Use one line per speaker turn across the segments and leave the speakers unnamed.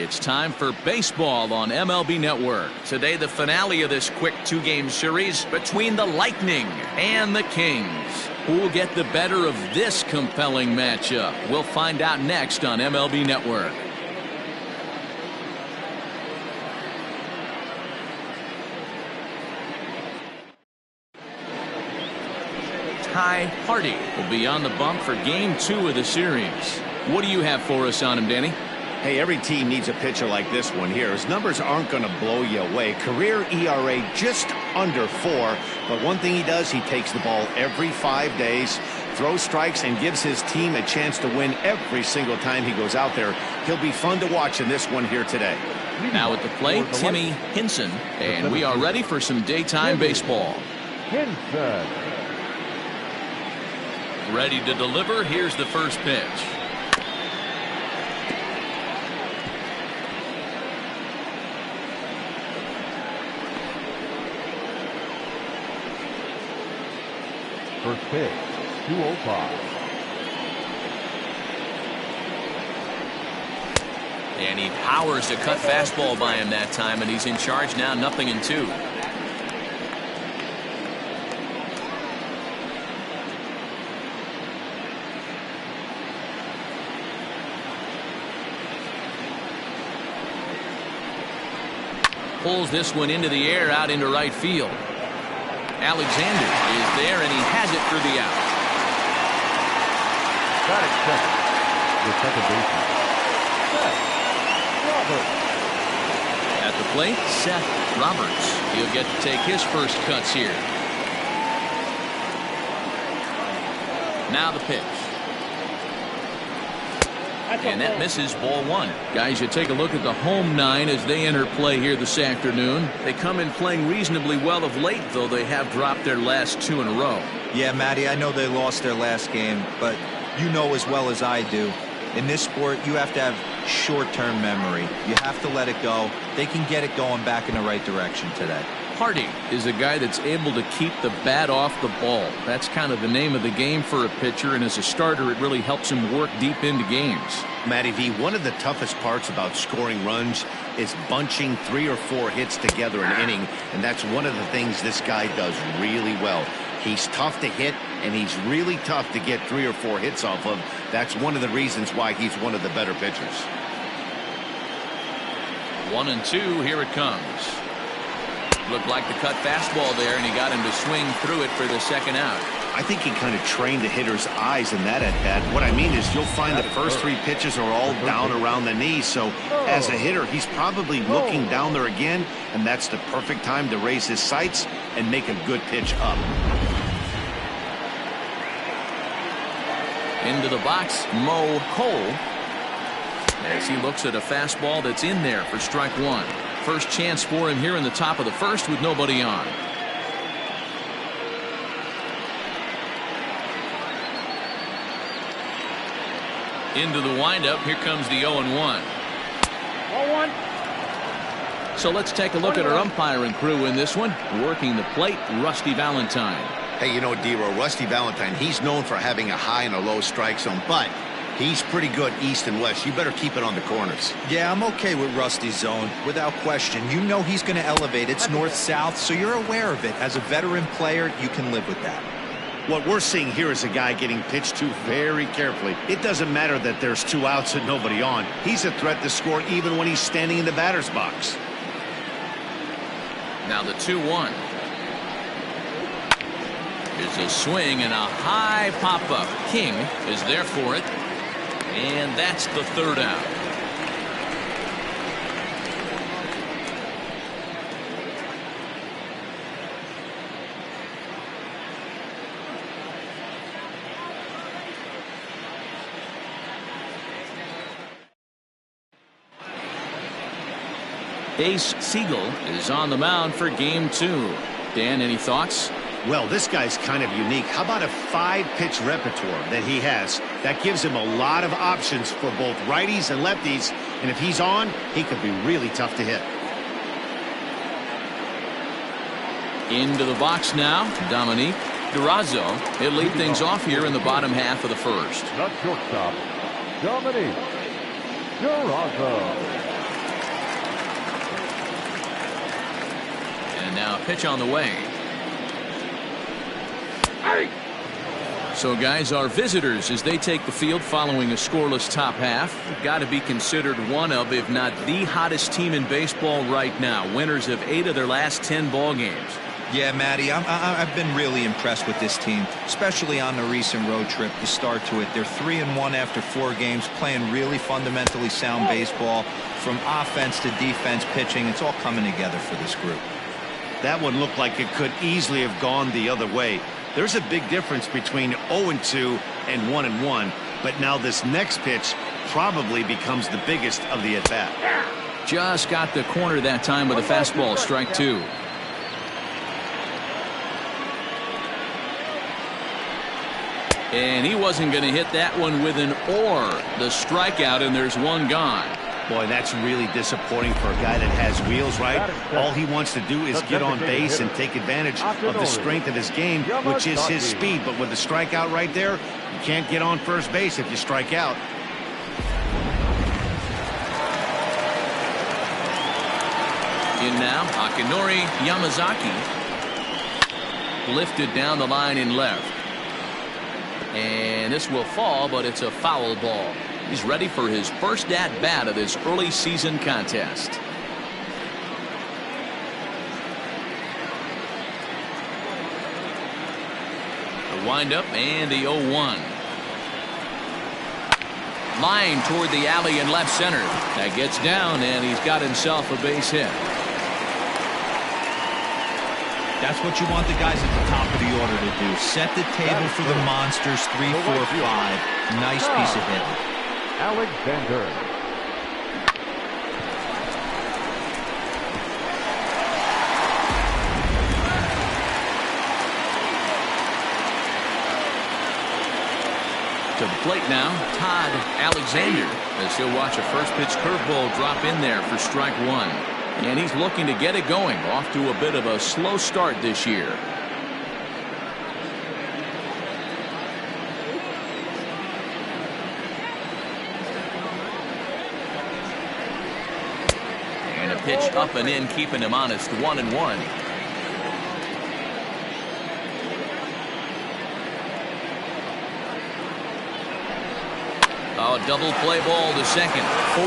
It's time for baseball on MLB Network. Today, the finale of this quick two-game series between the Lightning and the Kings. Who will get the better of this compelling matchup? We'll find out next on MLB Network. Ty Hardy will be on the bump for Game 2 of the series. What do you have for us on him, Danny?
Hey, every team needs a pitcher like this one here. His numbers aren't going to blow you away. Career ERA just under 4. But one thing he does, he takes the ball every 5 days, throws strikes, and gives his team a chance to win every single time he goes out there. He'll be fun to watch in this one here today.
Now at the plate, Timmy Henson. And we are ready for some daytime baseball.
Henson.
Ready to deliver. Here's the first pitch.
First pitch, 205.
And he powers a cut fastball by him that time, and he's in charge now, 0-2. Pulls this one into the air out into right field. Alexander is there, and he has it for the out.
Got it, second. The second baseman, Seth Roberts.
At the plate, Seth Roberts. He'll get to take his first cuts here. Now the pitch. And that misses, ball 1. Guys, you take a look at the home 9 as they enter play here this afternoon. They come in playing reasonably well of late, though they have dropped their last 2 in a row.
Yeah, Matty, I know they lost their last game, but you know as well as I do, in this sport, you have to have short-term memory. You have to let it go. They can get it going back in the right direction today.
Hardy is a guy that's able to keep the bat off the ball. That's kind of the name of the game for a pitcher, and as a starter, it really helps him work deep into games.
Matty V, one of the toughest parts about scoring runs is bunching 3 or 4 hits together an inning, and that's one of the things this guy does really well. He's tough to hit, and he's really tough to get 3 or 4 hits off of. That's one of the reasons why he's one of the better pitchers.
1-2, here it comes. Looked like the cut fastball there, and he got him to swing through it for the second out.
I think he kind of trained the hitter's eyes in that at-bat. What I mean is you'll find the first 3 pitches are all down around the knee, so as a hitter, he's probably looking down there again, and that's the perfect time to raise his sights and make a good pitch up.
Into the box, Mo Cole, as he looks at a fastball that's in there for strike 1. First chance for him here in the top of the first with nobody on. Into the windup. Here comes the 0-1.
0-1.
So let's take a look at our umpiring crew in this one. Working the plate, Rusty Valentine.
Hey, you know, D-Row, Rusty Valentine, he's known for having a high and a low strike zone, but he's pretty good east and west. You better keep it on the corners.
Yeah, I'm okay with Rusty's zone, without question. You know he's going to elevate. It's north-south, so you're aware of it. As a veteran player, you can live with that.
What we're seeing here is a guy getting pitched to very carefully. It doesn't matter that there's 2 outs and nobody on. He's a threat to score even when he's standing in the batter's box.
Now the 2-1. It's a swing and a high pop-up. King is there for it. And that's the third out. Ace Siegel is on the mound for game 2. Dan, any thoughts?
Well, this guy's kind of unique. How about a 5-pitch repertoire that he has? That gives him a lot of options for both righties and lefties. And if he's on, he could be really tough to hit.
Into the box now, Dominique Durazo. He'll lead things off here in the bottom half of the first.
The shortstop, Dominique Durazo.
now a pitch on the way. So guys, our visitors, as they take the field following a scoreless top half, got to be considered one of, if not the hottest team in baseball right now. Winners of 8 of their last 10 ball games.
Yeah, Matty, I've been really impressed with this team, especially on the recent road trip, the start to it. They're 3-1 after 4 games, playing really fundamentally sound baseball. From offense to defense, pitching, it's all coming together for this group.
That one looked like it could easily have gone the other way. There's a big difference between 0-2 and 1-1, but now this next pitch probably becomes the biggest of the at-bat.
Just got the corner that time with a fastball, strike 2. And he wasn't going to hit that one with an or. The strikeout, and there's one gone.
Boy, that's really disappointing for a guy that has wheels, right? All he wants to do is get on base and take advantage of the strength of his game, which is his speed. But with the strikeout right there, you can't get on first base if you strike out.
In now, Akinori Yamazaki. Lifted down the line in left. And this will fall, but it's a foul ball. He's ready for his first at-bat of this early season contest. The windup and the 0-1. Line toward the alley in left center. That gets down, and he's got himself a base hit.
That's what you want the guys at the top of the order to do. Set the table for the monsters. 3, 4, 5. Nice piece of hitting.
Alexander.
To the plate now, Todd Alexander, as he'll watch a first pitch curveball drop in there for strike 1. And he's looking to get it going, off to a bit of a slow start this year. And a pitch up and in, keeping him honest, 1-1. Oh, double play ball to second. 4,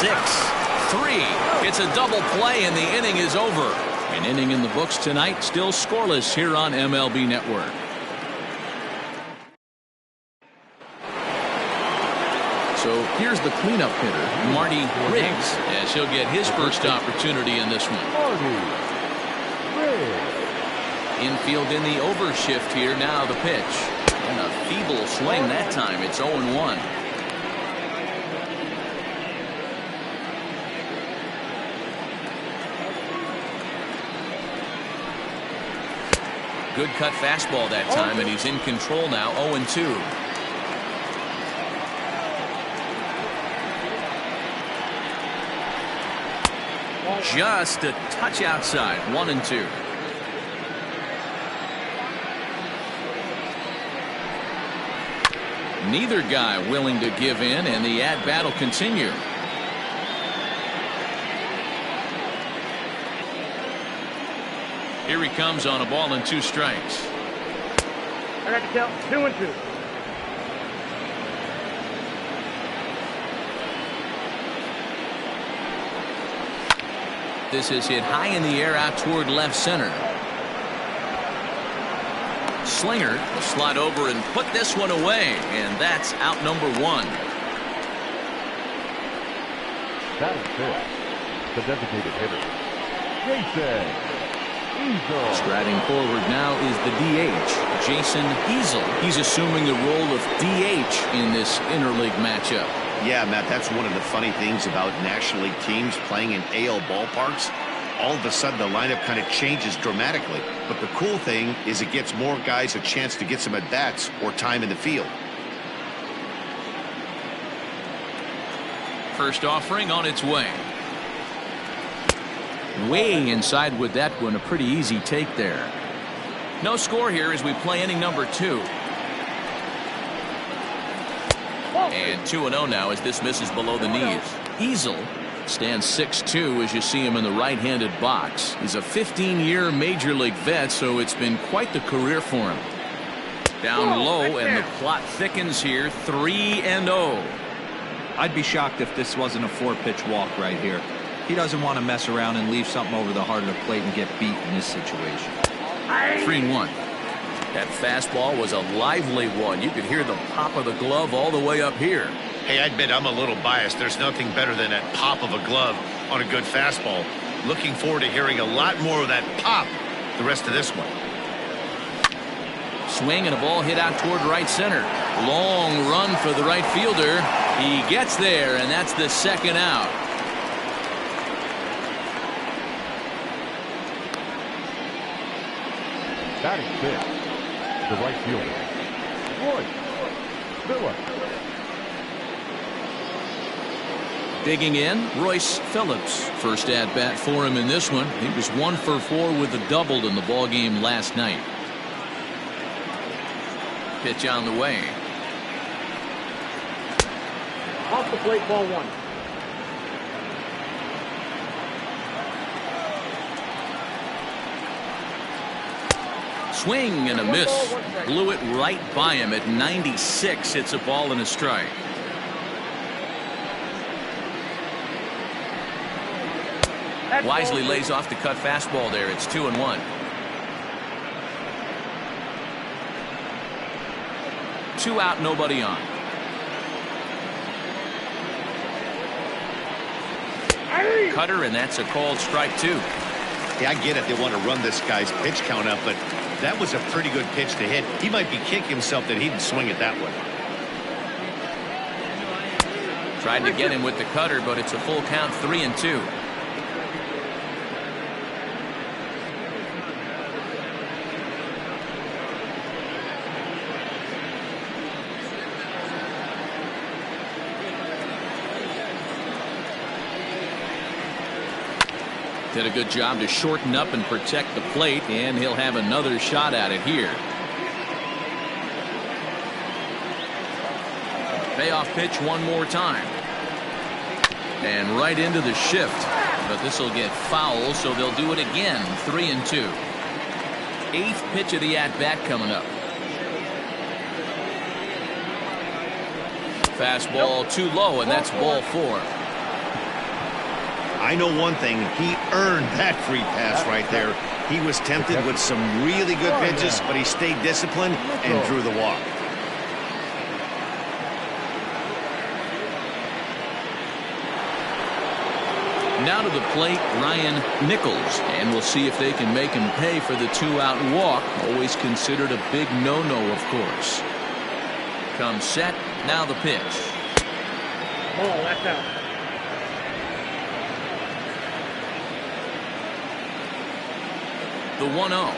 6, 3. It's a double play, and the inning is over. An inning in the books tonight, still scoreless here on MLB Network. So here's the cleanup hitter, Marty Riggs, as he'll get his first opportunity in this one. Infield in the overshift here. Now the pitch. And a feeble swing that time. It's 0-1. Good cut fastball that time, and he's in control now. 0-2. Just a touch outside. 1-2. Neither guy willing to give in, and the at-bat will continue. Here he comes on a ball and 2 strikes.
I got to count 2-2.
This is hit high in the air out toward left center. Slinger will slide over and put this one away, and that's out number 1.
That is it. The designated hitter, Jason Easel.
Striding forward now is the DH, Jason Easel. He's assuming the role of DH in this interleague matchup.
Yeah, Matt, that's one of the funny things about National League teams playing in AL ballparks. All of a sudden, the lineup kind of changes dramatically. But the cool thing is it gets more guys a chance to get some at-bats or time in the field.
First offering on its way. Way inside with that one. A pretty easy take there. No score here as we play inning number 2. And 2-0 now as this misses below the knees. Easel Stands 6'2" as you see him in the right-handed box. He's a 15-year major league vet, so it's been quite the career for him. Down low, and the plot thickens here. 3-0.
I'd be shocked if this wasn't a 4-pitch walk right here. He doesn't want to mess around and leave something over the heart of the plate and get beat in this situation.
3-1. That fastball was a lively one. You could hear the pop of the glove all the way up here.
Hey, I admit I'm a little biased. There's nothing better than that pop of a glove on a good fastball. Looking forward to hearing a lot more of that pop the rest of this one.
Swing and a ball hit out toward right center. Long run for the right fielder. He gets there, and that's the second out.
Batting fifth, the right fielder, Royce Phillips.
Digging in, Royce Phillips. First at bat for him in this one. He was 1 for 4 with a double in the ball game last night. Pitch on the way.
Off the plate, ball 1.
Swing and a miss. Blew it right by him at 96. It's a ball and a strike. Wisely lays off the cut fastball there. It's 2-1. 2 out, nobody on. Cutter, and that's a called strike 2.
Yeah, I get it. They want to run this guy's pitch count up, but that was a pretty good pitch to hit. He might be kicking himself that he didn't swing it that way.
Tried to get him with the cutter, but it's a full count, 3-2. Did a good job to shorten up and protect the plate, and he'll have another shot at it here. Payoff pitch one more time. And right into the shift. But this will get foul, so they'll do it again. 3-2. 8th pitch of the at-bat coming up. Fastball too low, and that's ball 4.
I know one thing. He earned that free pass right there. He was tempted with some really good pitches, but he stayed disciplined and drew the walk.
Now to the plate, Ryan Nichols, and we'll see if they can make him pay for the 2-out walk. Always considered a big no-no, of course. Comes set, now the pitch.
Ball, that's out.
The 1-0.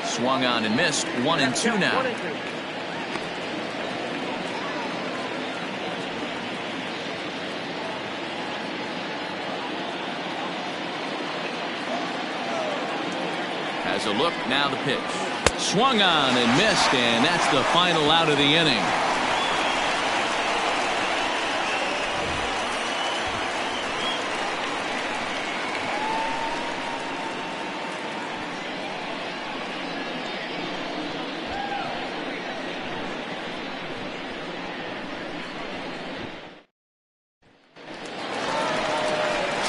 Swung on and missed. 1-2 now. Has a look, now the pitch. Swung on and missed, and that's the final out of the inning.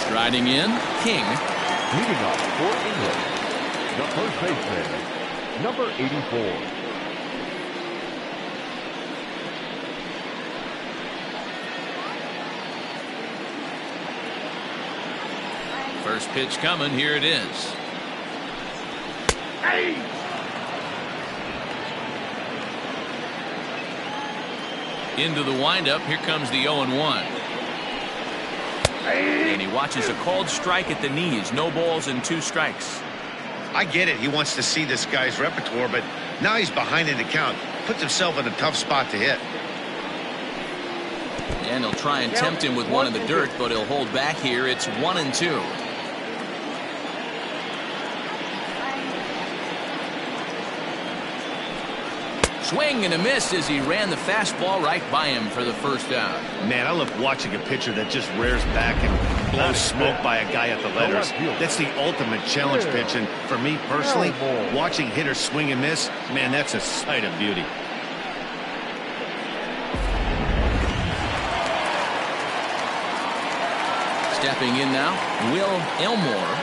Striding in, King.
Leading up for England, the first baseman, number 84.
First pitch coming. Here it is. Into the windup. Here comes the 0-1. And he watches a called strike at the knees. No balls and 2 strikes.
I get it. He wants to see this guy's repertoire, but now he's behind in the count. Puts himself in a tough spot to hit.
And he'll try and tempt him with one in the dirt, but he'll hold back here. It's 1-2. swing and a miss as he ran the fastball right by him for the first out.
Man, I love watching a pitcher that just rears back and blows smoke by a guy at the letters. That's the ultimate challenge pitch. And for me personally, watching hitters swing and miss, man, that's a sight of beauty.
Stepping in now, Will Elmore.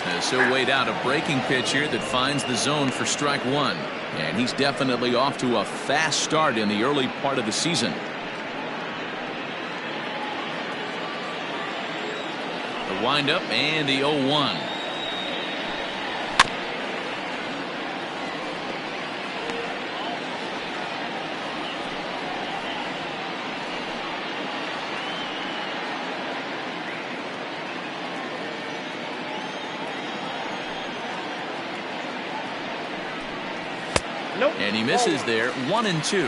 As he'll wait out a breaking pitch here that finds the zone for strike one. And he's definitely off to a fast start in the early part of the season. The windup and the 0-1. And he misses there. 1-2.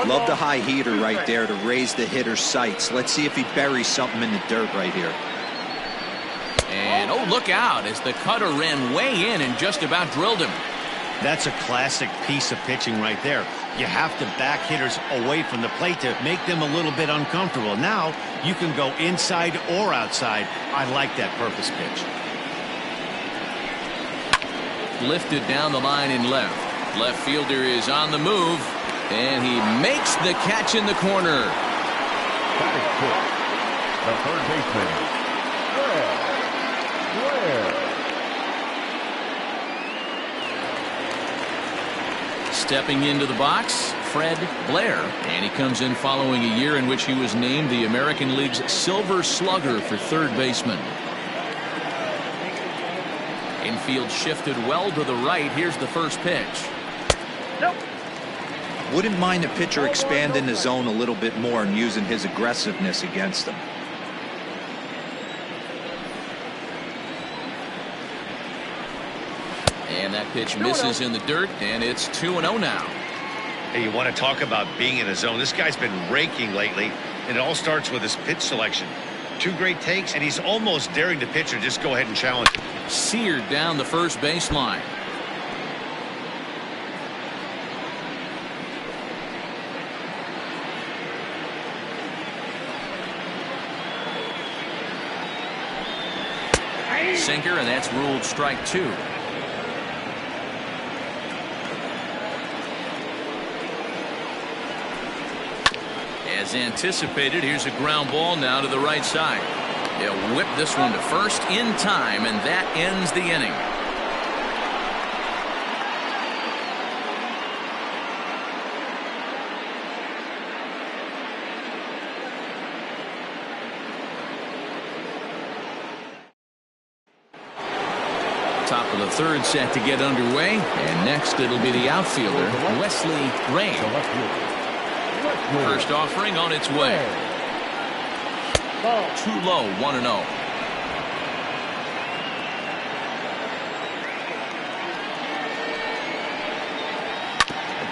Love the high heater right there to raise the hitter's sights. Let's see if he buries something in the dirt right here.
And oh, look out as the cutter ran way in and just about drilled him.
That's a classic piece of pitching right there. You have to back hitters away from the plate to make them a little bit uncomfortable. Now you can go inside or outside. I like that purpose pitch.
Lifted down the line in left. Left fielder is on the move, and he makes the catch in the corner.
Batting fifth, the third baseman, Fred Blair.
Stepping into the box, Fred Blair, and he comes in following a year in which he was named the American League's Silver Slugger for third baseman. Infield shifted well to the right. Here's the first pitch.
Wouldn't mind a pitcher expanding the zone a little bit more and using his aggressiveness against them.
And that pitch misses in the dirt, and it's 2-0 now.
Hey, you want to talk about being in a zone? This guy's been raking lately, and it all starts with his pitch selection. Two great takes, and he's almost daring the pitcher just go ahead and challenge him.
Seared down the first baseline. Sinker, and that's ruled strike two. As anticipated, here's a ground ball now to the right side. They'll whip this one to first in time, and that ends the inning. Top of the third set to get underway, and next it'll be the outfielder, Wesley Rain. First offering on its way. Too low, 1-0. A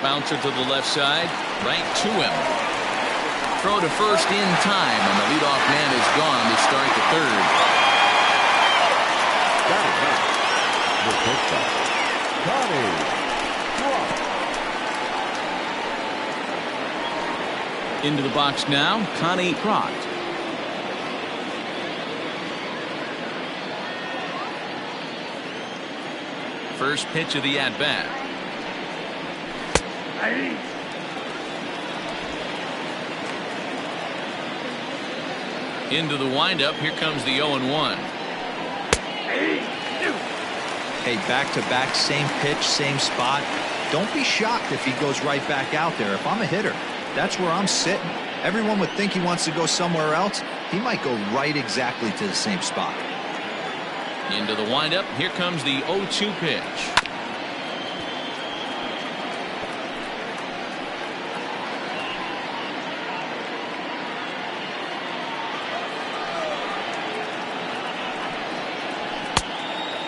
bouncer to the left side, right to him. Throw to first in time, and the leadoff man is gone to start the third. Into the box now, Connie Trott. First pitch of the at-bat. Into the windup. Here comes the 0-1.
Hey, back-to-back, same pitch, same spot. Don't be shocked if he goes right back out there. If I'm a hitter, that's where I'm sitting. Everyone would think he wants to go somewhere else. He might go right exactly to the same spot.
Into the windup. Here comes the 0-2 pitch.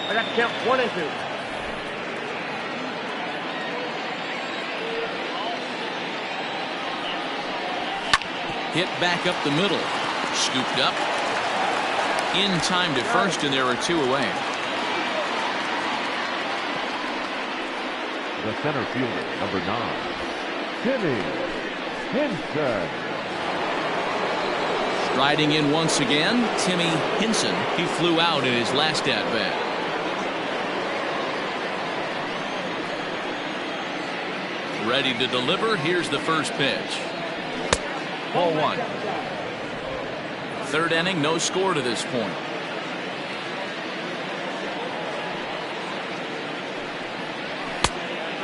I got to count 1 and 2.
Hit back up the middle. Scooped up. In time to first, and there are two away.
the center fielder, number 9, Timmy Henson.
Striding in once again, Timmy Henson. He flew out in his last at-bat. Ready to deliver. Here's the first pitch. Ball 1. Third inning, no score to this point.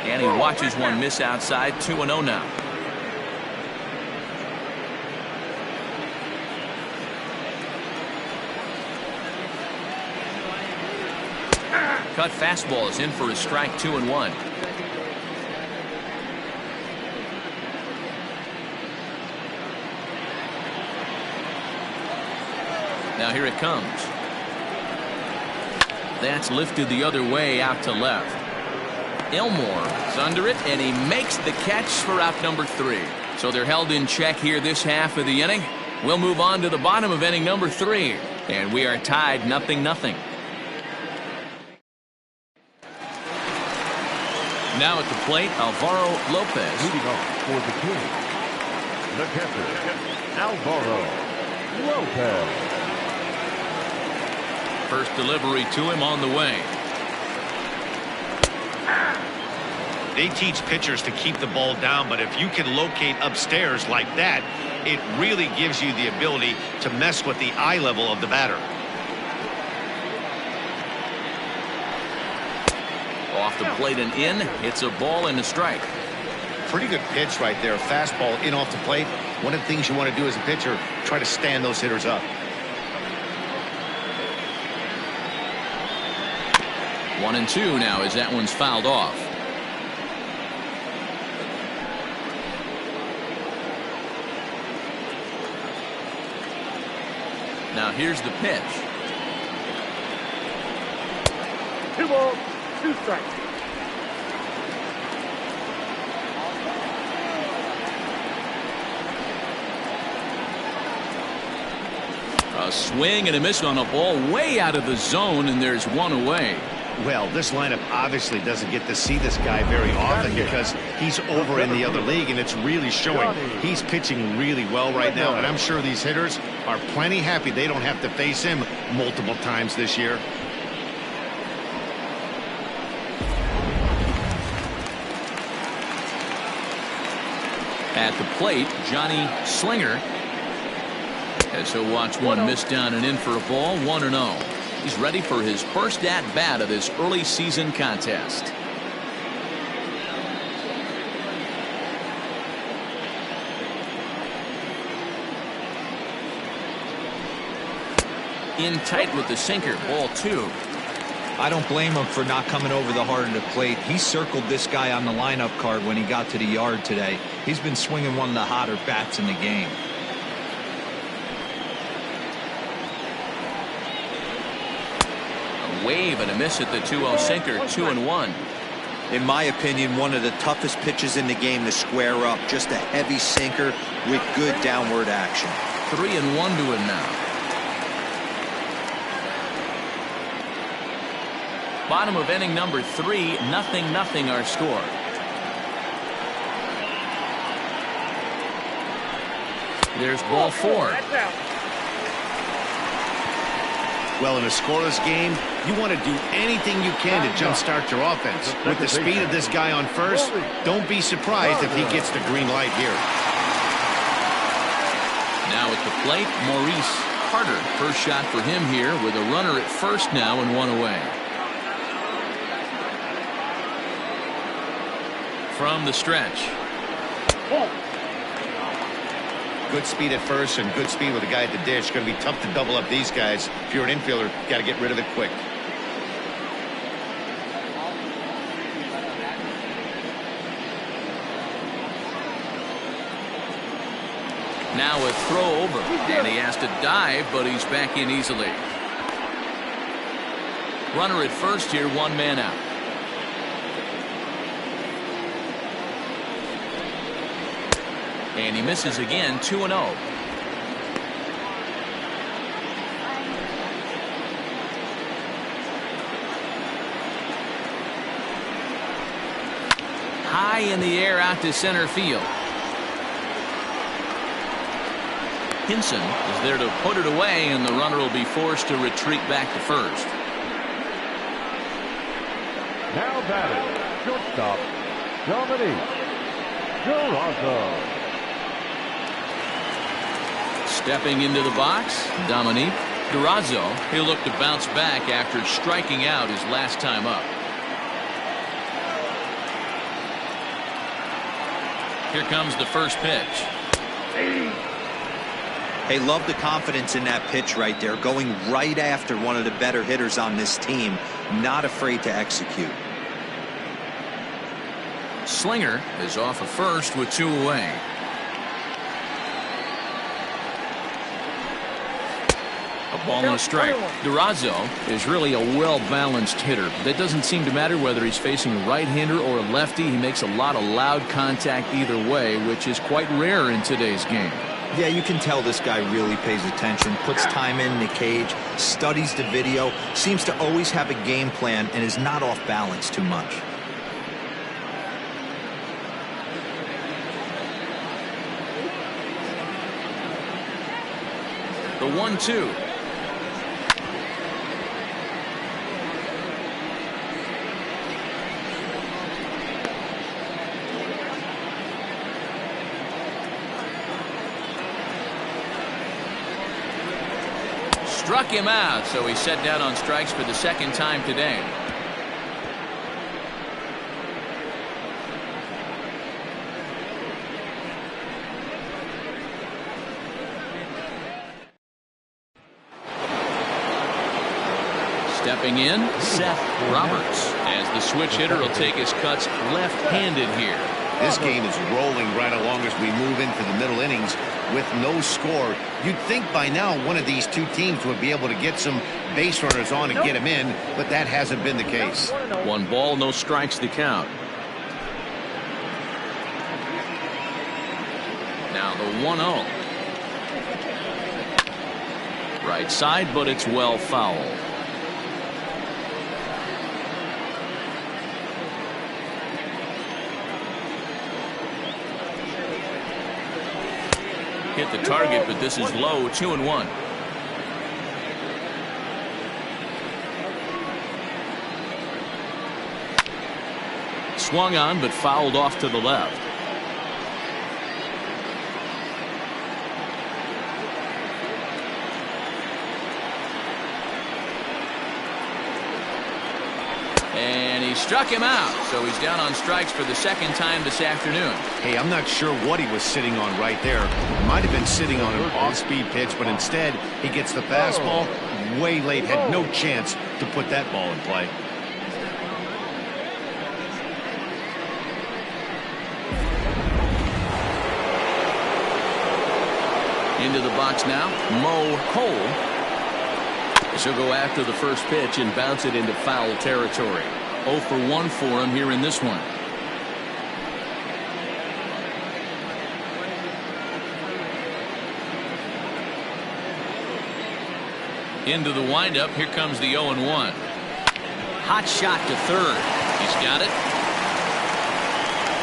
And he watches one miss outside. 2-0 now. Cut fastball is in for a strike. 2-1. Now here it comes. That's lifted the other way out to left. Elmore is under it, and he makes the catch for out number 3. So they're held in check here this half of the inning. We'll move on to the bottom of inning number 3, and we are tied 0-0. Now at the plate, Alvaro Lopez.
Leading off for the Kings, the catcher, Alvaro Lopez.
First delivery to him on the way.
They teach pitchers to keep the ball down, but if you can locate upstairs like that, it really gives you the ability to mess with the eye level of the batter.
Off the plate and in. It's a ball and a strike.
Pretty good pitch right there. Fastball in off the plate. One of the things you want to do as a pitcher, try to stand those hitters up.
1-2 now as that one's fouled off. Now here's the pitch.
2 balls, 2 strikes.
A swing and a miss on a ball way out of the zone, and there's one away.
Well, this lineup obviously doesn't get to see this guy very often because he's over in the other league, and it's really showing. He's pitching really well right now, and I'm sure these hitters are plenty happy they don't have to face him multiple times this year.
At the plate, Johnny Slinger. As he'll watch one miss down and in for a ball. 1-0. He's ready for his first at-bat of this early season contest. In tight with the sinker. Ball 2.
I don't blame him for not coming over the heart of the plate. He circled this guy on the lineup card when he got to the yard today. He's been swinging one of the hotter bats in the game.
Wave and a miss at the 2-0 sinker. 2-1.
In my opinion, one of the toughest pitches in the game to square up. Just a heavy sinker with good downward action.
3-1 to him now. Bottom of inning number 3. 0-0 our score. There's ball 4.
That's out.
Well, in a scoreless game, you want to do anything you can to jumpstart your offense. With the speed of this guy on first, don't be surprised if he gets the green light here.
Now at the plate, Maurice Carter. First shot for him here with a runner at first now and one away. From the stretch.
Good speed at first and good speed with the guy at the dish. Going to be tough to double up these guys. If you're an infielder, got to get rid of it quick.
Now a throw over, and he has to dive, but he's back in easily. Runner at first here, 1 man out. And he misses again. 2-0. high in the air out to center field. Hinson is there to put it away, and the runner will be forced to retreat back to first.
Now batting, shortstop, Dominique Durazo.
Stepping into the box, Dominique Durazo. He'll look to bounce back after striking out his last time up. Here comes the first pitch.
Hey, love the confidence in that pitch right there, going right after one of the better hitters on this team, not afraid to execute.
Slinger is off of first with 2 away. A ball and a strike. Durazo is really a well-balanced hitter. That doesn't seem to matter whether he's facing a right-hander or a lefty. He makes a lot of loud contact either way, which is quite rare in today's game.
Yeah, you can tell this guy really pays attention, puts time in the cage, studies the video, seems to always have a game plan, and is not off balance too much.
The 1-2. Struck him out, so he's set down on strikes for the second time today. Stepping in, Seth Roberts, as the switch hitter will take his cuts left-handed here.
This game is rolling right along as we move into the middle innings with no score. You'd think by now one of these two teams would be able to get some base runners on and get them in, but that hasn't been the case.
1 ball, no strikes to count. Now the 1-0. Right side, but it's well foul. Hit the target, but this is low. 2-1. Swung on, but fouled off to the left. And he struck him out, so he's down on strikes for the second time this afternoon.
Hey, I'm not sure what he was sitting on right there. Might have been sitting on an off-speed pitch, but instead he gets the fastball way late. Had no chance to put that ball in play.
Into the box now, Mo Cole. She'll go after the first pitch and bounce it into foul territory. 0 for 1 for him here in this one. Into the windup. Here comes the 0-1. Hot shot to third. He's got it.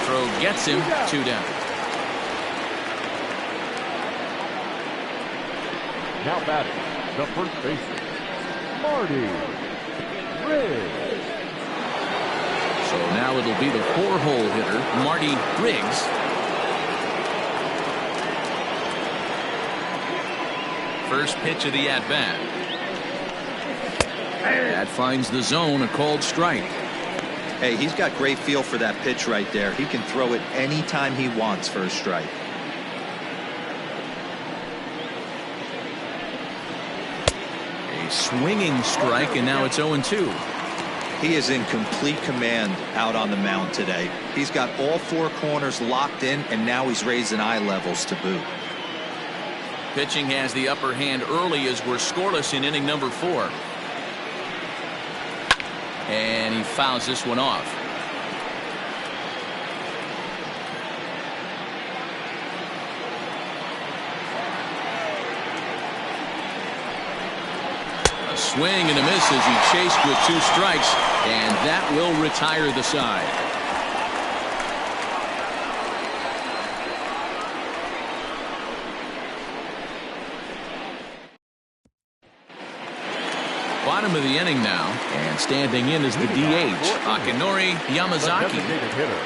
Throw gets him. 2 down.
Now batting, the first baseman, Marty Riggs.
So now it'll be the 4-hole hitter, Marty Riggs. First pitch of the at-bat. That finds the zone, a called strike.
Hey, he's got great feel for that pitch right there. He can throw it anytime he wants for a strike.
A swinging strike, and now it's 0-2.
He is in complete command out on the mound today. He's got all 4 corners locked in, and now he's raising eye levels to boot.
Pitching has the upper hand early as we're scoreless in inning number 4. And he fouls this one off. A swing and a miss as he chased with 2 strikes, and that will retire the side. Bottom of the inning now, and standing in is the DH, Akinori Yamazaki.
Designated hitter,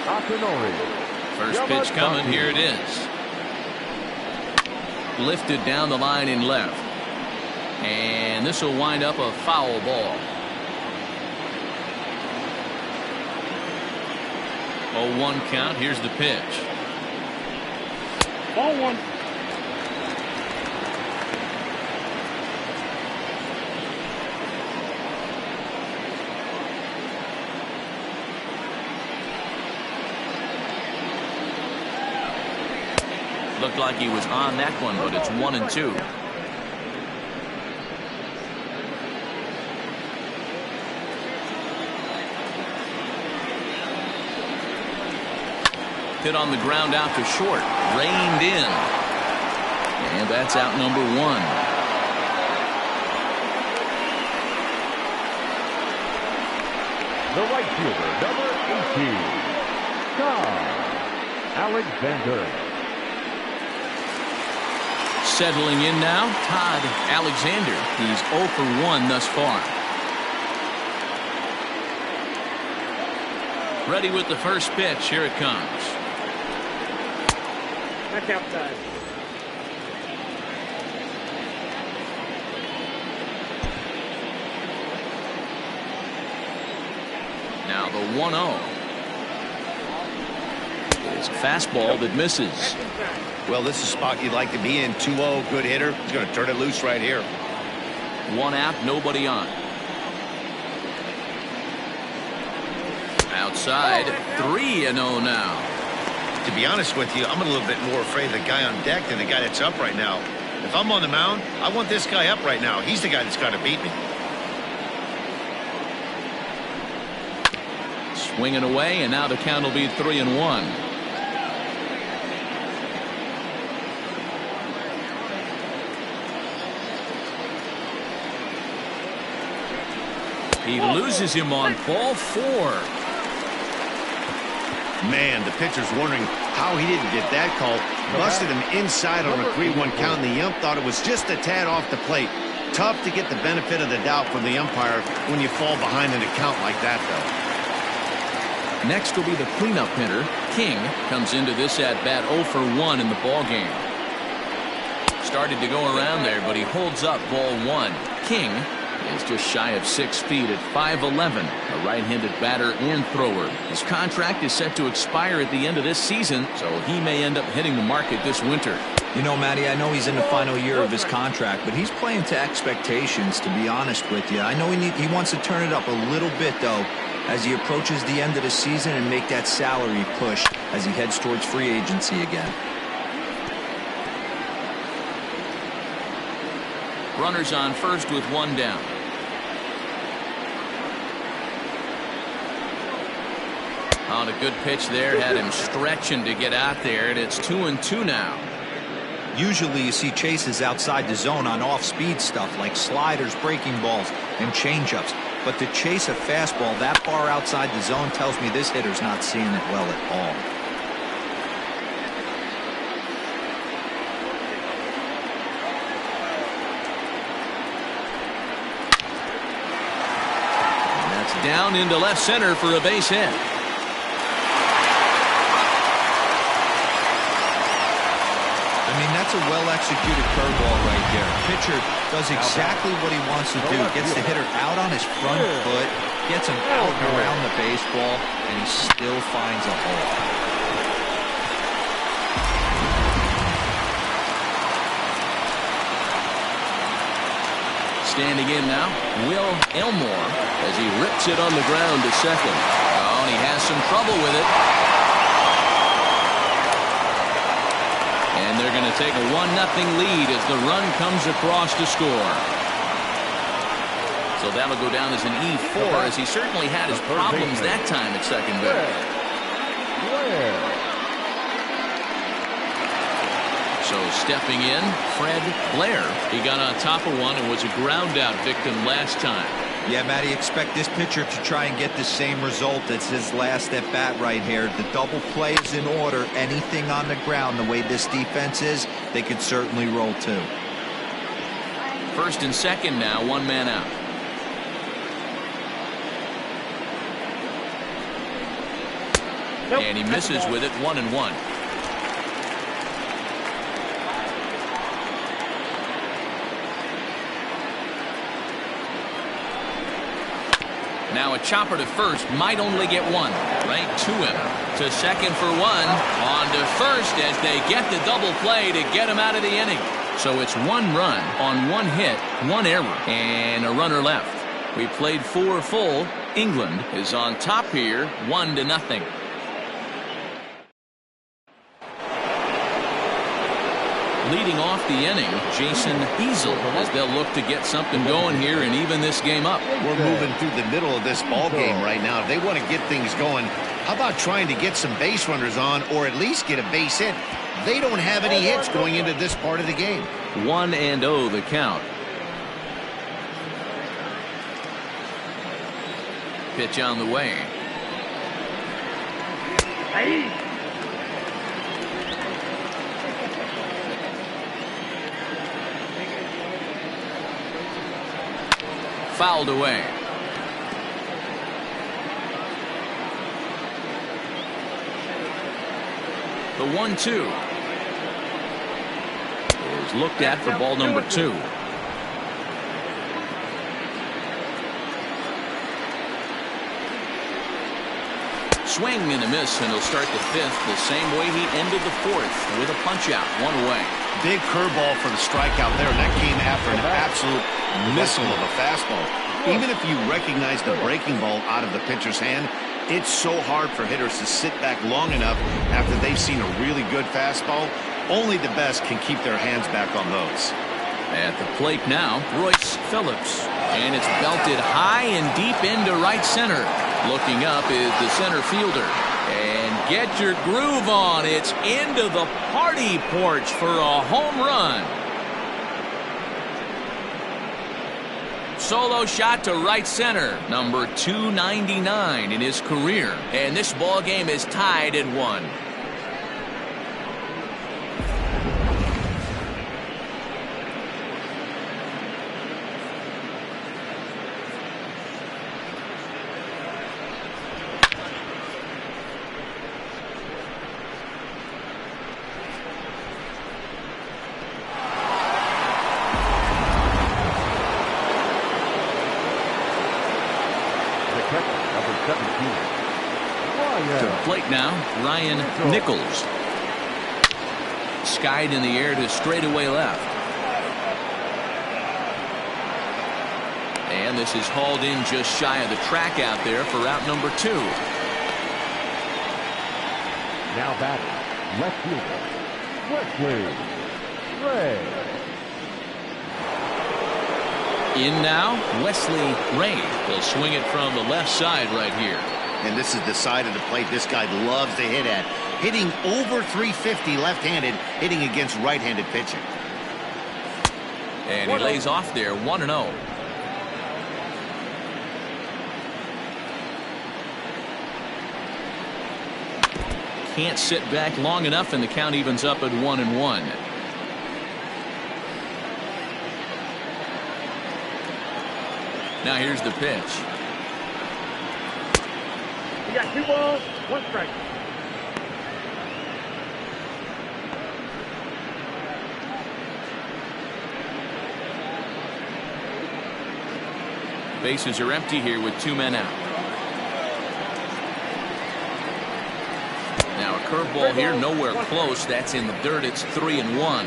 Akinori.
First pitch coming, here it is. Lifted down the line in left. And this will wind up a foul ball. 0-1 count, here's the pitch.
Ball one.
Looked like he was on that one, but it's 1-2. Hit on the ground out to short. Reined in. And that's out number 1.
The right fielder, number 18, Todd Alexander.
Settling in now, Todd Alexander. He's 0 for 1 thus far. Ready with the first pitch. Here it comes.
Back outside.
Now the 1-0. It's a fastball that misses.
Well, this is a spot you'd like to be in. 2-0, good hitter. He's going to turn it loose right here.
1 out, nobody on. Outside, 3-0 now.
To be honest with you, I'm a little bit more afraid of the guy on deck than the guy that's up right now. If I'm on the mound, I want this guy up right now. He's the guy that's got to beat me.
Swinging away, and now the count will be 3-1. He loses him on ball 4.
Man, the pitcher's wondering how he didn't get that call. Busted him inside on a 3-1 count, and the ump thought it was just a tad off the plate. Tough to get the benefit of the doubt from the umpire when you fall behind in a count like that, though.
Next will be the cleanup hitter. King comes into this at-bat 0 for 1 in the ballgame. Started to go around there, but he holds up ball 1. King is just shy of 6 feet at 5'11", a right-handed batter and thrower. His contract is set to expire at the end of this season, so he may end up hitting the market this winter.
You know, Matty, I know he's in the final year of his contract, but he's playing to expectations, to be honest with you. I know he wants to turn it up a little bit, though, as he approaches the end of the season and make that salary push as he heads towards free agency again.
Runners on first with 1 down. On a good pitch there, had him stretching to get out there, and it's 2-2 now.
Usually you see chases outside the zone on off-speed stuff like sliders, breaking balls, and changeups. But to chase a fastball that far outside the zone tells me this hitter's not seeing it well at all.
And that's down into left center for a base hit.
I mean, that's a well-executed curveball right there. Pitcher does exactly what he wants to do. Gets the hitter out on his front foot, gets him out and around the baseball, and he still finds a hole.
Standing in now, Will Elmore, as he rips it on the ground to second. Oh, and he has some trouble with it. And they're going to take a 1-0 lead as the run comes across to score. So that'll go down as an E4, as he certainly had his problems that time at second base. So stepping in, Fred Blair. He got on top of one and was a ground out victim last time.
Yeah, Matty, expect this pitcher to try and get the same result as his last at bat right here. The double play is in order. Anything on the ground, the way this defense is, they could certainly roll too.
First and second now, 1 man out. And he misses with it, 1-1. Now a chopper to first, might only get one. Right to him. To second for one. On to first as they get the double play to get him out of the inning. So it's 1 run on 1 hit, 1 error, and a runner left. We played 4 full. England is on top here, 1-0. Leading off the inning, Jason Easel, as they'll look to get something going here and even this game up.
We're moving through the middle of this ball game right now. If they want to get things going, how about trying to get some base runners on or at least get a base hit? They don't have any hits going into this part of the game.
1-0 the count. Pitch on the way.
Hey.
Fouled away. The 1-2 is looked at for ball number 2. Swing and a miss, and he'll start the 5th the same way he ended the 4th with a punch out, 1 away.
Big curveball for the strikeout there, and that came after an absolute missile of a fastball. Even if you recognize the breaking ball out of the pitcher's hand, it's so hard for hitters to sit back long enough after they've seen a really good fastball. Only the best can keep their hands back on those.
At the plate now, Royce Phillips. And it's belted high and deep into right center. Looking up is the center fielder. And get your groove on. It's into the party porch for a home run. Solo shot to right center. Number 299 in his career. And this ball game is tied at 1. To the plate now, Ryan Nichols. Skied in the air to straightaway left. And this is hauled in just shy of the track out there for out number 2.
Now batting, left fielder, Wesley Ray.
In now, Wesley Ray. He'll swing it from the left side right here.
And this is the side of the plate this guy loves to hit at. Hitting over 350 left-handed, hitting against right-handed pitching.
And he lays off there, 1-0. Can't sit back long enough, and the count evens up at 1-1. Now here's the pitch.
You got 2 balls, 1 strike.
Bases are empty here with 2 men out. Now a curveball here, nowhere close. That's in the dirt. It's 3-1.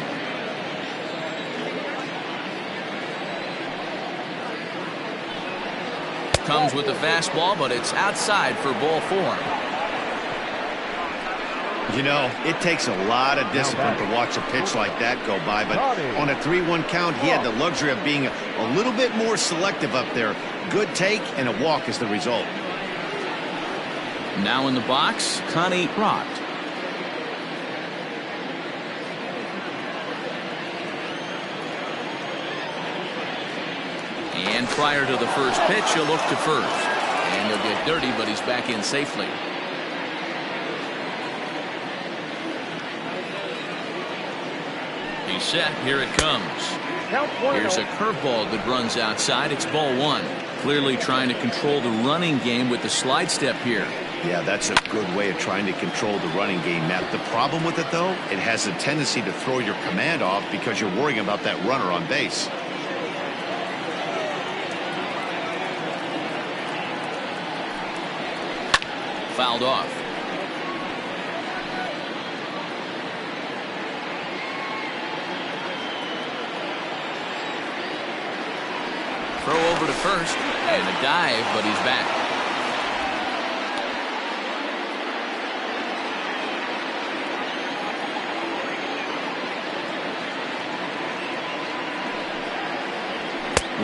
Comes with the fastball, but it's outside for ball 4.
You know, it takes a lot of discipline to watch a pitch like that go by, but on a 3-1 count, he had the luxury of being a little bit more selective up there. Good take and a walk is the result.
Now in the box, Connie Rott. And prior to the first pitch, he'll look to first. And he'll get dirty, but he's back in safely. He's set. Here it comes. Here's a curveball that runs outside. It's ball 1. Clearly trying to control the running game with the slide step here.
Yeah, that's a good way of trying to control the running game, Matt. The problem with it, though, it has a tendency to throw your command off because you're worrying about that runner on base.
Fouled off. Throw over to first, and a dive, but he's back.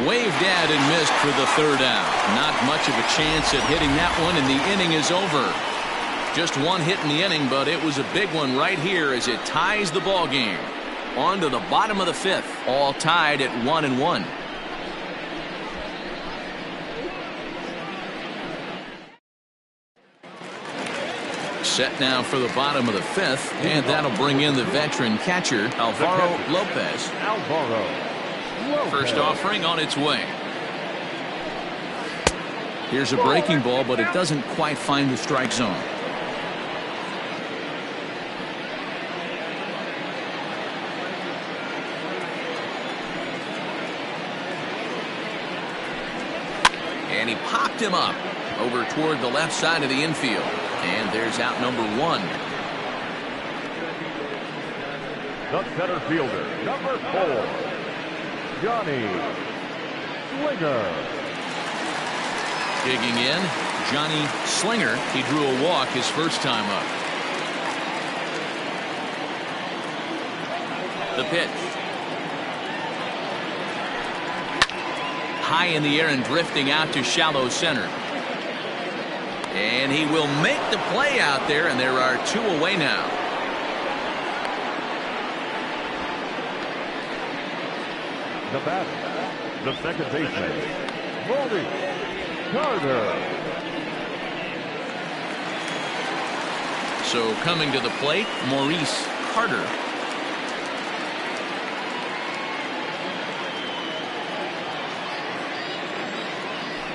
Waved at and missed for the third out. Not much of a chance at hitting that one, and the inning is over. Just one hit in the inning, but it was a big one right here as it ties the ball game. On to the bottom of the fifth, all tied at 1-1. Set now for the bottom of the fifth, and that'll bring in the veteran catcher, Alvaro Lopez. First offering on its way. Here's a breaking ball, but it doesn't quite find the strike zone. And he popped him up over toward the left side of the infield. And there's out number one.
The center fielder, number 4, Johnny Slinger.
Digging in, Johnny Slinger. He drew a walk his first time up. The pitch. High in the air and drifting out to shallow center. And he will make the play out there, and there are 2 away now.
The batter, the second baseman, Maurice Carter.
So coming to the plate, Maurice Carter.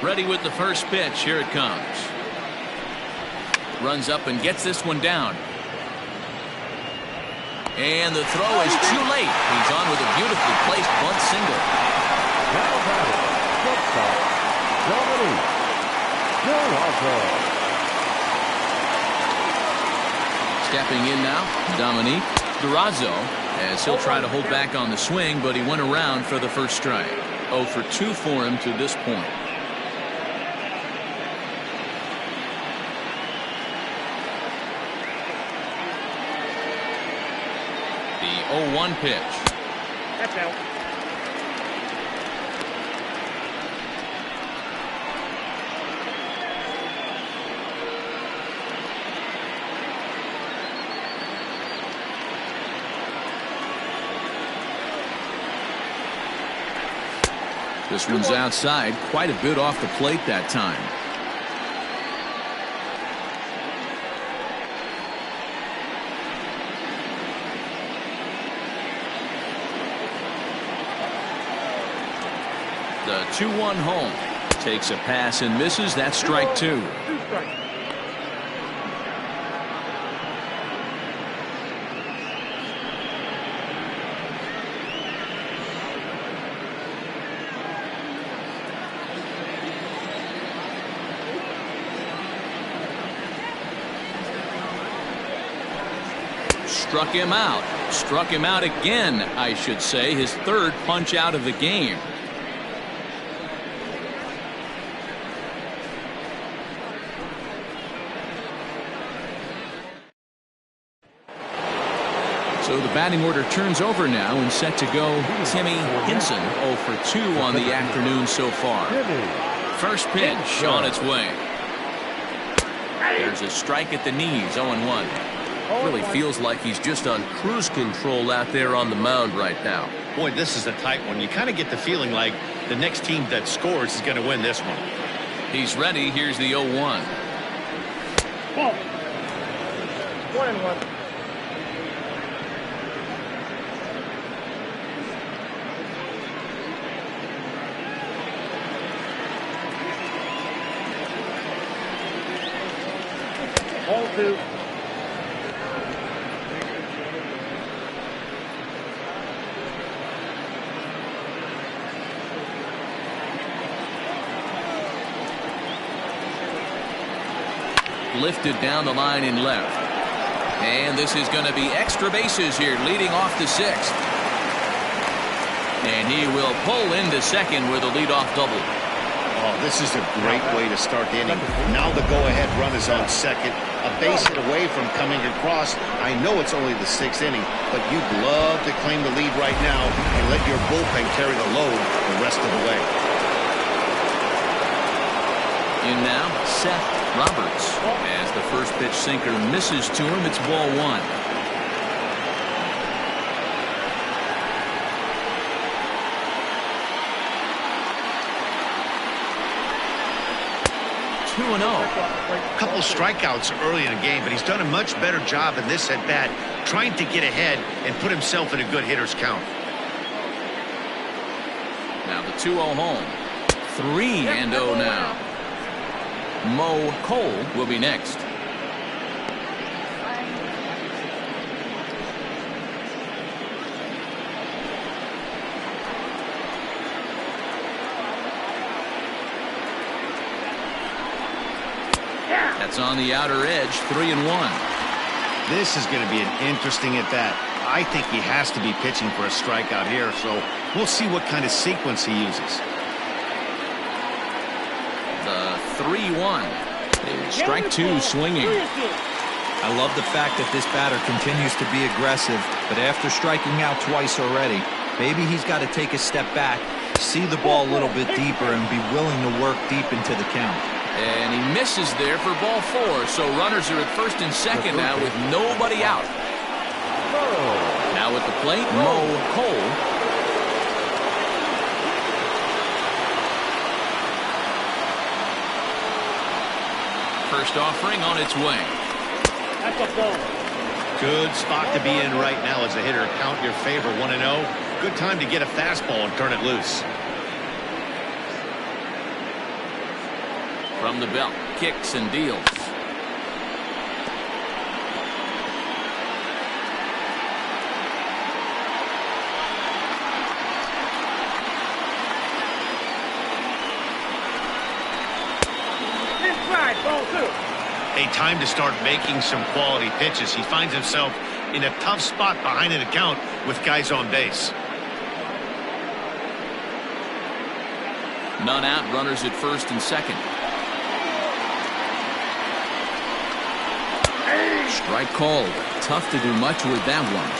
Ready with the first pitch. Here it comes. Runs up and gets this one down. And the throw is too late. He's on with a beautifully placed bunt single.
Now batting, shortstop, Dominique Durazo.
Stepping in now, Dominique Durazo, as he'll try to hold back on the swing, but he went around for the first strike. 0 for 2 for him to this point. The 0-1 pitch.
That's out.
This one's outside, quite a bit off the plate that time. The 2-1 home. Takes a pass and misses. That's strike 2.
2 strikes.
Struck him out. Struck him out again, I should say. His third punch out of the game. So the batting order turns over now and set to go Timmy Henson. 0 for 2 on the afternoon so far. First pitch on its way. There's a strike at the knees. 0-1.
Really feels like he's just on cruise control out there on the mound right now.
Boy, this is a tight one. You kind of get the feeling like the next team that scores is going to win this one.
He's ready. Here's the 0-1.
Ball. 1-1. Ball 2.
Lifted down the line in left. And this is going to be extra bases here, leading off the 6th. And he will pull into second with a leadoff double.
Oh, this is a great way to start the inning. Now the go-ahead run is on second. A base hit away from coming across. I know it's only the 6th inning, but you'd love to claim the lead right now and let your bullpen carry the load the rest of the way.
In now, Seth Roberts. As the first pitch sinker misses to him, it's ball 1.
A couple strikeouts early in the game, but he's done a much better job in this at-bat trying to get ahead and put himself in a good hitter's count.
Now the 2-0 home. 3-0 now. Mo Cole will be next. That's on the outer edge, 3-1.
This is going to be an interesting at-bat. I think he has to be pitching for a strikeout here, so we'll see what kind of sequence he uses.
The 3-1. Strike 2 swinging.
I love the fact that this batter continues to be aggressive, but after striking out twice already, maybe he's got to take a step back, see the ball a little bit deeper, and be willing to work deep into the count.
And he misses there for ball 4, so runners are at first and second now with nobody out. Now at the plate, Mo Cole. First offering on its way.
That's a ball.
Good spot to be in right now as a hitter. Count your favor, 1-0. Good time to get a fastball and turn it loose.
From the belt, kicks and deals.
Inside, ball 2.
A time to start making some quality pitches. He finds himself in a tough spot behind an account with guys on base.
None out, runners at first and second. Strike called. Tough to do much with that one.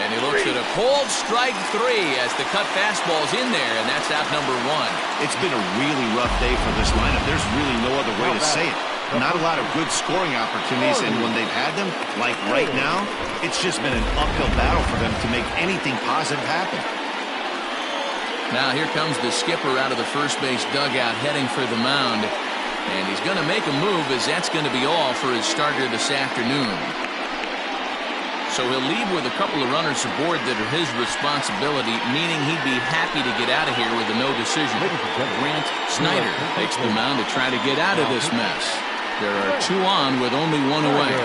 And he looks at a cold strike 3 as the cut fastball's in there, and that's out number 1.
It's been a really rough day for this lineup. There's really no other way to say it. Not a lot of good scoring opportunities, and when they've had them, like right now, it's just been an uphill battle for them to make anything positive happen.
Now here comes the skipper out of the first base dugout heading for the mound. And he's going to make a move as that's going to be all for his starter this afternoon. So he'll leave with a couple of runners aboard that are his responsibility, meaning he'd be happy to get out of here with a no decision. Grant Snyder takes the mound to try to get out of this mess. There are 2 on with only 1 away.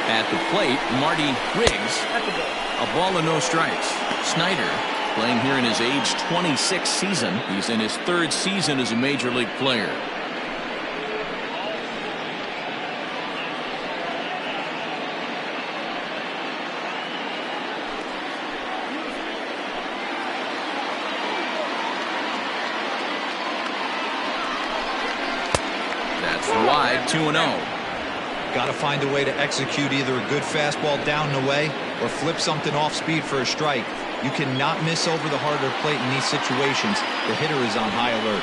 At the plate, Marty Riggs. A ball and no strikes. Snyder playing here in his age 26 season. He's in his 3rd season as a major league player. That's wide, 2-0.
Got to find a way to execute either a good fastball down and away or flip something off speed for a strike. You cannot miss over the harder plate in these situations. The hitter is on high alert.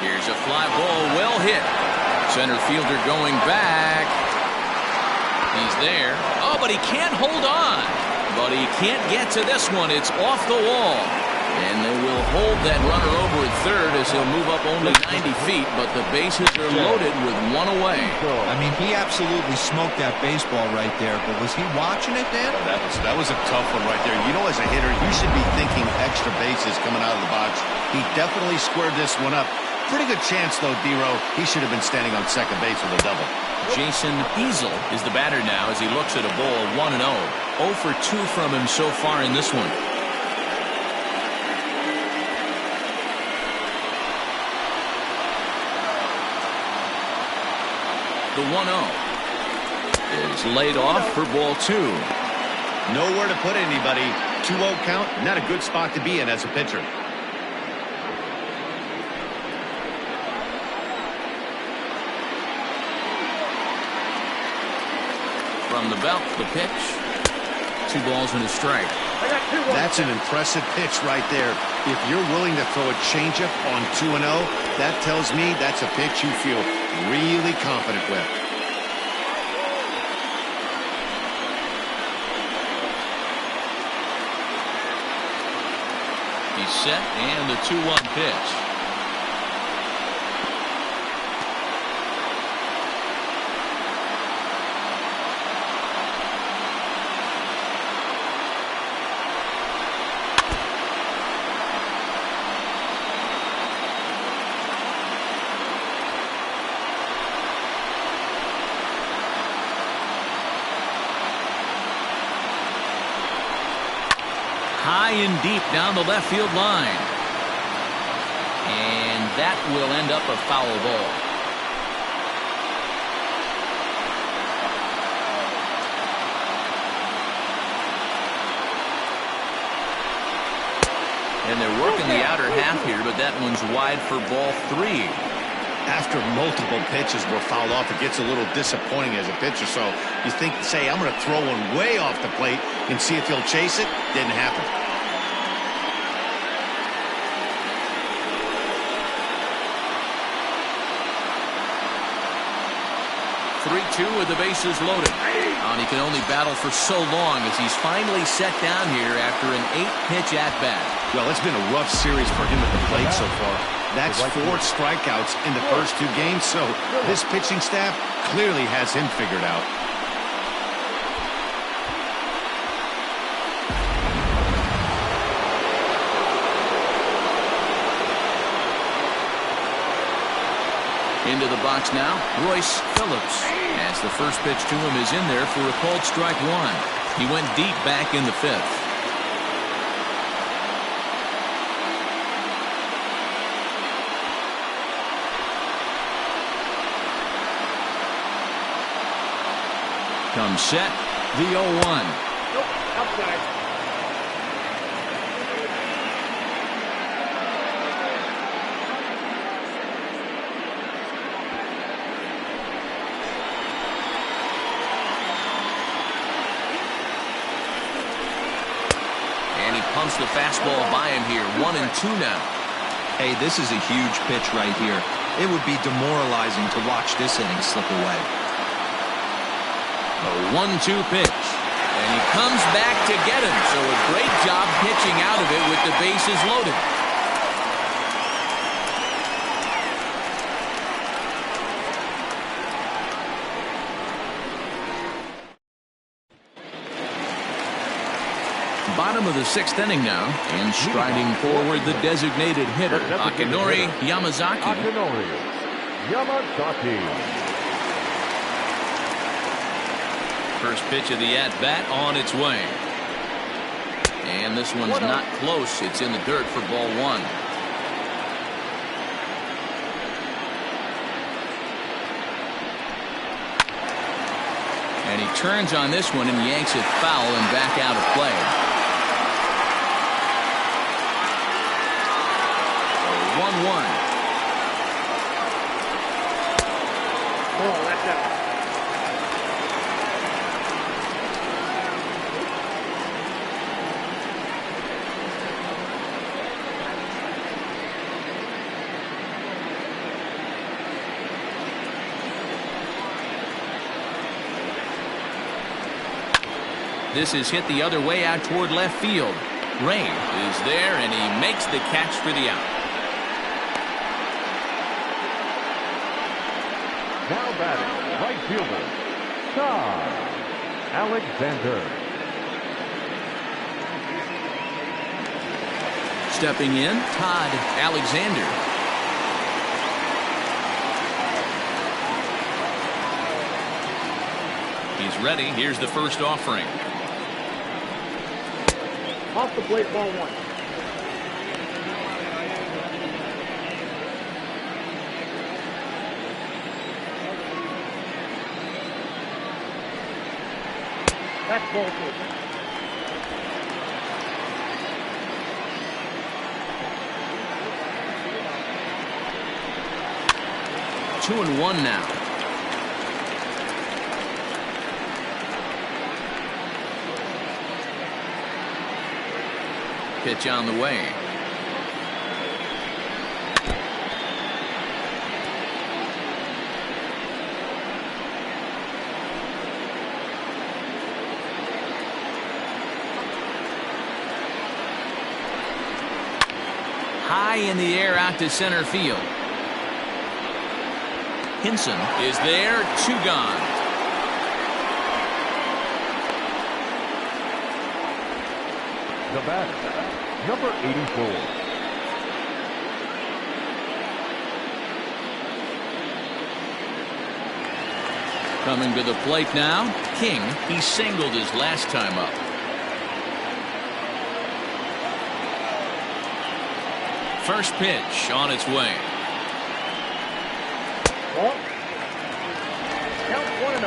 Here's a fly ball, well hit. Center fielder going back. He's there. Oh, but he can't hold on. But he can't get to this one. It's off the wall. And they will hold that runner over at third as he'll move up only 90 feet, but the bases are loaded with one away.
I mean, he absolutely smoked that baseball right there, but was he watching it, Dan?
That was a tough one right there. You know, as a hitter, you should be thinking extra bases coming out of the box. He definitely squared this one up. Pretty good chance, though, D-Row. He should have been standing on second base with a double.
Jason Easel is the batter now as he looks at a ball 1-0. 0 for 2 from him so far in this one. The 1-0 is laid off for ball 2.
Nowhere to put anybody. 2-0 count. Not a good spot to be in as a pitcher.
From the belt, the pitch. 2 balls and a strike.
That's an impressive pitch right there. If you're willing to throw a changeup on 2-0, that tells me that's a pitch you feel really confident with.
He's set, and the 2-1 pitch. High and deep down the left field line. And that will end up a foul ball. And they're working the outer half here, but that one's wide for ball 3.
After multiple pitches were fouled off, it gets a little disappointing as a pitcher. So you think, say, I'm going to throw one way off the plate and see if he'll chase it. Didn't happen.
3-2 with the bases loaded. And he can only battle for so long as he's finally set down here after an 8-pitch at-bat.
Well, it's been a rough series for him at the plate so far. That's 4 strikeouts in the first 2 games, so this pitching staff clearly has him figured out.
Into the box now, Royce Phillips. As the first pitch to him is in there for a called strike 1. He went deep back in the 5th. Comes set, the 0-1.
Nope, outside.
Pumps the fastball by him here. 1-2 now.
Hey, this is a huge pitch right here. It would be demoralizing to watch this inning slip away.
A 1-2 pitch. And he comes back to get him. So a great job pitching out of it with the bases loaded. Bottom of the 6th inning now, and striding forward the designated hitter, Akinori Yamazaki.
Akinori Yamazaki.
First pitch of the at-bat on its way. And this one's not close. It's in the dirt for ball 1. And he turns on this one and yanks it foul and back out of play. 1-1.
Oh, that's out.
This is hit the other way out toward left field. Ray is there, and he makes the catch for the out.
Now batting, right fielder, Todd Alexander.
Stepping in, Todd Alexander. He's ready. Here's the first offering.
Off the plate, ball 1. That's ball 2.
Two and one now. Pitch on the way. High in the air out to center field. Hinson is there, 2 gone.
The batter, number 84.
Coming to the plate now, King. He singled his last time up. First pitch on its way.
Ball. Count 1-0.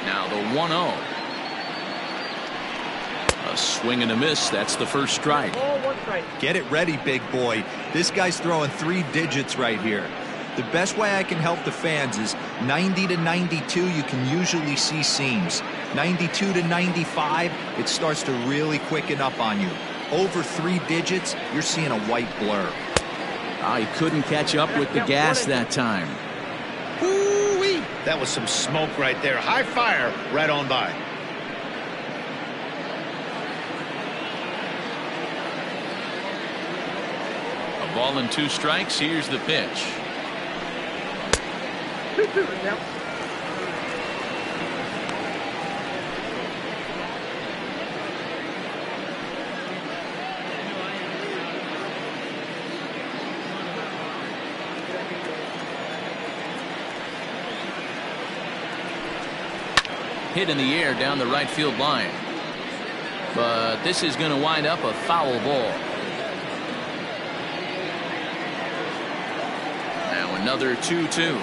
Now the 1-0. A swing and a miss. That's the first strike.
Ball 1 strike.
Get it ready, big boy. This guy's throwing 3 digits right here. The best way I can help the fans is 90 to 92, you can usually see seams. 92 to 95, it starts to really quicken up on you. Over 3 digits, you're seeing a white blur.
He couldn't catch up with the gas that time.
Woo-wee. That was some smoke right there. High fire right on by.
A ball and 2 strikes. Here's the pitch.
2-2 now.
Hit in the air down the right field line. But this is going to wind up a foul ball. Now another 2-2.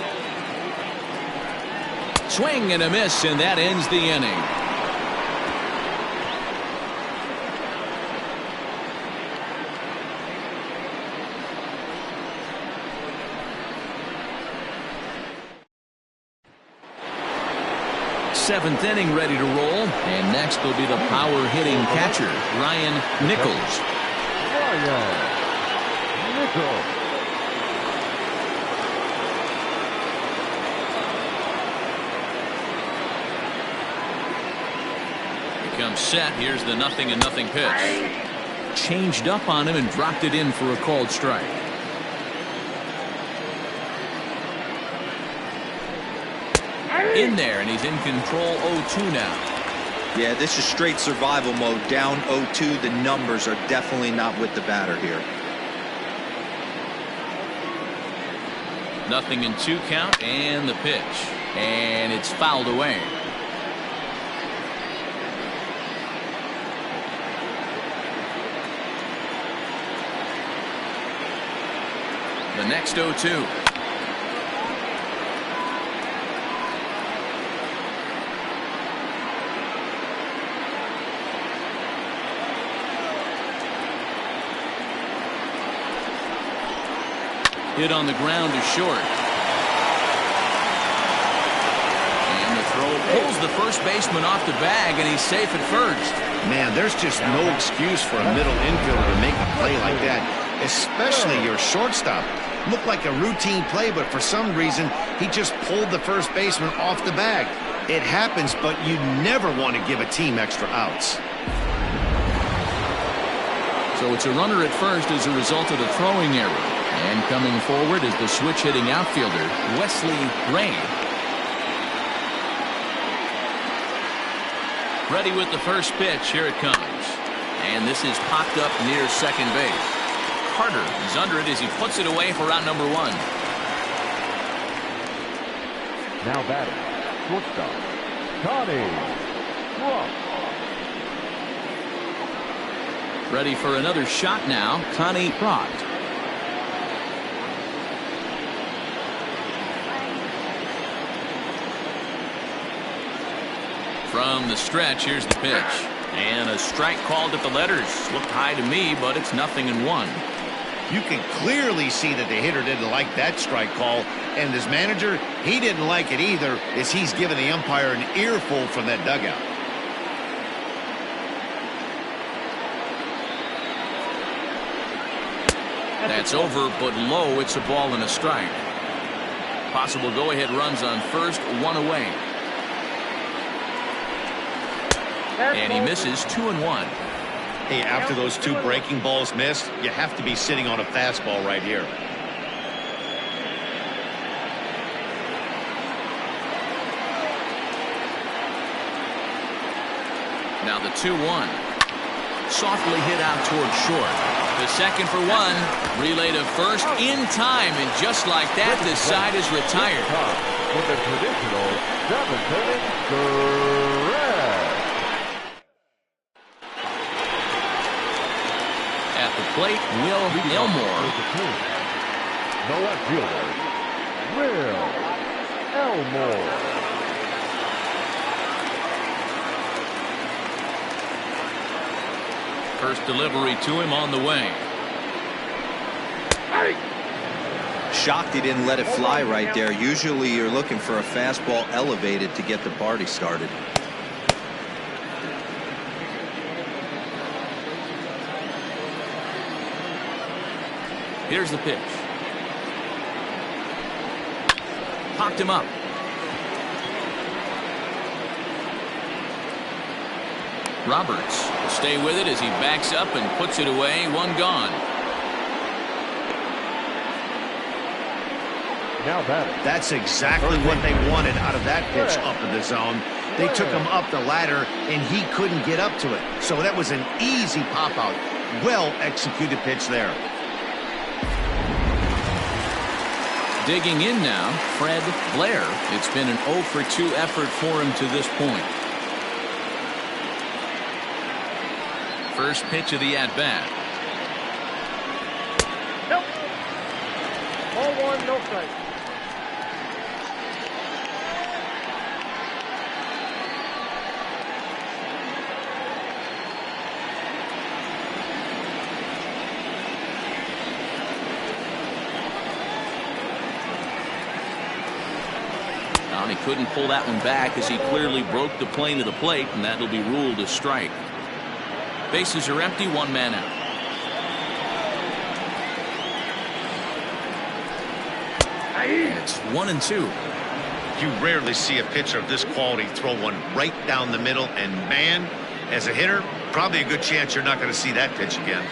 Swing and a miss, and that ends the inning. Seventh inning ready to roll, and next will be the power hitting catcher, Ryan Nichols.
Ryan Nichols.
Comes set. Here's the 0-0 pitch. Changed up on him and dropped it in for a called strike. In there, and he's in control. 0-2 now.
Yeah, this is straight survival mode. Down 0-2. The numbers are definitely not with the batter here.
0-2 count, and the pitch, and it's fouled away. The next 0-2. Hit on the ground to short. And the throw pulls the first baseman off the bag, and he's safe at first.
Man, there's just no excuse for a middle infielder to make a play like that. especially your shortstop. Looked like a routine play, but for some reason, he just pulled the first baseman off the bag. It happens, but you never want to give a team extra outs.
So it's a runner at first as a result of the throwing error. And coming forward is the switch-hitting outfielder, Wesley Ray. Ready with the first pitch. Here it comes. And this is popped up near second base. Carter is under it as he puts it away for out number 1.
Now batting, shortstop, Connie Trump.
Ready for another shot now, Connie Trump. From the stretch, here's the pitch. And a strike called at the letters. Looked high to me, but it's 0-1.
You can clearly see that the hitter didn't like that strike call, and his manager, he didn't like it either, as he's giving the umpire an earful from that dugout.
That's over, but low. It's a ball and a strike. Possible go-ahead runs on first, 1 away. And he misses 2-1.
Hey, after those 2 breaking balls missed, you have to be sitting on a fastball right here.
Now the 2-1. Softly hit out toward short. The second for 1. Relay to first in time, and just like that, the side is retired.
With the traditional 7th inning correct.
At the plate, Will Elmore.
The left fielder, Will Elmore.
First delivery to him on the way.
Shocked he didn't let it fly right there. Usually you're looking for a fastball elevated to get the party started.
Here's the pitch. Popped him up. Roberts will stay with it as he backs up and puts it away. 1 gone.
Now batting.
That's exactly what they wanted out of that pitch up in the zone. They took him up the ladder, and he couldn't get up to it. So that was an easy pop-out. Well-executed pitch there.
Digging in now, Fred Blair. It's been an 0-for-2 effort for him to this point. First pitch of the at-bat.
Nope. Ball 1, no strike.
He couldn't pull that one back as he clearly broke the plane of the plate, and that'll be ruled a strike. Bases are empty, 1 man out. And it's 1-2.
You rarely see a pitcher of this quality throw one right down the middle, and man, as a hitter, probably a good chance you're not going to see that pitch again.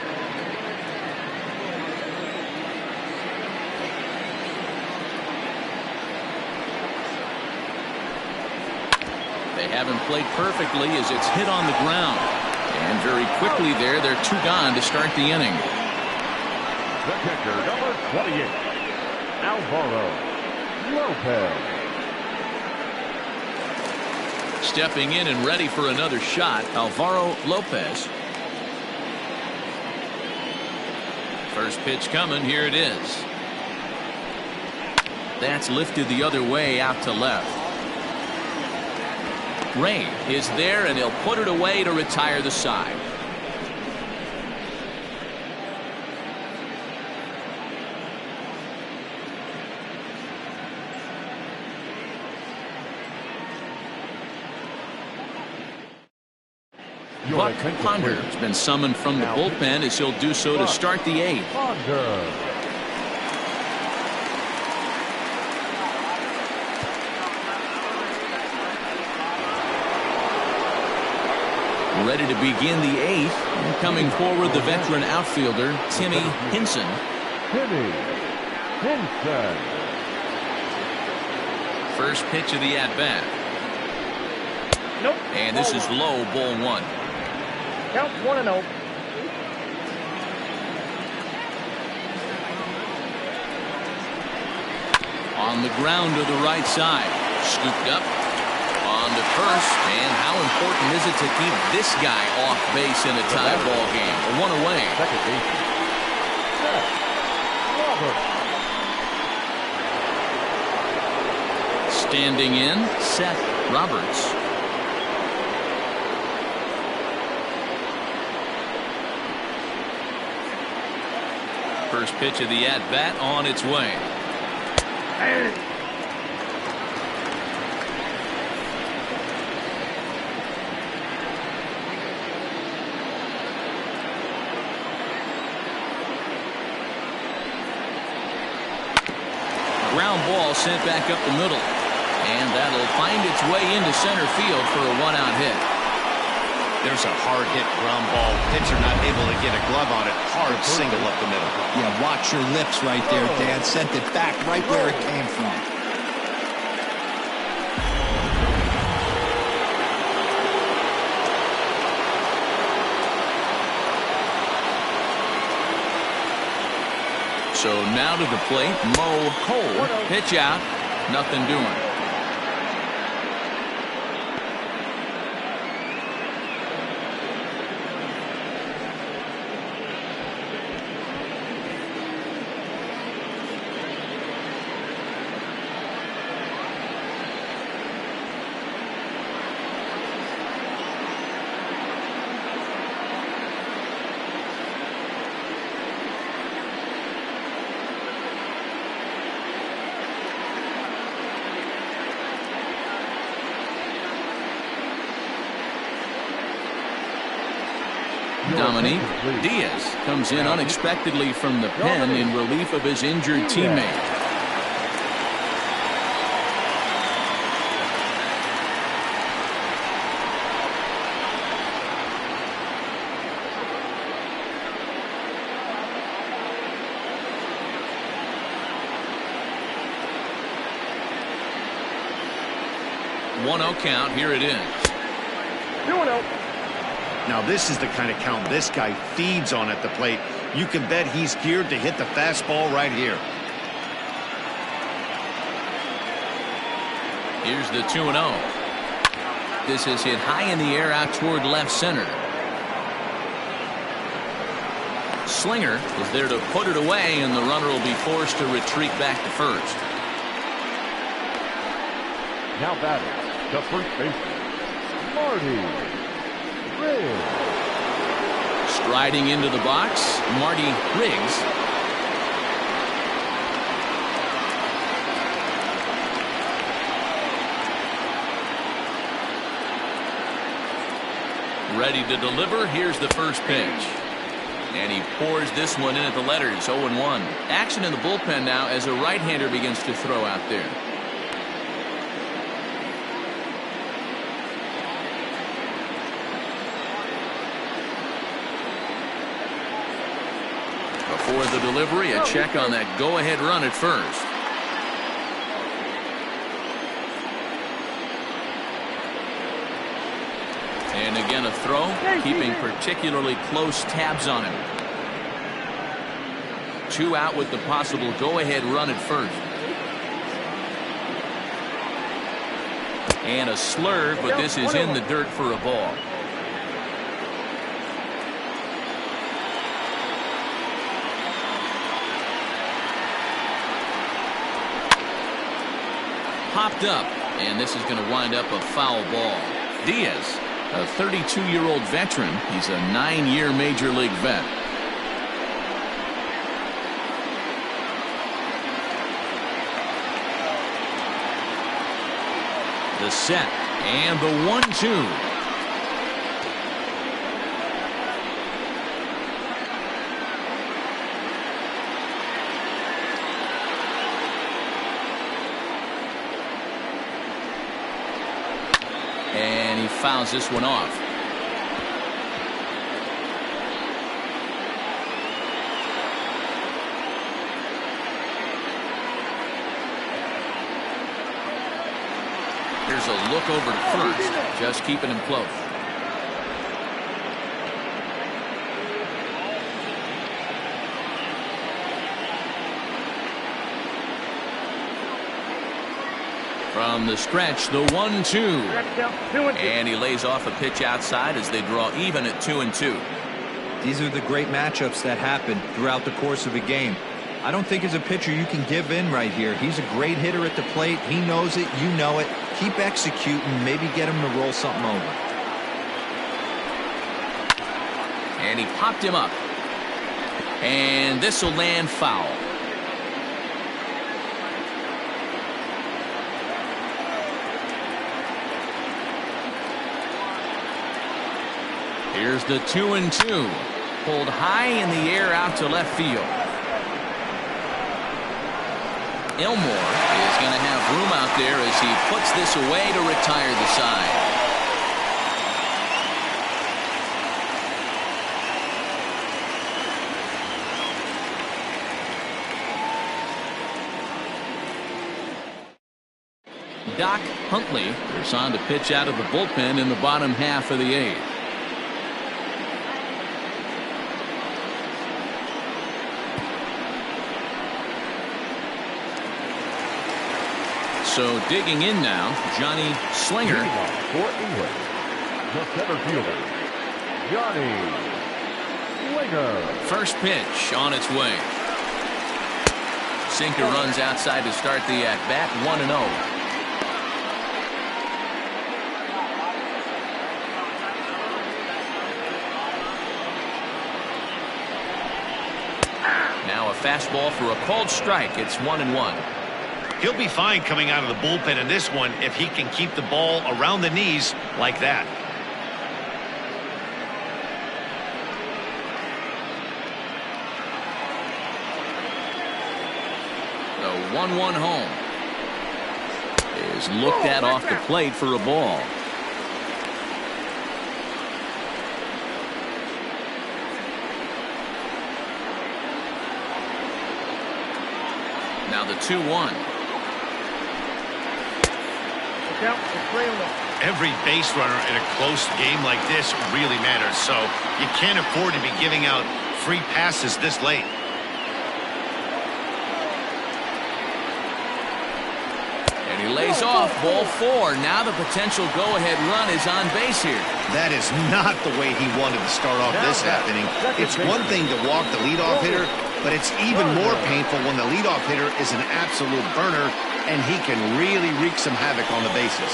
They haven't played perfectly as it's hit on the ground. And very quickly there, they're 2 gone to start the inning.
The catcher, number 28, Alvaro Lopez.
Stepping in and ready for another shot, Alvaro Lopez. First pitch coming, here it is. That's lifted the other way out to left. Ray is there, and he'll put it away to retire the side. Buck Ponder has been summoned from the bullpen as he'll do so to start the 8th. Ready to begin the 8th. Coming forward, the veteran outfielder, Timmy Hinson. First pitch of the at-bat.
Nope.
And this is low, ball 1.
Count 1-0.
On the ground to the right side. Scooped up. On to first. And how important is it to keep this guy off base in a tie ball game? A 1 away.
Second baseman, Seth Roberts.
Standing in, Seth Roberts. First pitch of the at-bat on its way. Ground ball sent back up the middle. And that'll find its way into center field for a 1-out hit.
There's a hard hit ground ball. Pitcher not able to get a glove on it. Hard single up the middle.
Yeah, watch your lips right there, Dan. Sent it back right where it came from.
So now to the plate, Mo Cole. Pitch out. Nothing doing. Dominique Diaz comes in unexpectedly from the pen in relief of his injured teammate. One 1-0 count. Here it is.
2-0.
Now this is the kind of count this guy feeds on at the plate. You can bet he's geared to hit the fastball right here.
Here's the 2-0. This is hit high in the air out toward left center. Slinger is there to put it away, and the runner will be forced to retreat back to first.
Now batting, the first baseman, Marty Riggs.
Striding into the box, Marty Riggs. Ready to deliver. Here's the first pitch. And he pours this one in at the letters. 0-1. Action in the bullpen now as a right-hander begins to throw out there. Before the delivery, a check on that go-ahead run at first. And again a throw, keeping particularly close tabs on him. 2 out with the possible go-ahead run at first. And a slurve, but this is in the dirt for a ball. Popped up, and this is going to wind up a foul ball. Diaz, a 32-year-old veteran. He's a 9-year Major League vet. The set and the 1-2. he fouls this one off. Here's a look over to first, just keeping him close. From the stretch, the 1-2. And he lays off a pitch outside as they draw even at 2-2.
These are the great matchups that happen throughout the course of a game. I don't think as a pitcher you can give in right here. He's a great hitter at the plate. He knows it. You know it. Keep executing. Maybe get him to roll something over.
And he popped him up. And this will land foul. Here's the 2-2. Pulled high in the air out to left field. Elmore is going to have room out there as he puts this away to retire the side. Doc Huntley is on to pitch out of the bullpen in the bottom half of the eighth. So digging in now, Johnny Slinger.
For England, the center fielder, Johnny Slinger.
First pitch on its way. Sinker runs outside to start the at-bat, 1-0. Now a fastball for a called strike. It's 1-1.
He'll be fine coming out of the bullpen in this one if he can keep the ball around the knees like that.
The 1-1 home is looked at off the plate for a ball. Now the 2-1.
Every base runner in a close game like this really matters, so you can't afford to be giving out free passes this late.
And he lays off, ball 4. Now the potential go-ahead run is on base here.
That is not the way he wanted to start off this inning. It's one thing to walk the leadoff hitter, but it's even more painful when the leadoff hitter is an absolute burner and he can really wreak some havoc on the bases.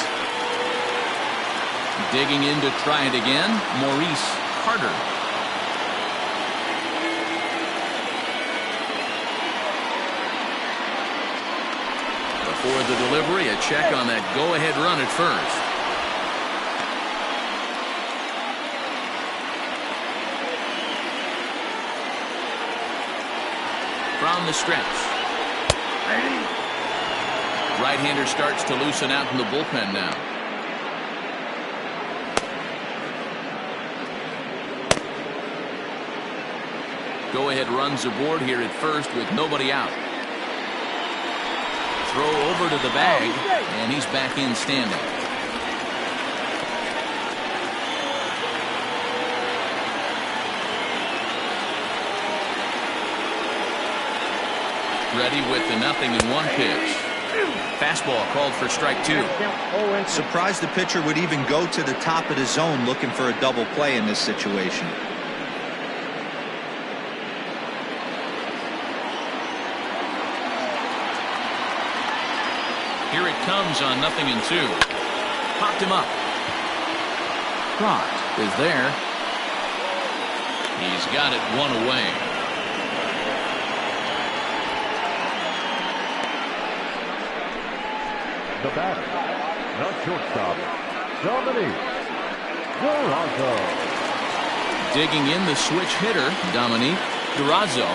Digging in to try it again, Maurice Carter. Before the delivery, a check on that go-ahead run at first. From the stretch. Right-hander starts to loosen out in the bullpen now. Go-ahead runs aboard here at first with nobody out. Throw over to the bag, and he's back in standing. Ready with the 0-1 pitch. Fastball called for strike 2.
Surprised the pitcher would even go to the top of the zone looking for a double play in this situation.
Here it comes on 0-2. Popped him up. Trot is there. He's got it 1 away.
The batter, the shortstop, Dominic Durazo.
Digging in the switch hitter, Dominic Durazo.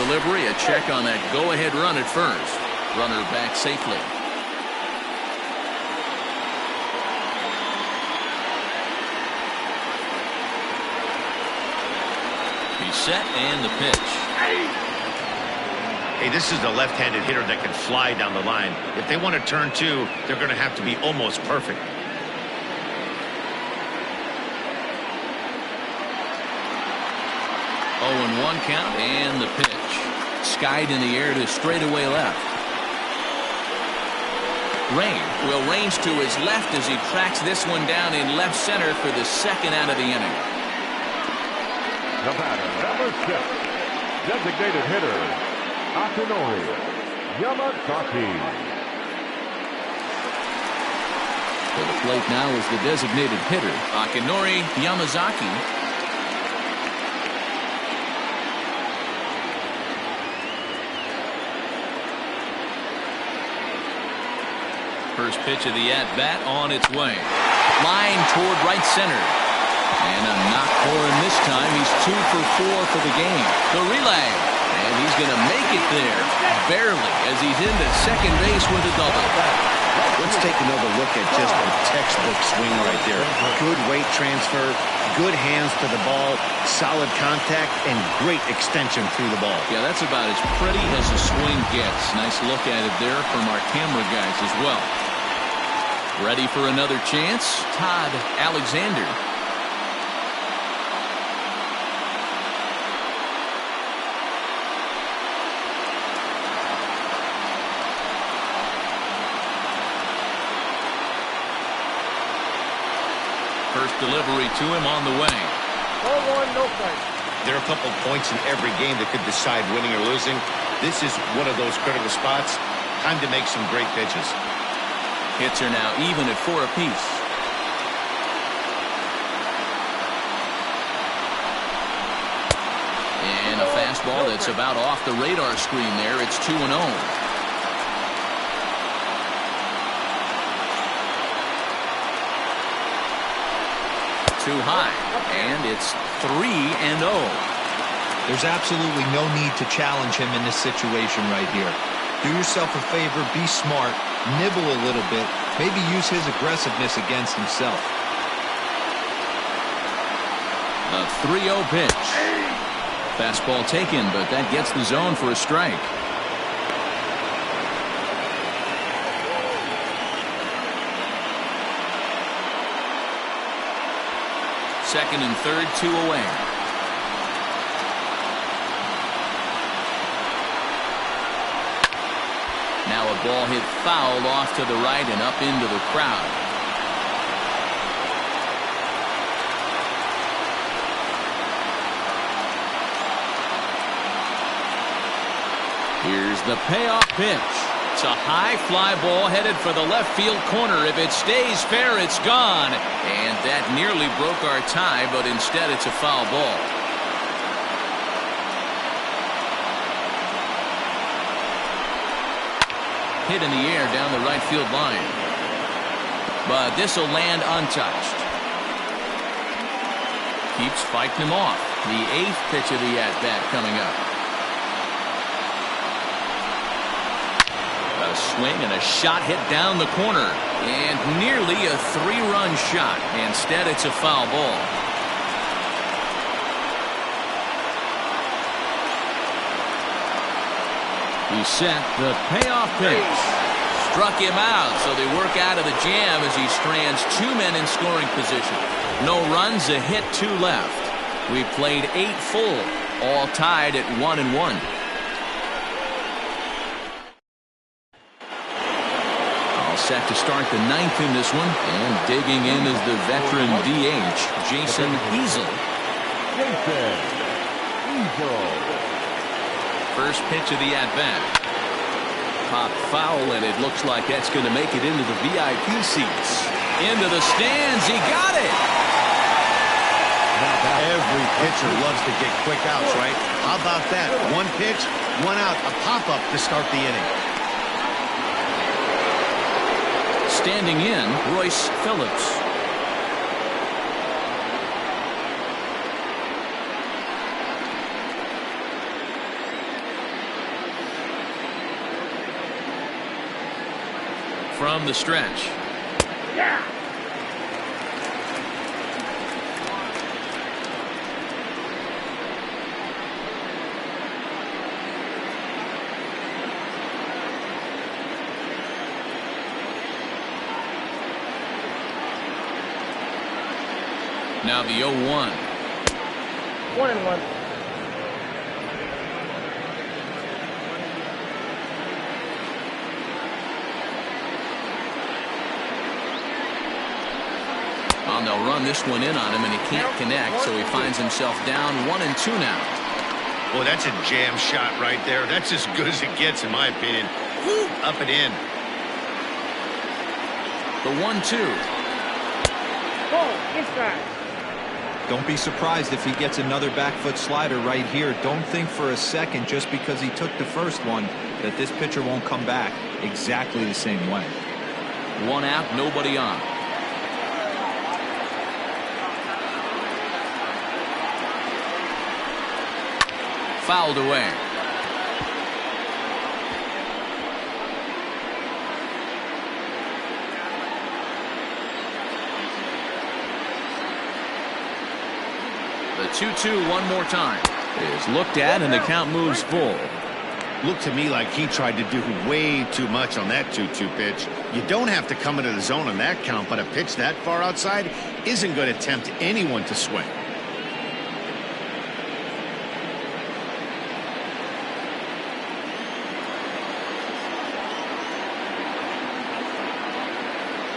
delivery, a check on that go-ahead run at first. Runner back safely. He's set and the pitch.
Hey, this is a left-handed hitter that can fly down the line. If they want to turn two, they're going to have to be almost perfect.
0-1 count and the pitch. Skied in the air to straightaway left. Rain will range to his left as he tracks this one down in left center for the second out of the inning.
The batter, number 6, designated hitter, Akinori Yamazaki.
To the plate now is the designated hitter, Akinori Yamazaki. First pitch of the at-bat on its way. Line toward right center. And a knock for him this time. He's 2 for 4 for the game. The relay. And he's going to make it there. Barely, as he's into second base with a double.
Let's take another look at just a textbook swing right there. Good weight transfer, good hands to the ball, solid contact, and great extension through the ball.
Yeah, that's about as pretty as a swing gets. Nice look at it there from our camera guys as well. Ready for another chance? Todd Alexander. First delivery to him on the way.
0-1, no strikes.
There are a couple points in every game that could decide winning or losing. This is one of those critical spots. Time to make some great pitches.
Hits are now even at 4 apiece. And a fastball that's about off the radar screen there. It's 2-0. Too high, and it's 3-0.
There's absolutely no need to challenge him in this situation right here. Do yourself a favor, be smart, nibble a little bit, maybe use his aggressiveness against himself.
A 3-0 pitch. Fastball taken, but that gets the zone for a strike. Second and third, 2 away. Now a ball hit foul off to the right and up into the crowd. Here's the payoff pitch. It's a high fly ball headed for the left field corner. If it stays fair, it's gone. And that nearly broke our tie, but instead it's a foul ball. Hit in the air down the right field line. But this will land untouched. Keeps fighting him off. The 8th pitch of the at-bat coming up. A swing and a shot hit down the corner. And nearly a 3-run shot. Instead, it's a foul ball. He sent the payoff pitch. Struck him out, so they work out of the jam as he strands 2 men in scoring position. No runs, a hit, 2 left. We played 8 full, all tied at 1-1. Set to start the 9th in this one, and digging in is the veteran DH, Jason Easel. First pitch of the at-bat. Pop foul, and it looks like that's going to make it into the VIP seats. Into the stands, he got it!
Every pitcher loves to get quick outs, right? How about that? 1 pitch, 1 out, a pop-up to start the inning.
Standing in, Royce Phillips. from the stretch.
Yeah.
Now the 0-1.
1-1.
And they'll run this one in on him, and he can't connect, so he finds himself down 1-2 now.
Well, that's a jam shot right there. That's as good as it gets, in my opinion. Woo, up and in.
The 1-2.
Oh, inside.
Don't be surprised if he gets another back foot slider right here. Don't think for a second, just because he took the first one, that this pitcher won't come back exactly the same way.
One out, nobody on. Fouled away. The 2-2 one more time is looked at, and the count moves full.
Looked to me like he tried to do way too much on that 2-2 pitch. You don't have to come into the zone on that count, but a pitch that far outside isn't going to tempt anyone to swing.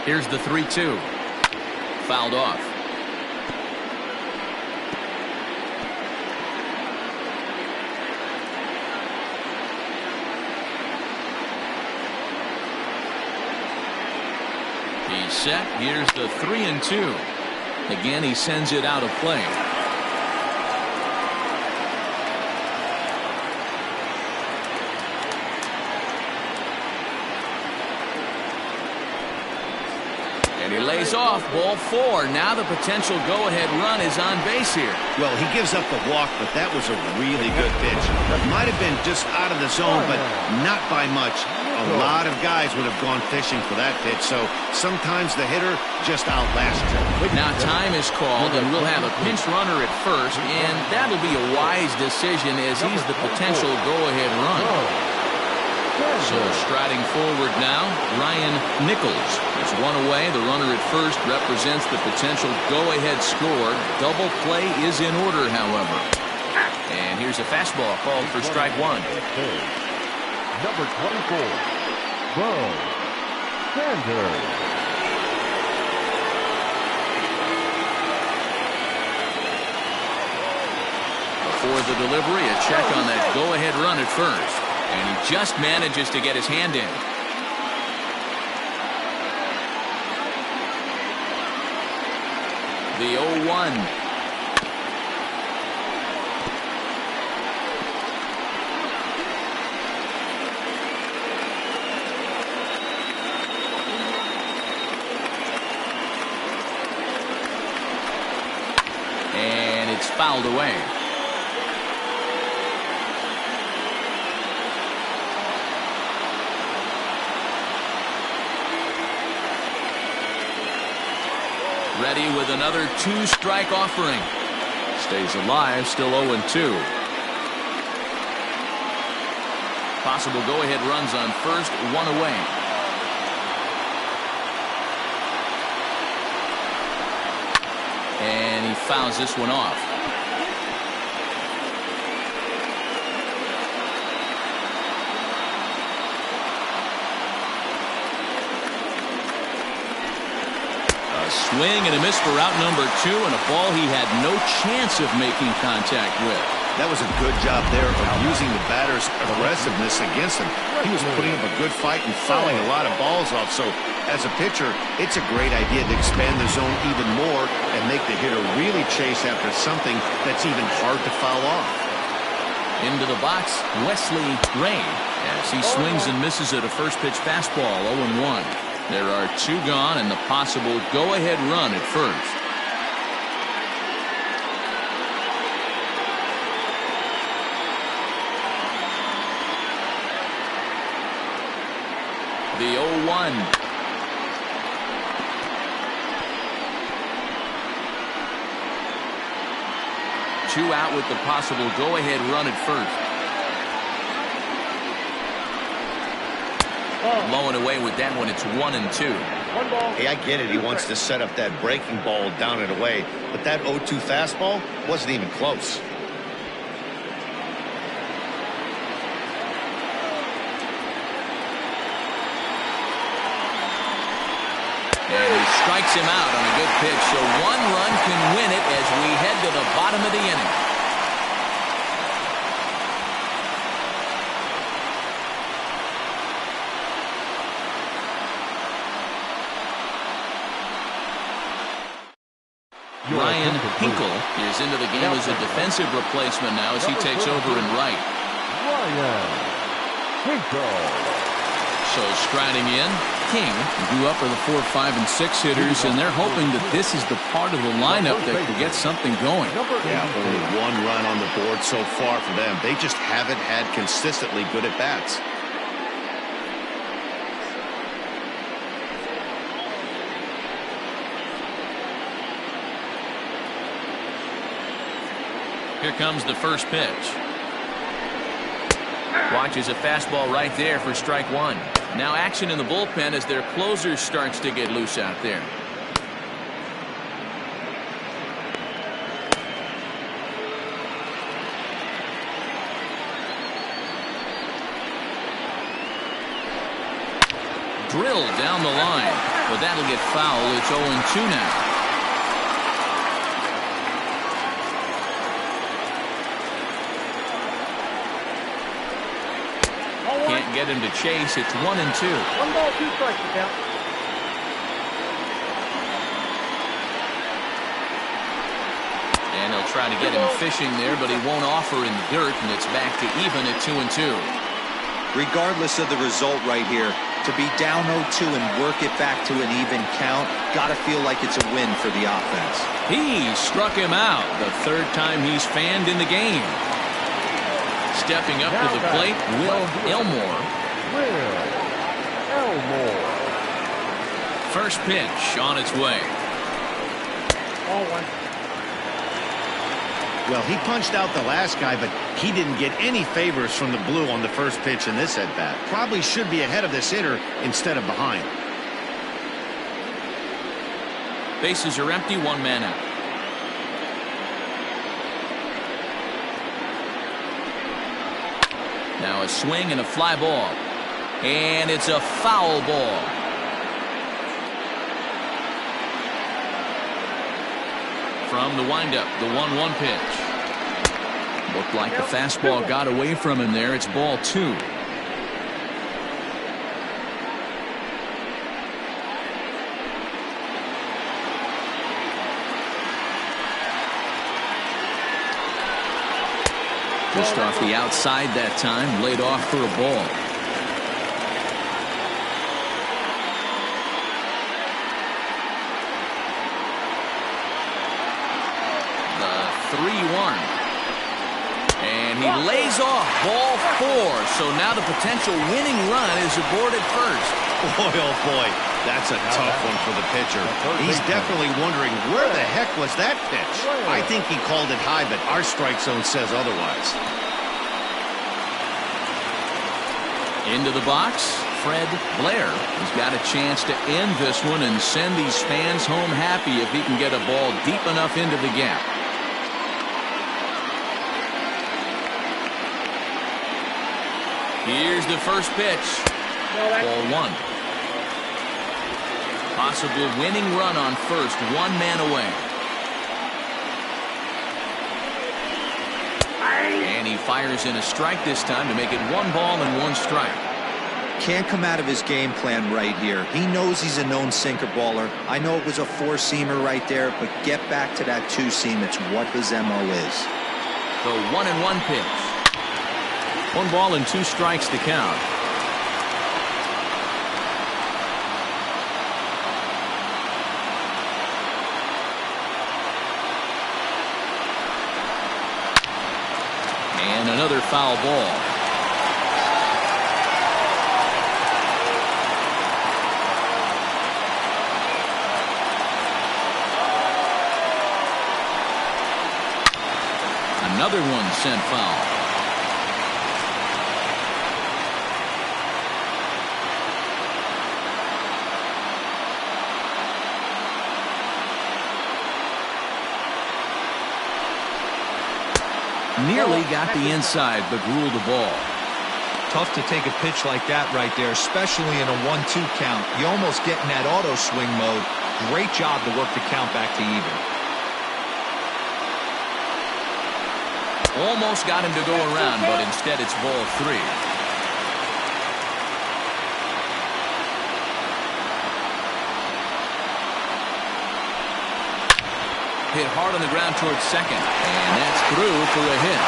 Here's the 3-2. Fouled off. He's set. Here's the 3-2. Again, he sends it out of play. And he lays off. Ball 4. Now the potential go-ahead run is on base here.
Well, he gives up the walk, but that was a really good pitch. Might have been just out of the zone, but not by much. A lot of guys would have gone fishing for that pitch, so sometimes the hitter just outlasts you.
Now time is called, and we'll have a pinch runner at first, and that'll be a wise decision as he's the potential go-ahead run. So striding forward now, Ryan Nichols. It's one away. The runner at first represents the potential go-ahead score. Double play is in order, however. And here's a fastball called for strike one.
Number 24, Bo Sanders.
Before the delivery, a check on that go-ahead run at first. And he just manages to get his hand in. The 0-1. And it's fouled away. Ready with another 2-strike offering. Stays alive, still 0-2. Possible go-ahead runs on first, one away. And he fouls this one off. Swing and a miss for out number 2, and a ball he had no chance of making contact with.
That was a good job there of using the batter's aggressiveness against him. He was putting up a good fight and fouling a lot of balls off. So as a pitcher, it's a great idea to expand the zone even more and make the hitter really chase after something that's even hard to foul off.
Into the box, Wesley Ray, as he swings and misses at a first pitch fastball, 0-1. There are 2 gone and the possible go-ahead run at first. The 0-1. 2 out with the possible go-ahead run at first. Low and away with that one. It's 1-2.
Hey, I get it. He wants to set up that breaking ball down and away, but that 0-2 fastball wasn't even close.
And he strikes him out on a good pitch, so 1 run can win it as we head to the bottom of the inning. Ryan Hinkle is into the game as a defensive replacement now as he takes over in right.
Ryan Hinkle.
So striding in, King grew up for the 4, 5, and 6 hitters, and they're hoping that this is the part of the lineup that can get something going.
Yeah, only 1 run on the board so far for them. They just haven't had consistently good at bats.
Here comes the first pitch. Watches a fastball right there for strike 1. Now action in the bullpen as their closer starts to get loose out there. Drilled down the line, but that'll get foul. It's 0-2 now. Can't get him to chase. It's 1-2.
1 ball, 2 strikes to count.
And he'll try to get him fishing there, but he won't offer in the dirt, and it's back to even at 2-2.
Regardless of the result right here, to be down 0-2 and work it back to an even count, gotta feel like it's a win for the offense.
He struck him out the 3rd time he's fanned in the game. Stepping up to the plate, Will Elmore. First pitch on its way.
Ball 1.
Well, he punched out the last guy, but he didn't get any favors from the blue on the first pitch in this at-bat. Probably should be ahead of this hitter instead of behind.
Bases are empty, 1 man out. Now a swing and a fly ball. And it's a foul ball. From the windup, the 1-1 pitch. Looked like the fastball got away from him there. It's ball 2. Just off the outside that time, laid off for a ball. The 3-1. And he lays off ball 4. So now the potential winning run is aboard at first.
Boy, oh boy, that's a tough one for the pitcher. He's definitely wondering where the heck was that pitch. I think he called it high, but our strike zone says otherwise.
Into the box, Fred Blair has got a chance to end this one and send these fans home happy if he can get a ball deep enough into the gap. Here's the first pitch. Ball 1. Possible winning run on first, 1 man away. And he fires in a strike this time to make it 1 ball and 1 strike.
Can't come out of his game plan right here. He knows he's a known sinker baller. I know it was a 4-seamer right there, but get back to that 2-seam. It's what his MO is.
The 1-1 pitch. 1 ball and 2 strikes to count. And another foul ball. another one sent foul. Nearly got the inside, but ruled the ball.
Tough to take a pitch like that right there, especially in a 1-2 count. You almost get in that auto swing mode. Great job to work the count back to even.
Almost got him to go around, but instead it's ball 3. Hit hard on the ground towards second, and that's through for a hit.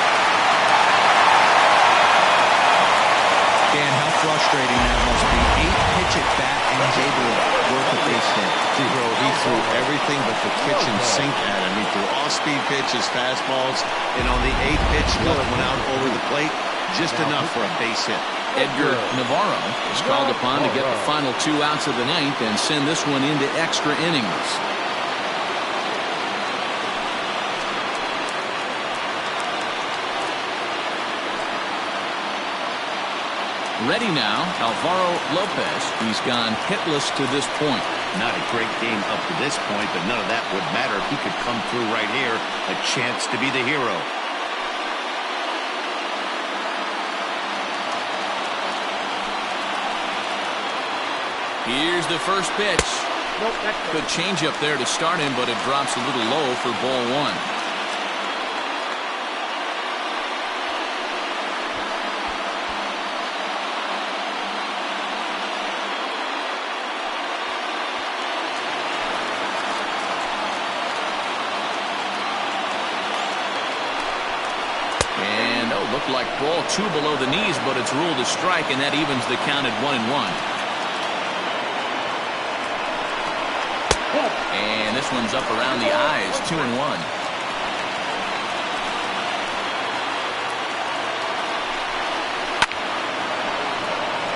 Dan, how frustrating that must be. 8 pitch at bat and he's able to work a base hit.
Zero. He threw everything but the kitchen sink at him. He threw off-speed pitches, fastballs, and on the 8th pitch, Miller went out over the plate, just enough for a base hit.
Edgar Navarro is called upon to get the final 2 outs of the 9th and send this one into extra innings. Ready now, Alvaro Lopez. He's gone hitless to this point.
Not a great game up to this point, but none of that would matter if he could come through right here. A chance to be the hero.
Here's the first pitch.
Nope, that's
Good change up there to start him, but it drops a little low for ball 1. Looked like ball 2 below the knees, but it's ruled a strike, and that evens the count at 1-1. And this one's up around the eyes, 2-1.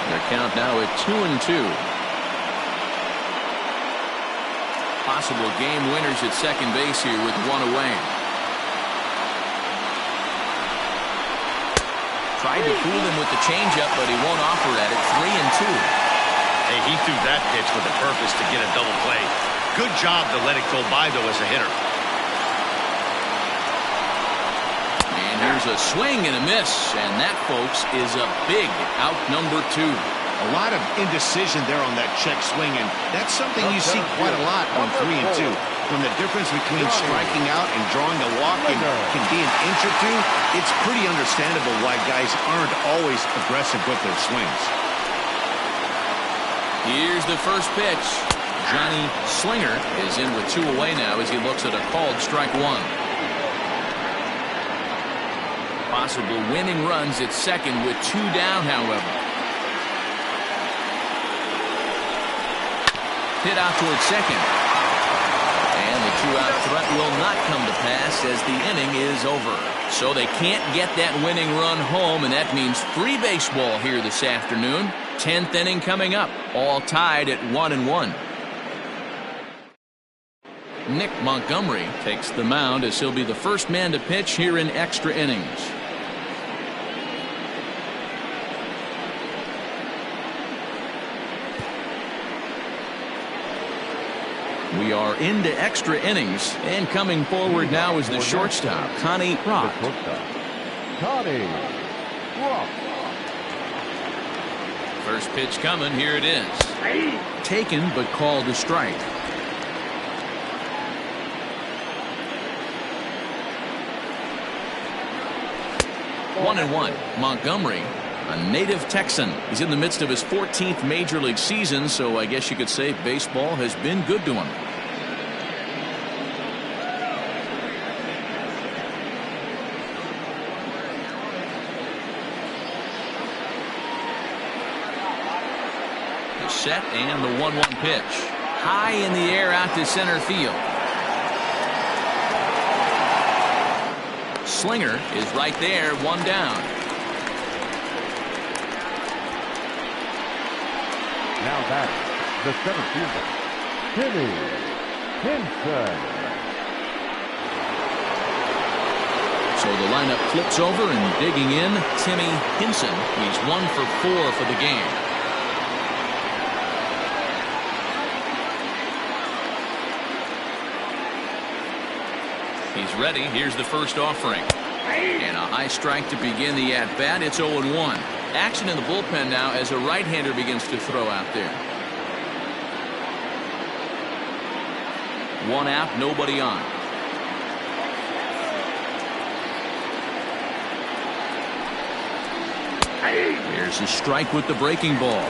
Their count now at 2-2. Possible game winners at second base here with 1 away. Tried to fool him with the changeup, but he won't offer at it. 3-2.
Hey, he threw that pitch with a purpose to get a double play. Good job to let it go by, though, as a hitter.
And here's a swing and a miss, and that, folks, is a big out number 2.
A lot of indecision there on that check swing, and that's something you see quite a lot on 3-2. When the difference between striking out and drawing a walk can be an inch or 2, it's pretty understandable why guys aren't always aggressive with their swings.
Here's the first pitch. Johnny Slinger is in with 2 away now as he looks at a called strike 1. Possible winning runs at second with 2 down, however. Hit out towards second. And the 2-out threat will not come to pass as the inning is over. So they can't get that winning run home, and that means free baseball here this afternoon. 10th inning coming up, all tied at 1-1. Nick Montgomery takes the mound as he'll be the first man to pitch here in extra innings. We are into extra innings, and coming forward now is the shortstop, Connie Rock.
Connie Rock.
First pitch coming, here it is. Taken, but called a strike. One and one. Montgomery, a native Texan. He's in the midst of his 14th major league season, so I guess you could say baseball has been good to him. The set and the 1-1 pitch. High in the air out to center field. Slinger is right there, 1 down.
Now back, the center fielder, Timmy Henson.
So the lineup flips over, and digging in, Timmy Hinson. He's 1 for 4 for the game. He's ready. Here's the first offering. And a high strike to begin the at-bat. It's 0-1. Action in the bullpen now as a right-hander begins to throw out there. One out, nobody on. Here's a strike with the breaking ball.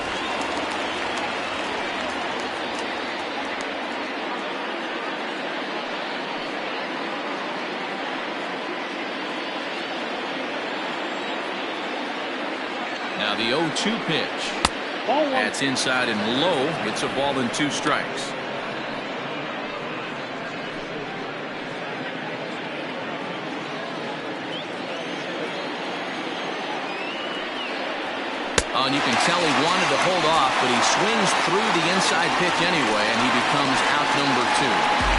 Now the 0-2 pitch. That's inside and low. It's a ball and 2 strikes. Oh, and you can tell he wanted to hold off, but he swings through the inside pitch anyway, and he becomes out number 2.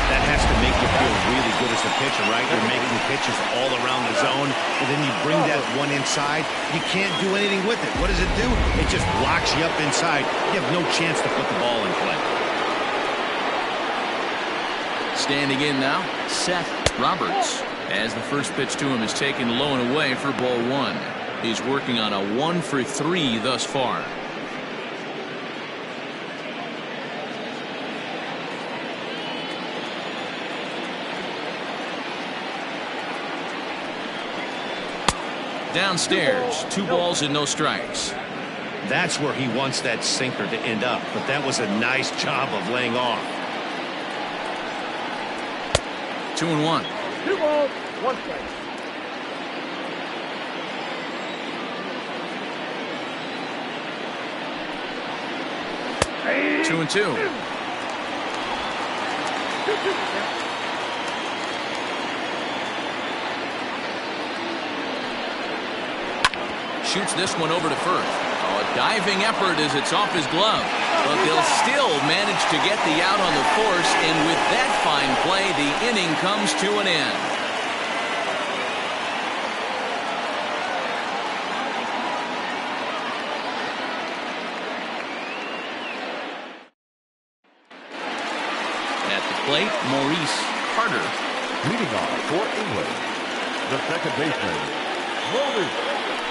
That has to make you feel really good as a pitcher, right? You're making pitches all around the zone, and then you bring that one inside. You can't do anything with it. What does it do? It just locks you up inside. You have no chance to put the ball in play.
Standing in now, Seth Roberts, as the first pitch to him is taken low and away for ball 1. He's working on a 1 for 3 thus far. Downstairs, 2 balls and no strikes.
That's where he wants that sinker to end up, but that was a nice job of laying off.
2-1.
2 balls, 1 strike.
Two and two. Shoots this one over to first. Oh, a diving effort as it's off his glove. But they'll still manage to get the out on the force, and with that fine play, the inning comes to an end. At the plate, Maurice Carter.
Leading off for England, the second baseman, Maurice.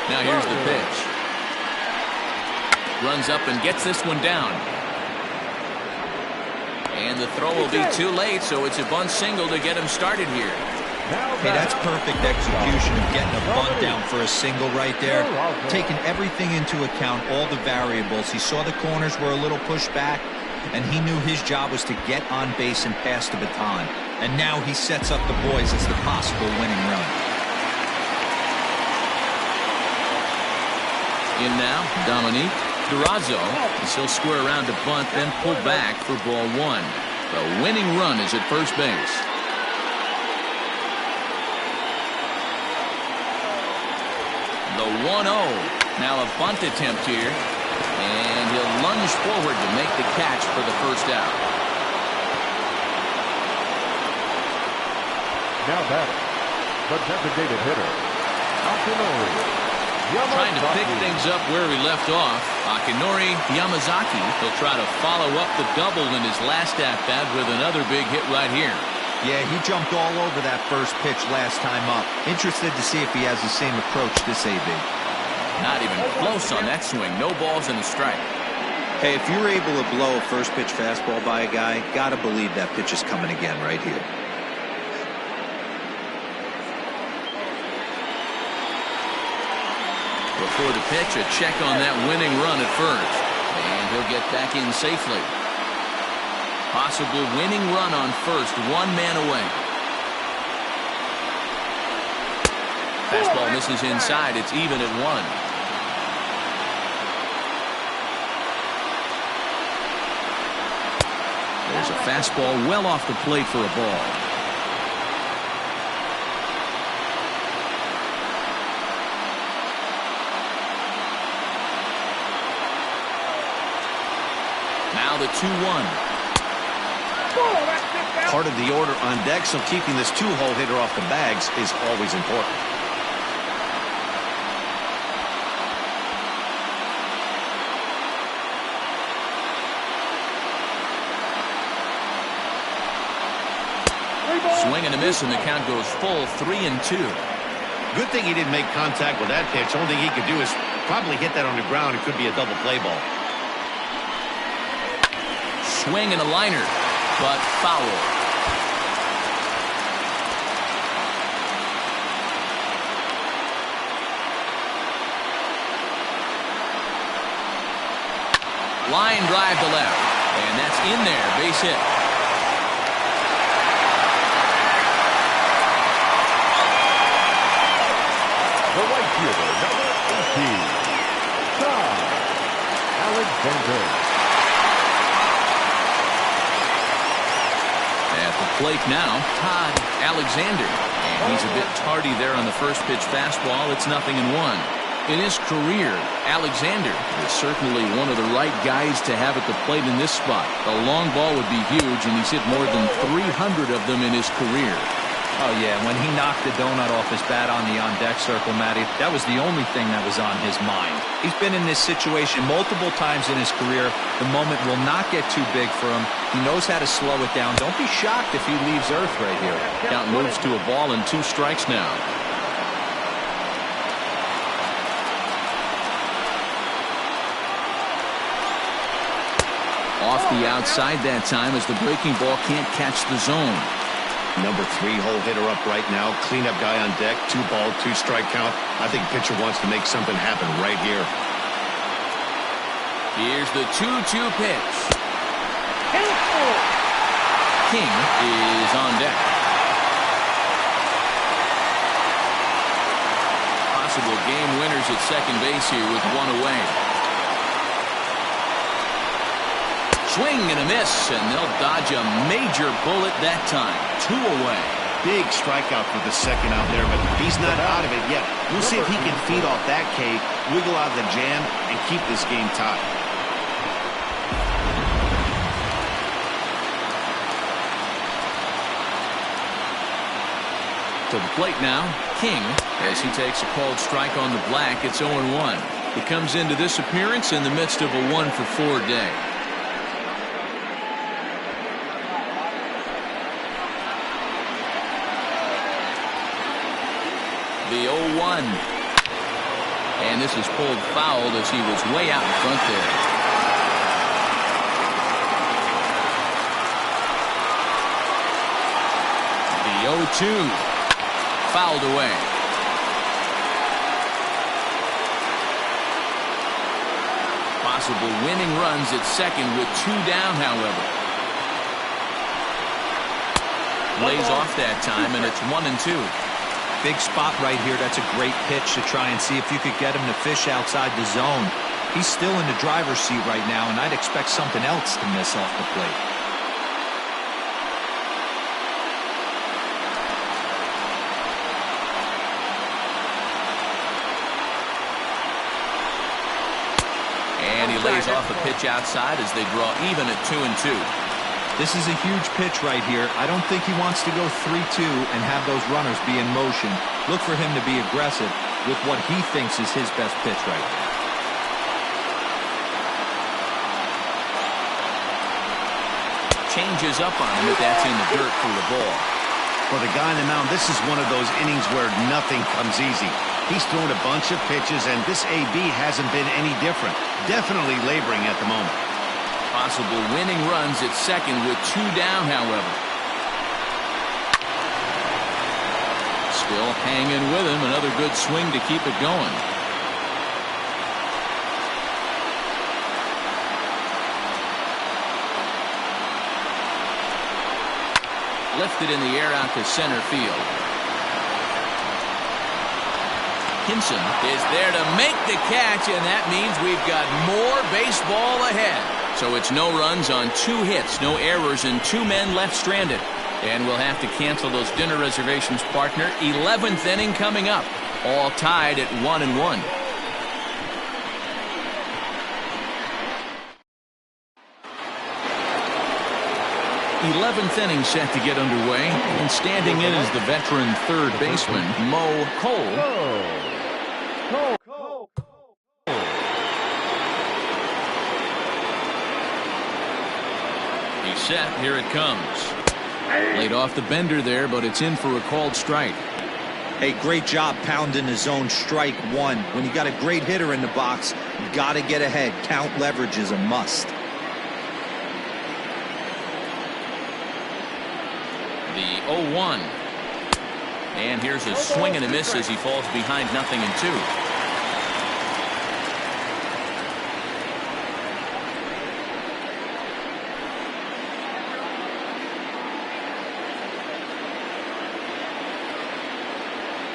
Now here's the pitch. Runs up and gets this one down. And the throw will be too late, so it's a bunt single to get him started here.
Hey, that's perfect execution of getting a bunt down for a single right there. Taking everything into account, all the variables. He saw the corners were a little pushed back, and he knew his job was to get on base and pass the baton. And now he sets up the boys as the possible winning run.
In now, Dominique Durazo. He'll square around to bunt, then pull back for ball 1. The winning run is at first base. The 1-0. Now a bunt attempt here. And he'll lunge forward to make the catch for the first out.
Now batting, the designated hitter, Akinori.
Trying to pick things up where he left off. Akinori Yamazaki will try to follow up the double in his last at-bat with another big hit right here.
Yeah, he jumped all over that first pitch last time up. Interested to see if he has the same approach this AB.
Not even close on that swing. No balls and a strike.
Hey, if you're able to blow a first pitch fastball by a guy, gotta believe that pitch is coming again right here.
Before the pitch, a check on that winning run at first. And he'll get back in safely. Possible winning run on first, 1 man away. Fastball misses inside. It's even at 1. There's a fastball well off the plate for a ball. Now the 2-1.
Part of the order on deck, so keeping this two-hole hitter off the bags is always important.
Swing and a miss, and the count goes full 3-2.
Good thing he didn't make contact with that pitch. Only thing he could do is probably hit that on the ground. It could be a double play ball.
Swing and a liner, but foul. Line drive to left, and that's in there. Base hit.
The right fielder, number 18, Todd Alexander.
At the plate now, Todd Alexander. And he's a bit tardy there on the first pitch fastball. It's 0-1. In his career, Alexander is certainly one of the right guys to have at the plate in this spot. A long ball would be huge, and he's hit more than 300 of them in his career.
Oh, yeah, when he knocked the donut off his bat on the on-deck circle, Matty, that was the only thing that was on his mind. He's been in this situation multiple times in his career. The moment will not get too big for him. He knows how to slow it down. Don't be shocked if he leaves earth right here.
Count moves to a ball and 2 strikes now. Off the outside that time as the breaking ball can't catch the zone.
Number 3 hole hitter up right now. Cleanup guy on deck. 2-ball, 2-strike count. I think pitcher wants to make something happen right here.
Here's the 2-2 pitch. King is on deck. Possible game winners at second base here with 1 away. Swing and a miss, and they'll dodge a major bullet that time. 2 away.
Big strikeout for the second out there, but he's not out of it yet. We'll see if he can feed off that K, wiggle out of the jam, and keep this game tied.
To the plate now, King, as he takes a called strike on the black. It's 0-1. He comes into this appearance in the midst of a 1-for-4 day. The 0-1. And this is pulled foul as he was way out in front there. The 0-2. Fouled away. Possible winning runs at second with 2 down, however. Lays off that time, and it's 1-2.
Big spot right here. That's a great pitch to try and see if you could get him to fish outside the zone. He's still in the driver's seat right now, and I'd expect something else to miss off the plate.
And he lays off a pitch outside as they draw even at 2-2.
This is a huge pitch right here. I don't think he wants to go 3-2 and have those runners be in motion. Look for him to be aggressive with what he thinks is his best pitch right now.
Changes up on him, but that's in the dirt for the ball.
For the guy on the mound, this is one of those innings where nothing comes easy. He's thrown a bunch of pitches, and this AB hasn't been any different. Definitely laboring at the moment.
Possible winning runs at second with 2 down, however. Still hanging with him. Another good swing to keep it going. Lifted in the air out to center field. Hinson is there to make the catch, and that means we've got more baseball ahead. So it's no runs on 2 hits, no errors, and 2 men left stranded. And we'll have to cancel those dinner reservations, partner. 11th inning coming up. All tied at 1-1. 11th inning set to get underway. And standing in is the veteran third baseman, Mo Cole. He's set. Here it comes. Laid off the bender there, but it's in for a called strike.
Hey, great job pounding the zone. Strike one. When you got a great hitter in the box, you got to get ahead. Count leverage is a must.
The 0-1. And here's a swing and a miss as he falls behind 0-2.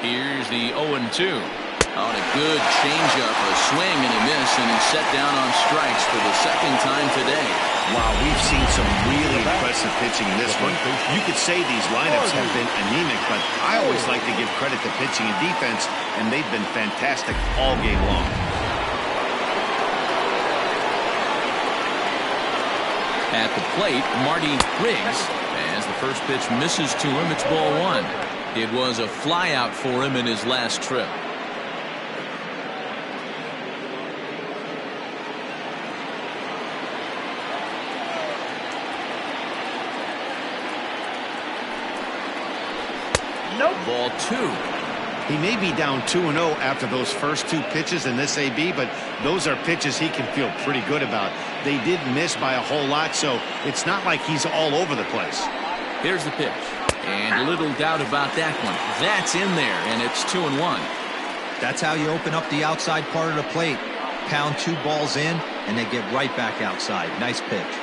Here's the 0-2. On a good changeup, a swing and a miss, and he's set down on strikes for the second time today.
Wow, we've seen some really impressive pitching in this one. You could say these lineups have been anemic, but I always like to give credit to pitching and defense, and they've been fantastic all game long.
At the plate, Marty Riggs. As the first pitch misses to him, it's ball one. It was a flyout for him in his last trip.
Nope.
Ball two.
He may be down 2-0 after those first two pitches in this AB, but those are pitches he can feel pretty good about. They did miss by a whole lot, so it's not like he's all over the place.
Here's the pitch. And little doubt about that one. That's in there, and it's 2-1.
That's how you open up the outside part of the plate. Pound two balls in, and they get right back outside. Nice pitch.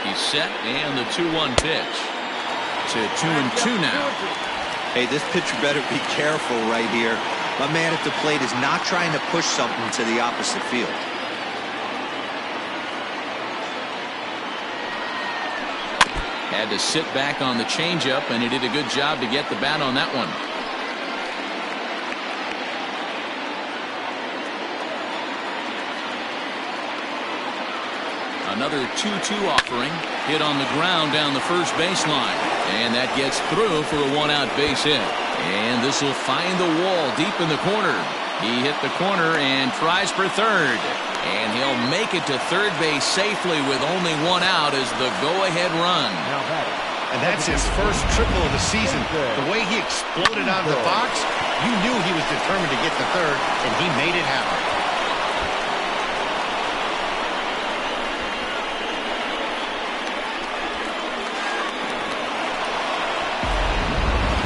He's set, and the 2-1 pitch. To 2-2 now.
Hey, this pitcher better be careful right here. My man at the plate is not trying to push something to the opposite field.
Had to sit back on the changeup, and he did a good job to get the bat on that one. Another 2-2 offering. Hit on the ground down the first baseline. And that gets through for a one-out base hit. And this will find the wall deep in the corner. He hit the corner and tries for third. And he'll make it to third base safely with only one out as the go-ahead run.
And that's his first triple of the season. The way he exploded out of the box, you knew he was determined to get to third, and he made it happen.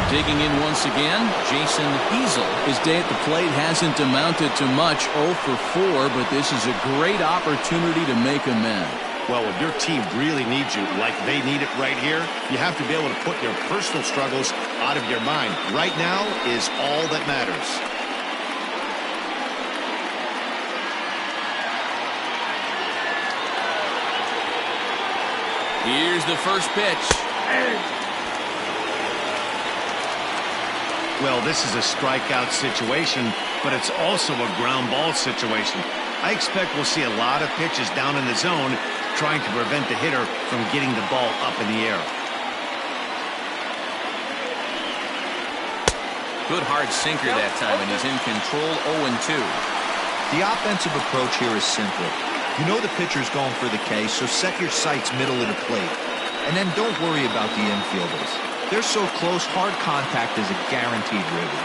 Digging in once again, Jason Heasel. His day at the plate hasn't amounted to much, 0 for 4, but this is a great opportunity to make amends.
Well, if your team really needs you, like they need it right here, you have to be able to put your personal struggles out of your mind. Right now is all that matters.
Here's the first pitch.
Well, this is a strikeout situation, but it's also a ground ball situation. I expect we'll see a lot of pitches down in the zone trying to prevent the hitter from getting the ball up in the air.
Good hard sinker that time, and he's in control 0-2.
The offensive approach here is simple. You know the pitcher's going for the K, so set your sights middle of the plate. And then don't worry about the infielders. They're so close, hard contact is a guaranteed ribby.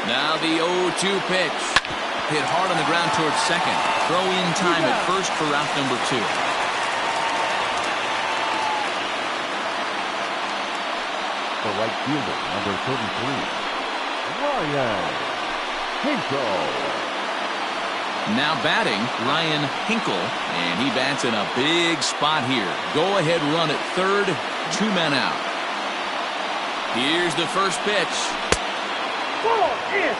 Now the 0-2 pitch. Hit hard on the ground towards second. Throw in time at first for out number 2.
The right fielder, number 33, Ryan Hinkle.
Now batting, Ryan Hinkle, and he bats in a big spot here. Go-ahead run at third, 2 men out. Here's the first pitch.
Ball in.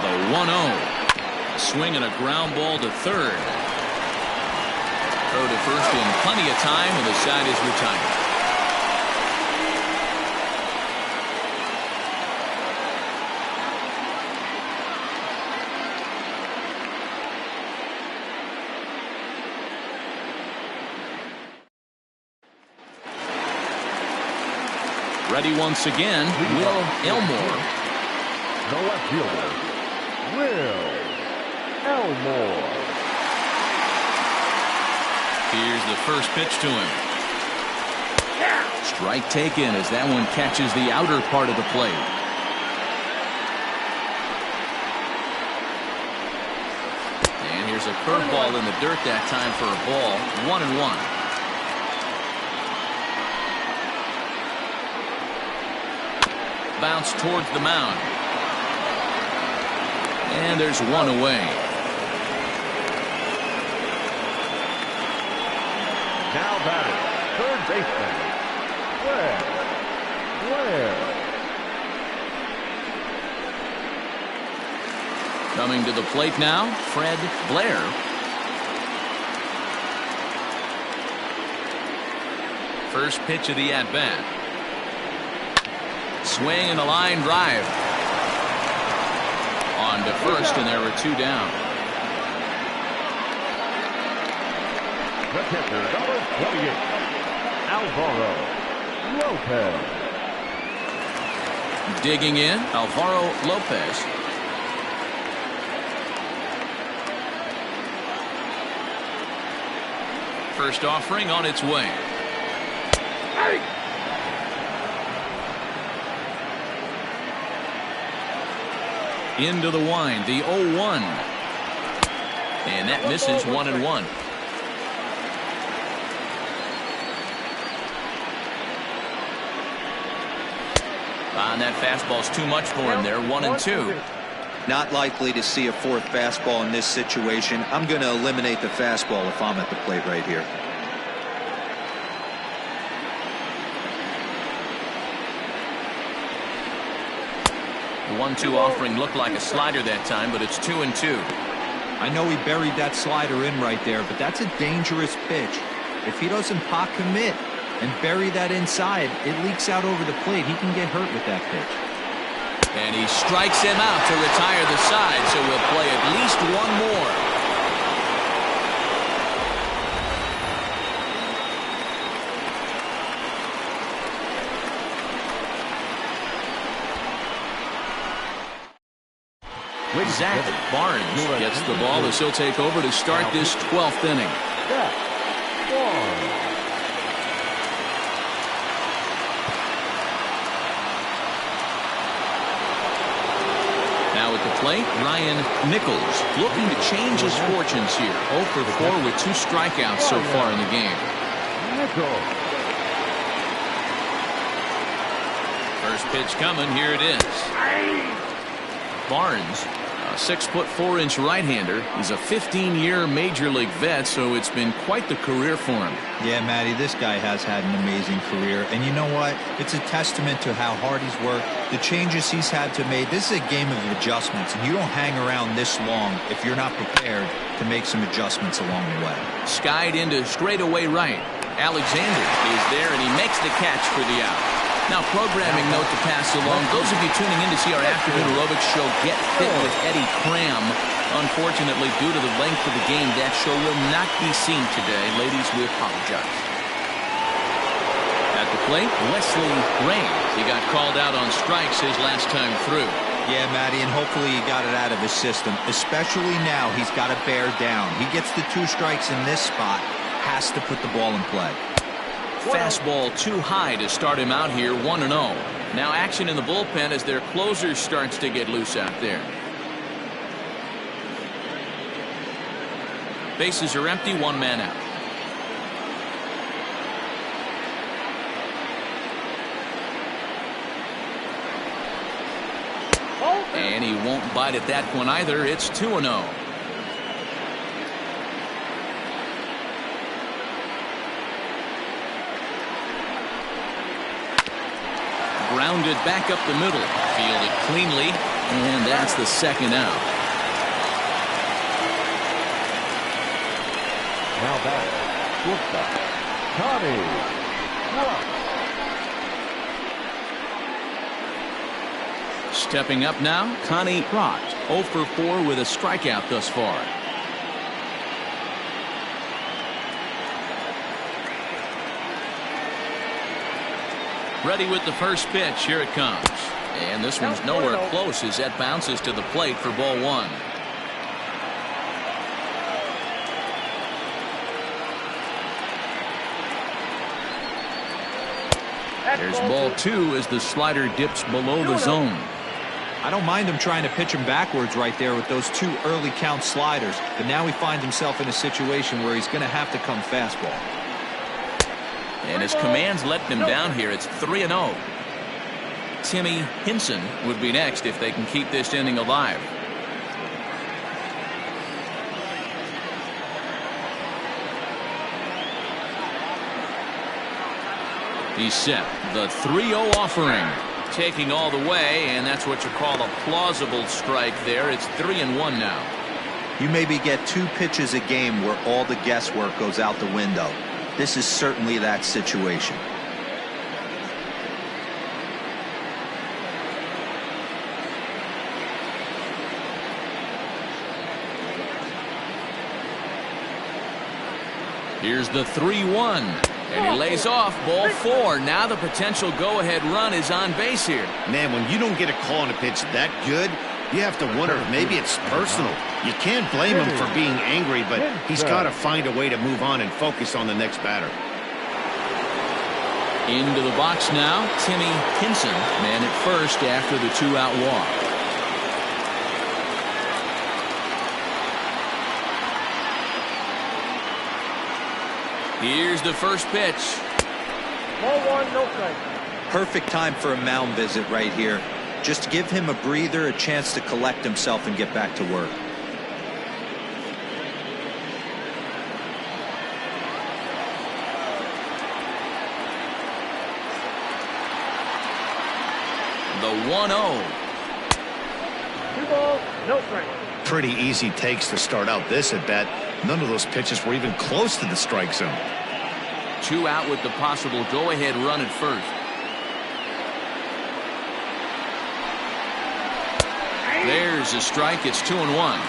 The 1-0. Swing and a ground ball to third. Throw to first in plenty of time, and the side is retired. Ready once again, Will Elmore.
The left fielder, Will Elmore.
Here's the first pitch to him. Strike taken as that one catches the outer part of the plate. And here's a curveball in the dirt that time for a ball. 1-1. Bounce towards the mound. And there's one away.
Now batting, third baseman, Fred Blair.
Coming to the plate now, Fred Blair. First pitch of the at-bat. Swing and a line drive. On to first, and there are two down.
The catcher, number 28, Alvaro Lopez.
Digging in, Alvaro Lopez. First offering on its way. Into the wind, the 0-1. And that misses 1-1. And that fastball's too much for him there. 1-2.
Not likely to see a fourth fastball in this situation. I'm going to eliminate the fastball if I'm at the plate right here.
The 1-2 offering looked like a slider that time, but it's 2-2.
I know he buried that slider in right there, but that's a dangerous pitch. If he doesn't pot commit and bury that inside, it leaks out over the plate. He can get hurt with that pitch.
And he strikes him out to retire the side, so we'll play at least one more. Zach Barnes gets the ball as he'll take over to start this 12th inning. Now at the plate, Ryan Nichols looking to change his fortunes here. 0 for 4 with 2 strikeouts so far in the game. First pitch coming. Here it is. Barnes, a 6'4" right-hander. He's a 15-year major league vet, so it's been quite the career for him.
Yeah, Matty, this guy has had an amazing career. And you know what? It's a testament to how hard he's worked, the changes he's had to make. This is a game of adjustments, and you don't hang around this long if you're not prepared to make some adjustments along the way.
Skied into straightaway right. Alexander is there, and he makes the catch for the out. Now, programming note to pass along. Those of you tuning in to see our afternoon aerobics show Get Fit with Eddie Cram. Unfortunately, due to the length of the game, that show will not be seen today. Ladies, we apologize. At the plate, Wesley Ray. He got called out on strikes his last time through.
Yeah, Matty, and hopefully he got it out of his system. Especially now, he's got to bear down. He gets the 2 strikes in this spot, has to put the ball in play.
Fastball too high to start him out here, 1-0. Now action in the bullpen as their closer starts to get loose out there. Bases are empty, 1 man out. And he won't bite at that one either. It's 2-0. Grounded back up the middle. Fielded cleanly. And that's the second out.
Now back, shortstop, Connie Trott.
Stepping up now, Connie Trott. 0 for 4 with a strikeout thus far. Ready with the first pitch. Here it comes. And this one's nowhere close as that bounces to the plate for ball one. There's ball two as the slider dips below the zone.
I don't mind him trying to pitch him backwards right there with those two early count sliders, but now he finds himself in a situation where he's going to have to come fastball.
And his command's letting him down here. It's 3-0. Timmy Hinson would be next if they can keep this inning alive. He's set. The 3-0 offering. Taking all the way, and that's what you call a plausible strike there. It's 3-1 now.
You maybe get 2 pitches a game where all the guesswork goes out the window. This is certainly that situation.
Here's the 3-1. And he lays off ball 4. Now the potential go-ahead run is on base here.
Man, when you don't get a call on a pitch that good, you have to wonder if maybe it's personal. You can't blame him for being angry, but he's got to find a way to move on and focus on the next batter.
Into the box now, Timmy Hinson, man at first after the 2-out walk. Here's the first pitch.
Ball one, no strike.
Perfect time for a mound visit right here. Just give him a breather, a chance to collect himself and get back to work.
The 1-0.
2 balls, no strike.
Pretty easy takes to start out this at bat. None of those pitches were even close to the strike zone.
2 out with the possible go-ahead run at first. There's a strike. It's 2-1.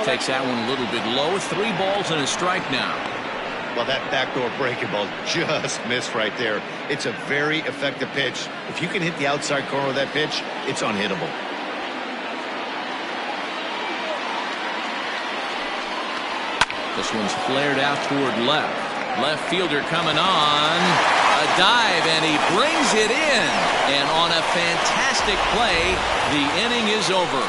Takes that one a little bit low. 3 balls and a strike now.
Well, that backdoor breaking ball just missed right there. It's a very effective pitch. If you can hit the outside corner of that pitch, it's unhittable.
This one's flared out toward left. Left fielder coming on. A dive, and he brings it in. And on a fantastic play, the inning is over.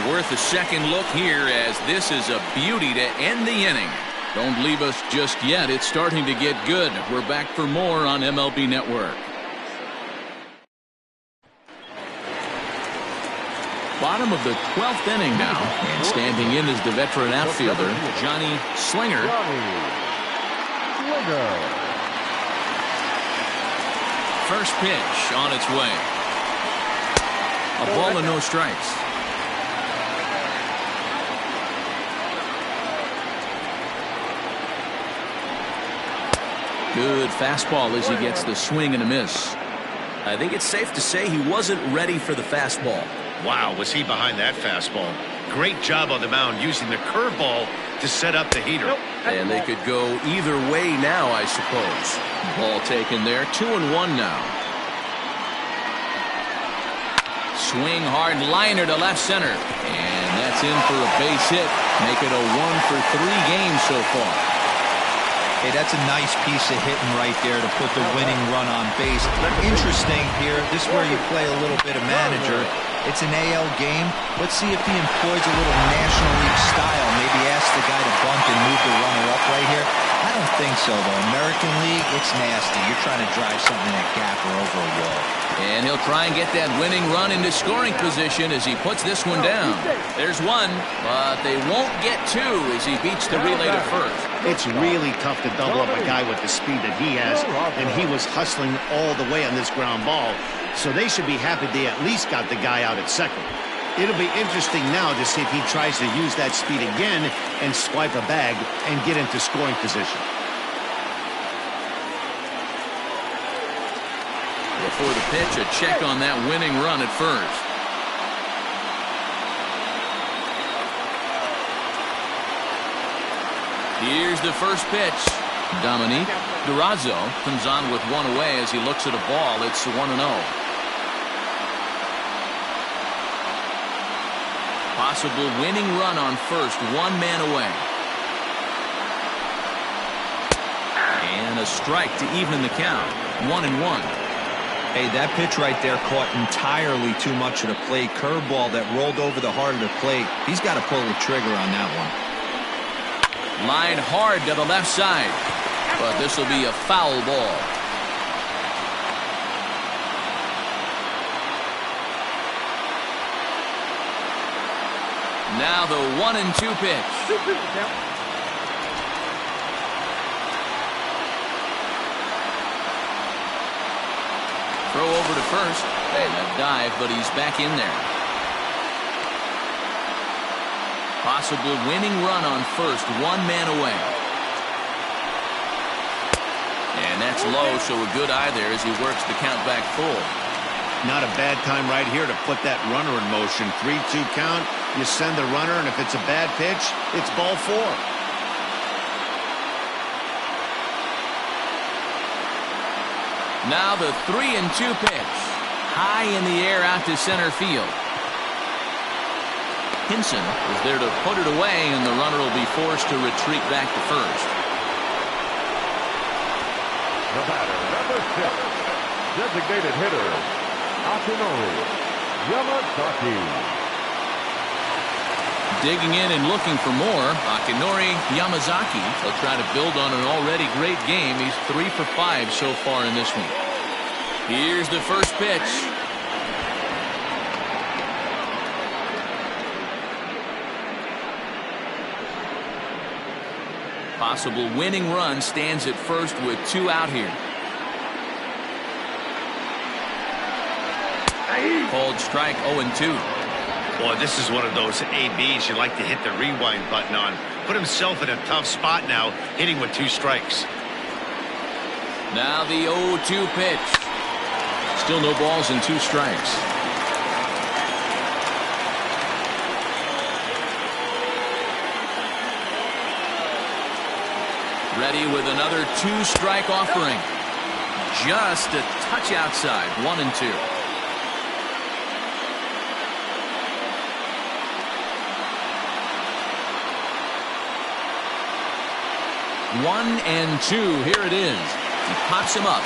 Worth a second look here, as this is a beauty to end the inning. Don't leave us just yet. It's starting to get good. We're back for more on MLB Network. Bottom of the 12th inning now. And standing in is the veteran outfielder, Johnny Slinger. First pitch on its way. A ball and no strikes. Good fastball as he gets the swing and a miss.
I think it's safe to say he wasn't ready for the fastball.
Wow, was he behind that fastball. Great job on the mound using the curveball to set up the heater.
And they could go either way now, I suppose.
Ball taken there. 2-1 now. Swing hard liner to left center. And that's in for a base hit. Make it a 1-for-3 game so far.
Hey, that's a nice piece of hitting right there to put the winning run on base. Interesting here. This is where you play a little bit of manager. It's an AL game. Let's see if he employs a little National League style. Maybe ask the guy to bunt and move the runner up right here. I don't think so, though. American League, it's nasty. You're trying to drive something in a gap or over a wall.
And he'll try and get that winning run into scoring position as he puts this one down. There's one, but they won't get 2 as he beats the relay to first.
It's really tough to double up a guy with the speed that he has, and he was hustling all the way on this ground ball, so they should be happy they at least got the guy out at second. It'll be interesting now to see if he tries to use that speed again and swipe a bag and get into scoring position.
Before the pitch, a check on that winning run at first. Here's the first pitch. Dominique Durazo comes on with one away as he looks at a ball. It's 1-0. Possible winning run on first, one man away. And a strike to even the count. 1-1.
Hey, that pitch right there caught entirely too much of the plate. Curveball that rolled over the heart of the plate. He's got to pull the trigger on that one.
Line hard to the left side. But this will be a foul ball. Now the 1-2 pitch. Throw over to first. And a dive, but he's back in there. Possible winning run on first, one man away. And that's low, so a good eye there as he works the count back full.
Not a bad time right here to put that runner in motion. 3-2 count. You send the runner, and if it's a bad pitch, it's ball 4.
Now the 3-2 pitch. High in the air out to center field. Hinson is there to put it away, and the runner will be forced to retreat back to first.
The batter, number 6, designated hitter, Akinori Yamazaki.
Digging in and looking for more, Akinori Yamazaki will try to build on an already great game. He's 3 for 5 so far in this one. Here's the first pitch. Possible winning run stands at first with 2 out here. Called strike 0-2.
Boy, this is one of those ABs you like to hit the rewind button on. Put himself in a tough spot now, hitting with 2 strikes.
Now the 0-2 pitch. Still no balls and 2 strikes. Ready with another 2-strike offering. Just a touch outside. 1-2. One and 2. Here it is. He pops him up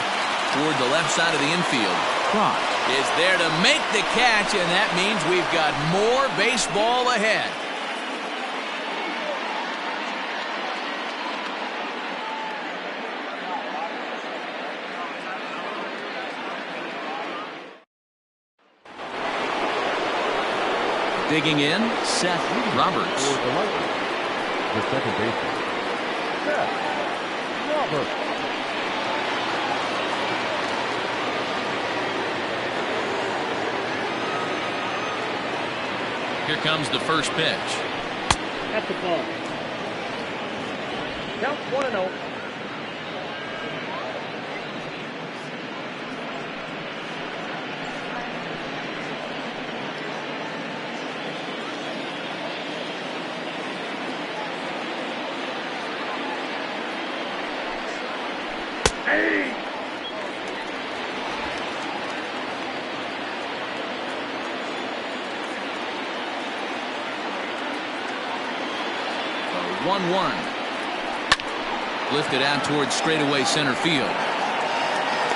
toward the left side of the infield. Croc is there to make the catch, and that means we've got more baseball ahead. Digging in, Seth Roberts.
For the Lightning, the second baseman, Seth Roberts.
Here comes the first pitch.
That's the ball. Count 1-0. Hey!
1-1. Lifted out towards straightaway center field.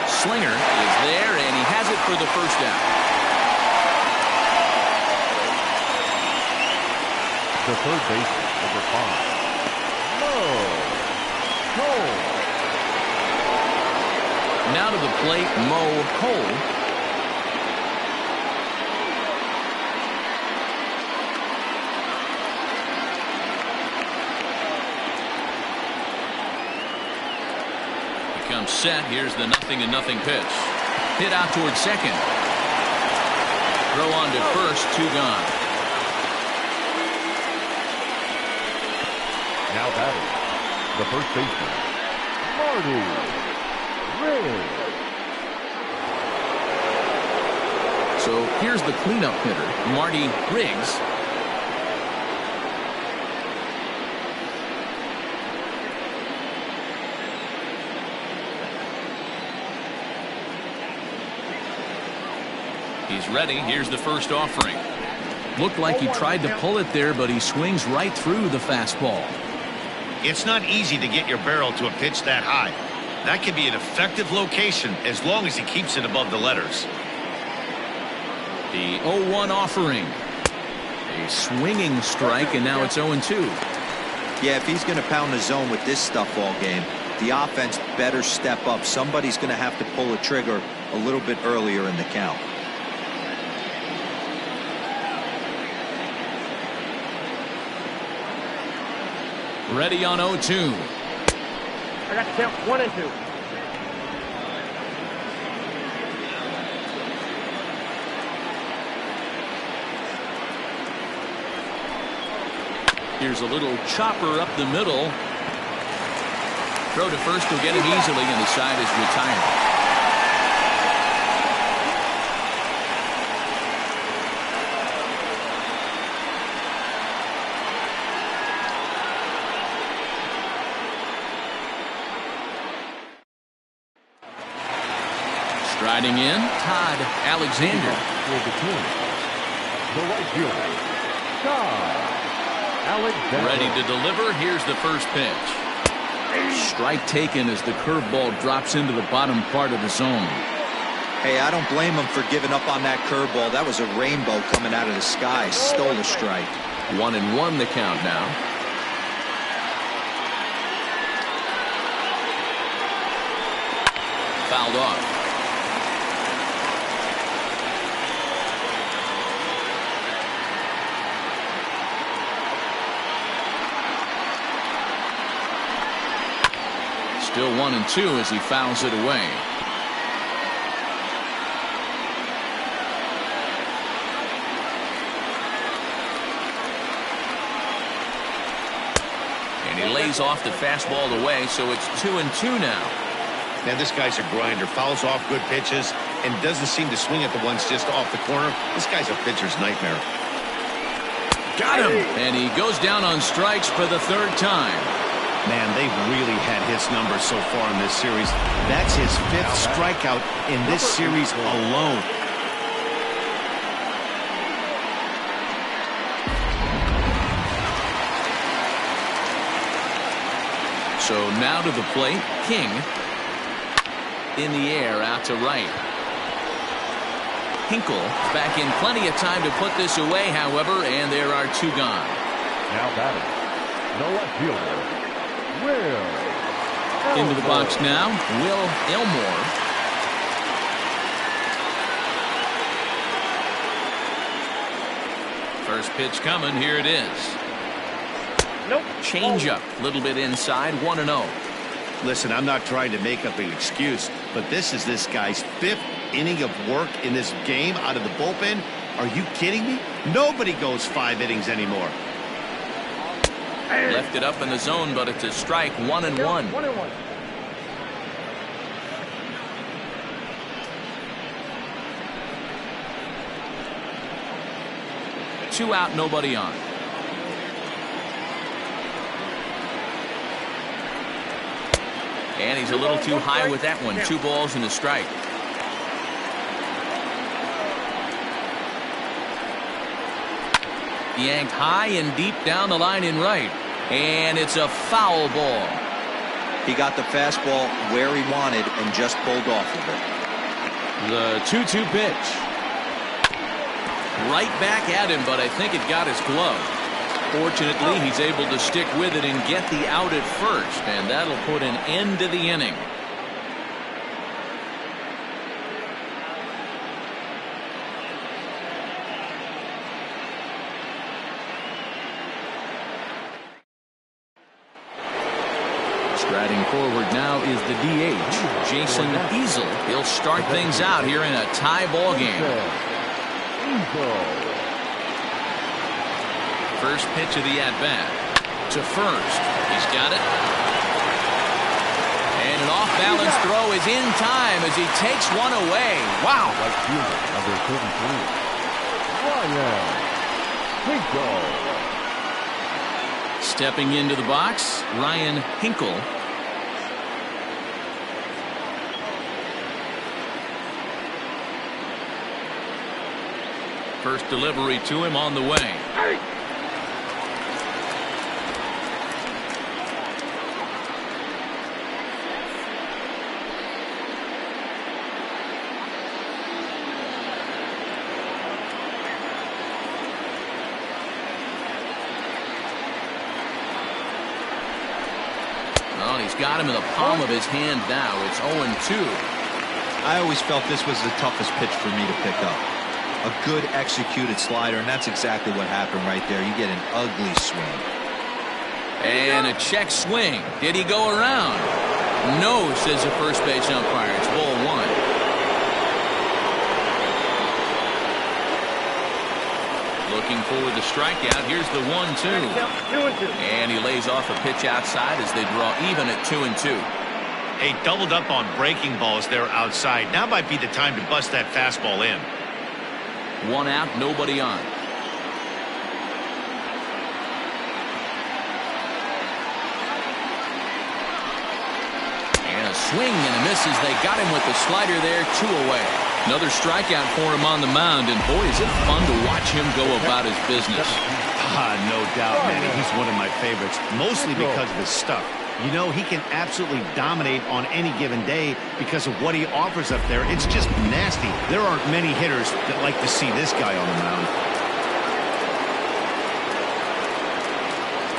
Slinger is there, and he has it for the first out.
The third baseman, number 5, Mo Cole.
Now to the plate, Mo Cole. Becomes set. Here's the 0-0 pitch. Hit out towards second. Throw on to first. 2 gone.
Now batting, the first baseman, Marty Riggs.
So here's the cleanup hitter, Marty Riggs. He's ready. Here's the first offering. Looked like he tried to pull it there, but he swings right through the fastball.
It's not easy to get your barrel to a pitch that high. That can be an effective location as long as he keeps it above the letters.
The 0-1 offering. A swinging strike, and now it's 0-2.
Yeah, if he's going to pound the zone with this stuff all game, the offense better step up. Somebody's going to have to pull a trigger a little bit earlier in the count.
Ready on 0-2.
I got the count 1-2.
Here's a little chopper up the middle. Throw to first will get him easily, and the side is retired. Striding in, Todd Alexander.
For the Twins, the right fielder, Todd Alexander.
Ready to deliver. Here's the first pitch. Strike taken as the curveball drops into the bottom part of the zone.
Hey, I don't blame him for giving up on that curveball. That was a rainbow coming out of the sky. Stole a strike.
1-1 the count now. Fouled off. Still 1-2 as he fouls it away. And he lays off the fastball away, so it's 2-2 now.
Man, this guy's a grinder. Fouls off good pitches and doesn't seem to swing at the ones just off the corner. This guy's a pitcher's nightmare.
Got him! And he goes down on strikes for the third time.
Man, they've really had his numbers so far in this series. That's his 5th strikeout in this series alone.
So now to the plate, King. In the air, out to right. Hinkle back in plenty of time to put this away, however, and there are 2 gone.
Now batting, the left fielder, Will
Into the box now, Will Elmore. First pitch coming, here it is.
Nope.
Change up, a little bit inside, 1-0.
Listen, I'm not trying to make up an excuse, but this is this guy's 5th inning of work in this game out of the bullpen. Are you kidding me? Nobody goes 5 innings anymore.
Left it up in the zone, but it's a strike, 1-1.
1-1.
Two out, nobody on. And he's a little too high with that one. 2 balls and a strike. Yanked high and deep down the line in right. And it's a foul ball.
He got the fastball where he wanted and just pulled off of it.
The 2-2 pitch. Right back at him, but I think it got his glove. Fortunately, he's able to stick with it and get the out at first, and that'll put an end to the inning. Striding forward now is the DH, Jason Easel. He'll start things out here in a tie ball game. First pitch of the at-bat. To first. He's got it. And an off-balance throw is in time as he takes one away. Wow.
Right fielder, number 33, Ryan Hinkle.
Stepping into the box, Ryan Hinkle. First delivery to him on the way. Well, he's got him in the palm of his hand now. It's 0-2.
I always felt this was the toughest pitch for me to pick up. A good executed slider, and that's exactly what happened right there. You get an ugly swing.
And a check swing. Did he go around? No, says the first base umpire. It's ball one. Looking for the strikeout. Here's the 1-2. And he lays off a pitch outside as they draw even at 2-2.
Hey, doubled up on breaking balls there outside. Now might be the time to bust that fastball in.
One out, nobody on. And a swing and a miss as they got him with the slider there, 2 away. Another strikeout for him on the mound, and boy, is it fun to watch him go about his business.
No doubt, Manny. He's one of my favorites, mostly because of his stuff. You know, he can absolutely dominate on any given day because of what he offers up there. It's just nasty. There aren't many hitters that like to see this guy on the mound.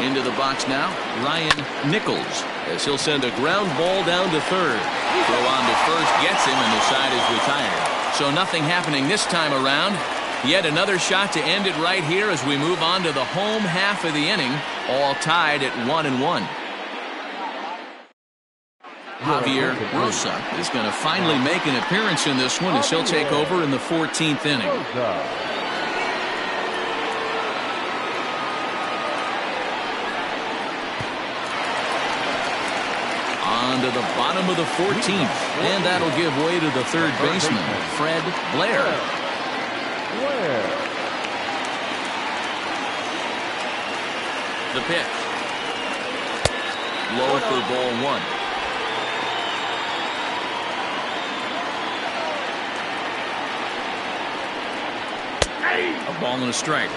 Into the box now, Ryan Nichols, as he'll send a ground ball down to third. Throw on to first, gets him, and the side is retired. So nothing happening this time around. Yet another shot to end it right here as we move on to the home half of the inning, all tied at 1-1. Javier Rosa is going to finally make an appearance in this one as he'll take over in the 14th inning. On to the bottom of the 14th, and that'll give way to the third baseman, Fred Blair. The pitch. Low for ball one. A ball and a strike.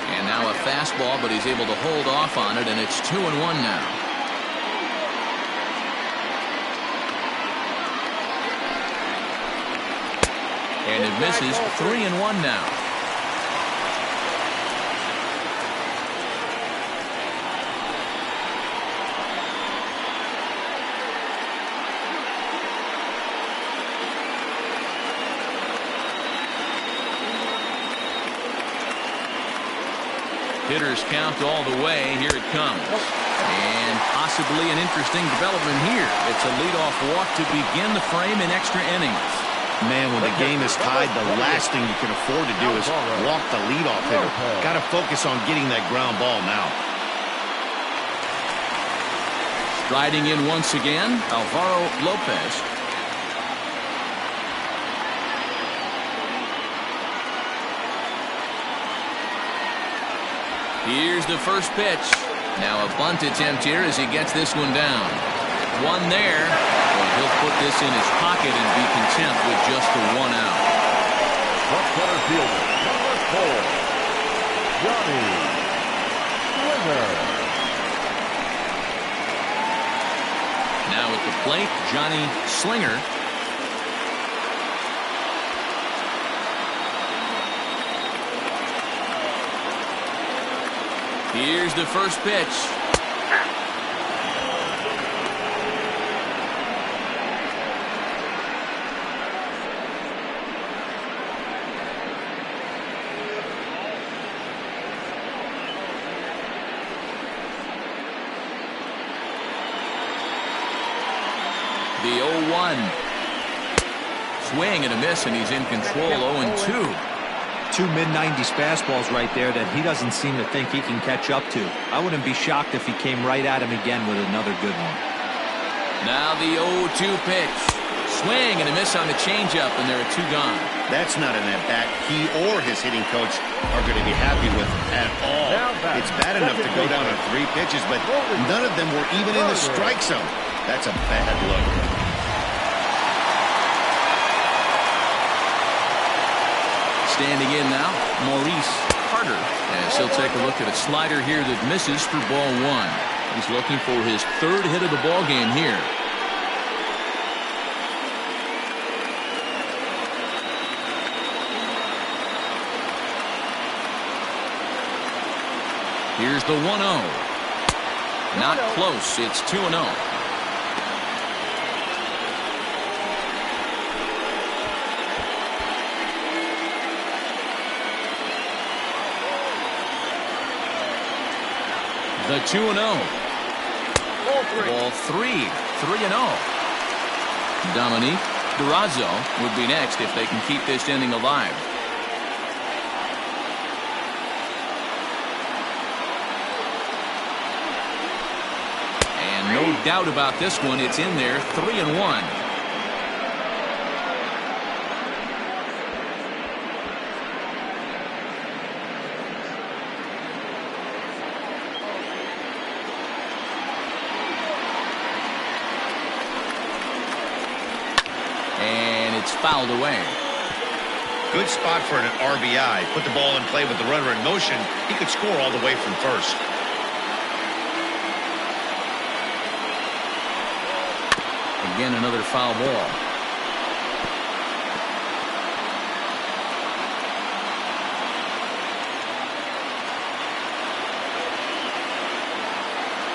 And now a fastball, but he's able to hold off on it, and it's 2-1 now. And it misses. 3-1 now. Hitters count all the way. Here it comes. And possibly an interesting development here. It's a leadoff walk to begin the frame in extra innings.
Man, when the game is tied, the last thing you can afford to do is walk the leadoff hitter. Got to focus on getting that ground ball now.
Striding in once again, Alvaro Lopez. Here's the first pitch. Now a bunt attempt here as he gets this one down. One there. Well, he'll put this in his pocket and be content with just the 1 out.
The center fielder, number 4, Johnny Slinger.
Now at the plate, Johnny Slinger. Here's the first pitch. The 0-1. Swing and a miss, and he's in control. 0-2.
Two mid-90s fastballs right there that he doesn't seem to think he can catch up to. I wouldn't be shocked if he came right at him again with another good one.
Now the 0-2 pitch. Swing and a miss on the changeup, and there are 2 gone.
That's not an at-bat he or his hitting coach are going to be happy with at all. It's bad enough to go down on 3 pitches, but none of them were even in the strike zone. That's a bad look.
Standing in now, Maurice Carter, as he'll take a look at a slider here that misses for ball one. He's looking for his third hit of the ball game here. Here's the 1-0. Not close. It's 2-0. The 2-0. Ball three. 3-0. Dominique Durazo would be next if they can keep this inning alive. And no doubt about this one. It's in there. 3-1. It's fouled away.
Good spot for an RBI. Put the ball in play with the runner in motion. He could score all the way from first.
Again, another foul ball.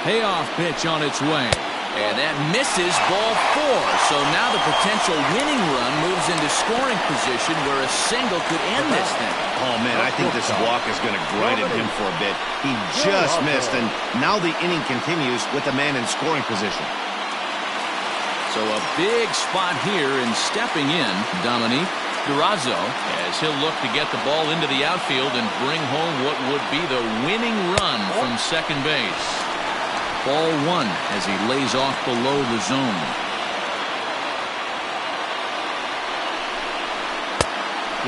Payoff pitch on its way. And that misses ball four. So now the potential winning run moves into scoring position where a single could end this thing.
Oh, man, I think this walk is going to grind at him for a bit. He just missed, and now the inning continues with a man in scoring position.
So a big spot here, and stepping in, Dominique Durazo, as he'll look to get the ball into the outfield and bring home what would be the winning run from second base. Ball one as he lays off below the zone.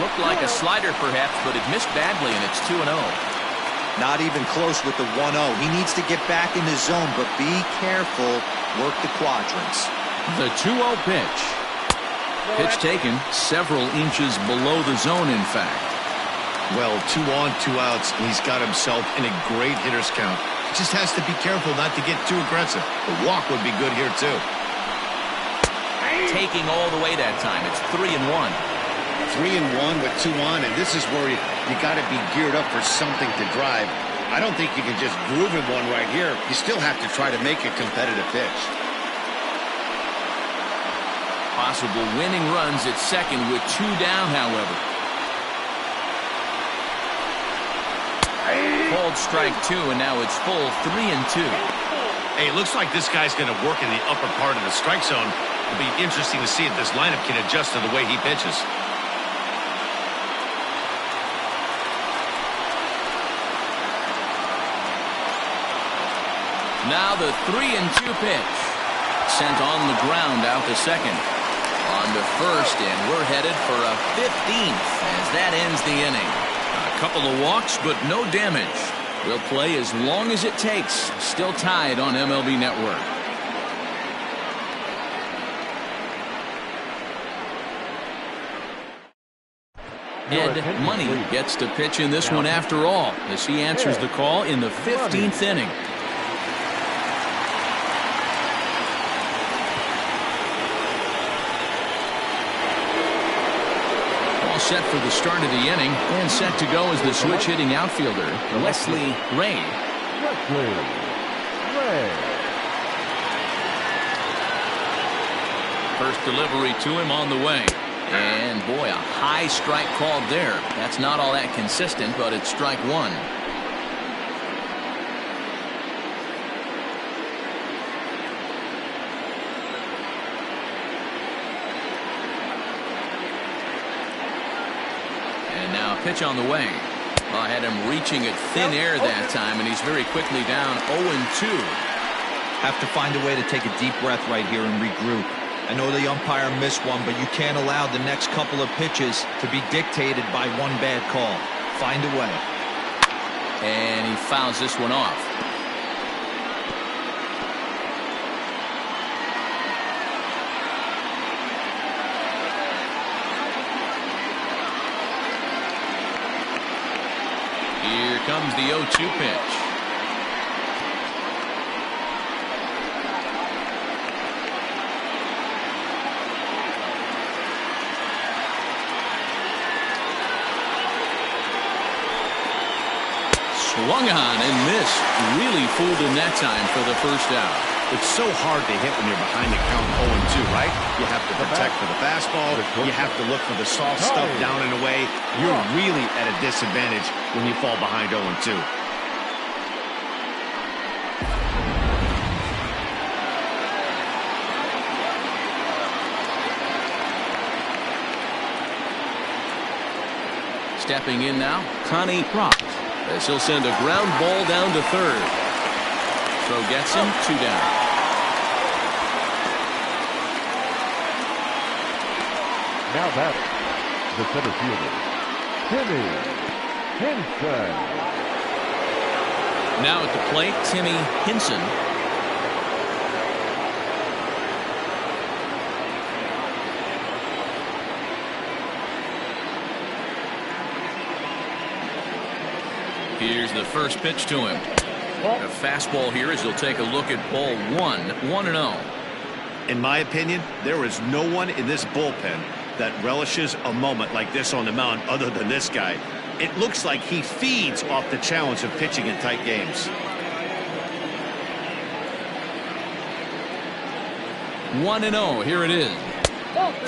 Looked like a slider perhaps, but it missed badly, and it's 2-0.
Not even close with the 1-0. He needs to get back in the zone, but be careful. Work the quadrants.
The 2-0 pitch. Pitch taken several inches below the zone, in fact.
Well, 2 on, 2 outs, and he's got himself in a great hitter's count. Just has to be careful not to get too aggressive. The walk would be good here, too.
Taking all the way that time. It's 3-1.
3-1 with 2 on, and this is where you got to be geared up for something to drive. I don't think you can just groove in one right here. You still have to try to make a competitive pitch.
Possible winning runs at second with 2 down, however. Called strike 2, and now it's full 3-2.
Hey, it looks like this guy's going to work in the upper part of the strike zone. It'll be interesting to see if this lineup can adjust to the way he pitches.
Now the 3-2 pitch. Sent on the ground out to second. On to first, and we're headed for a 15th as that ends the inning. A couple of walks, but no damage. We'll play as long as it takes. Still tied on MLB Network. Ed Money gets to pitch in this one after all, as he answers the call in the 15th inning. Set for the start of the inning, and set to go as the switch hitting outfielder, Wesley Ray. First delivery to him on the way. And boy, a high strike called there. That's not all that consistent, but it's strike 1. Pitch on the way. I had him reaching at thin air that time, and he's very quickly down 0-2.
Have to find a way to take a deep breath right here and regroup. I know the umpire missed one, but you can't allow the next couple of pitches to be dictated by one bad call. Find a way.
And he fouls this one off. Here comes the 0-2 pitch. Swung on and missed. Really fooled him that time for the first out.
It's so hard to hit when you're behind the count 0-2, right? You have to protect for the fastball. You have to look for the soft stuff down and away. You're really at a disadvantage when you fall behind 0-2.
Stepping in now, Connie Propp, as he'll send a ground ball down to third. Throw gets him, 2 down.
Now batting, the center fielder, Timmy Henson.
Now at the plate, Timmy Henson. Here's the first pitch to him. A fastball here as he'll take a look at ball 1-0.
In my opinion, there is no one in this bullpen that relishes a moment like this on the mound other than this guy. It looks like he feeds off the challenge of pitching in tight games.
1-0. Here it is.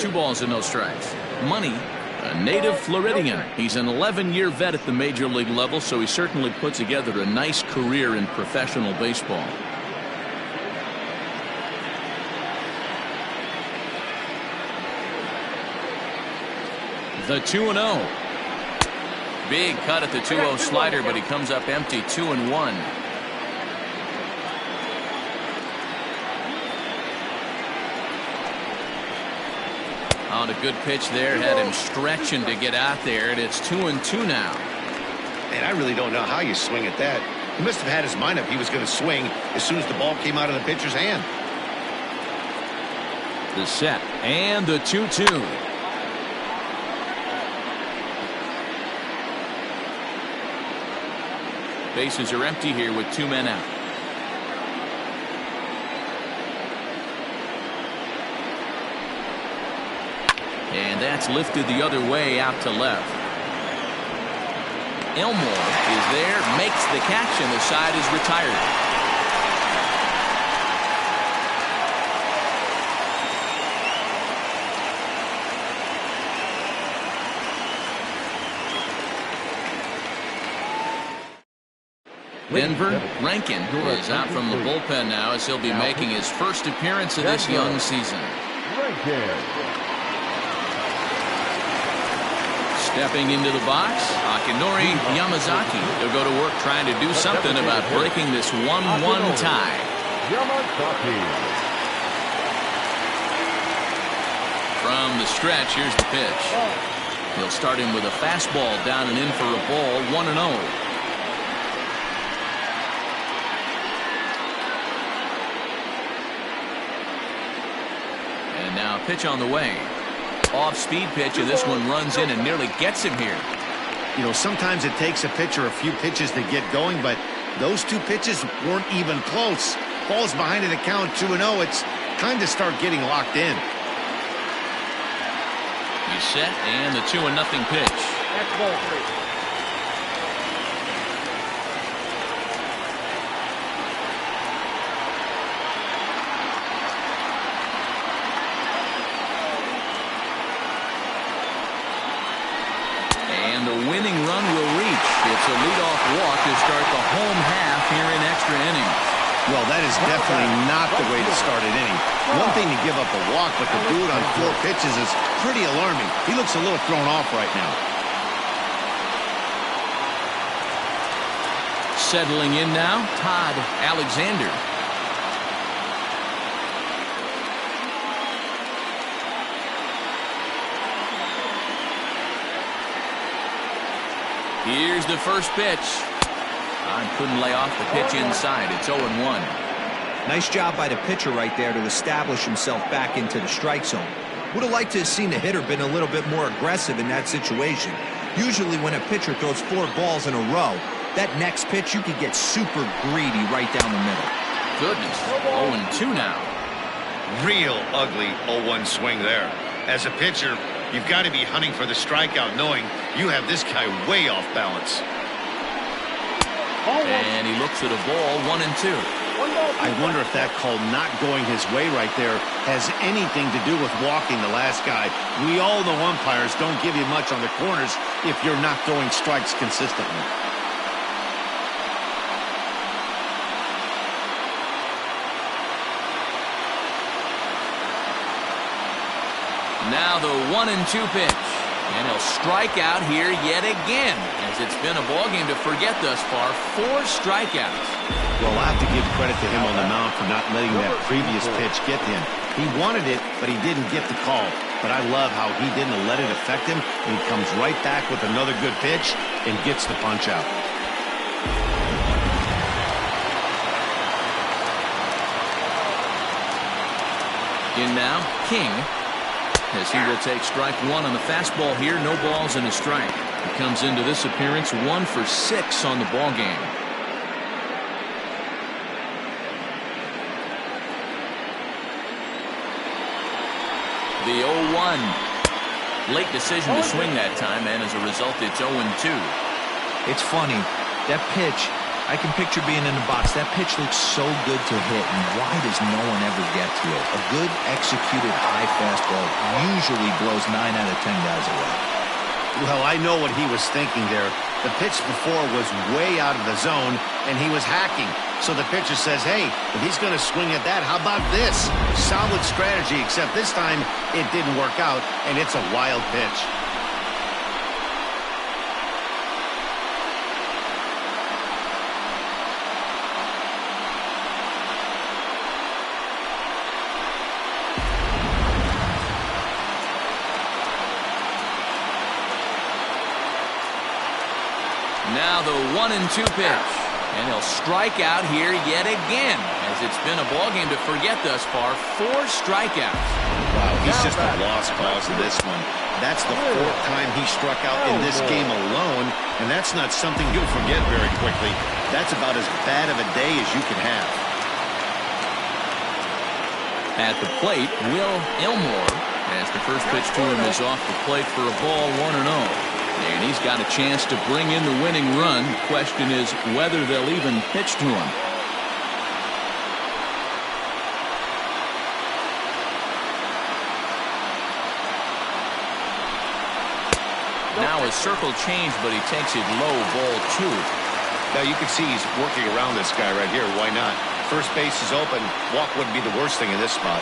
2 balls and no strikes. Money, a native Floridian. He's an 11-year vet at the major league level, so he certainly put together a nice career in professional baseball. The 2-0. Big cut at the 2-0 slider, but he comes up empty. 2-1. On a good pitch there, had him stretching to get out there, and it's 2-2 now.
And I really don't know how you swing at that. He must have had his mind up he was going to swing as soon as the ball came out of the pitcher's hand.
The set and the 2-2. Bases are empty here with 2 men out. And that's lifted the other way out to left. Elmore is there, makes the catch, and the side is retired. Denver, Rankin is out from the bullpen now as he'll be making his first appearance of this young season. Stepping into the box, Akinori Yamazaki. He'll go to work trying to do something about breaking this 1-1 tie. From the stretch, here's the pitch. He'll start him with a fastball down and in for a ball, 1-0. And now pitch on the way. Off-speed pitch, and this one runs in and nearly gets him here.
You know, sometimes it takes a pitcher a few pitches to get going, but those 2 pitches weren't even close. Ball's behind in the count, 2-0. It's time to start getting locked in.
He's set, and the 2-0 pitch.
That's ball 3.
And the winning run will reach. It's a leadoff walk to start the home half here in extra innings.
Well, that is definitely not the way to start an inning. One thing to give up a walk, but to do it on 4 pitches is pretty alarming. He looks a little thrown off right now.
Settling in now, Todd Alexander. Here's the first pitch. Couldn't lay off the pitch inside. It's 0-1.
Nice job by the pitcher right there to establish himself back into the strike zone. Would have liked to have seen the hitter been a little bit more aggressive in that situation. Usually when a pitcher throws 4 balls in a row, that next pitch you could get super greedy right down the middle.
Goodness, 0-2 now.
Real ugly 0-1 swing there. As a pitcher, you've got to be hunting for the strikeout, knowing you have this guy way off balance.
And he looks at a ball, 1-2.
I wonder if that call not going his way right there has anything to do with walking the last guy. We all know umpires don't give you much on the corners if you're not throwing strikes consistently.
Now the 1-2 pitch. And he'll strike out here yet again, as it's been a ballgame to forget thus far. 4 strikeouts.
Well, I have to give credit to him on the mound for not letting that previous pitch get to him. He wanted it, but he didn't get the call. But I love how he didn't let it affect him, and he comes right back with another good pitch and gets the punch out.
In now, King. As he will take strike 1 on the fastball here. No balls and a strike. He comes into this appearance 1 for 6 on the ball game. The 0-1. Late decision to swing that time, and as a result, it's 0-2.
It's funny. That pitch, I can picture being in the box. That pitch looks so good to hit, and why does no one ever get to it? A good executed high fastball usually blows 9 out of 10 guys away.
Well, I know what he was thinking there. The pitch before was way out of the zone, and he was hacking. So the pitcher says, hey, if he's going to swing at that, how about this? Solid strategy, except this time it didn't work out, and it's a wild pitch.
Now the 1-2 pitch. And he'll strike out here yet again, as it's been a ballgame to forget thus far. 4 strikeouts.
Wow, he's just a lost cause in this one. That's the 4th time he struck out in this game alone, and that's not something you'll forget very quickly. That's about as bad of a day as you can have.
At the plate, Will Elmore, as the first pitch to him is off the plate for a ball, 1-0. And he's got a chance to bring in the winning run. The question is whether they'll even pitch to him. Now a circle change, but he takes it low, ball 2.
Now you can see he's working around this guy right here. Why not? First base is open. Walk wouldn't be the worst thing in this spot.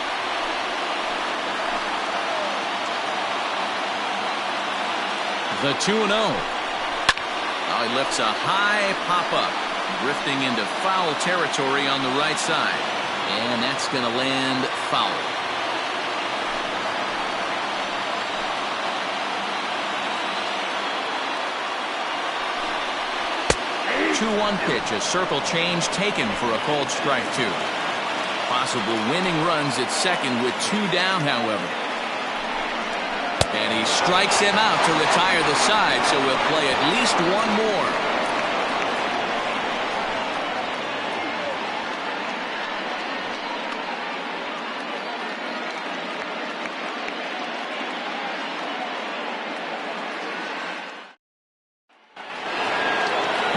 The 2-0. Now he lifts a high pop-up, drifting into foul territory on the right side. And that's going to land foul. 2-1 pitch, a circle change taken for a called strike 2. Possible winning runs at second with 2 down, however. And he strikes him out to retire the side, so we'll play at least 1 more.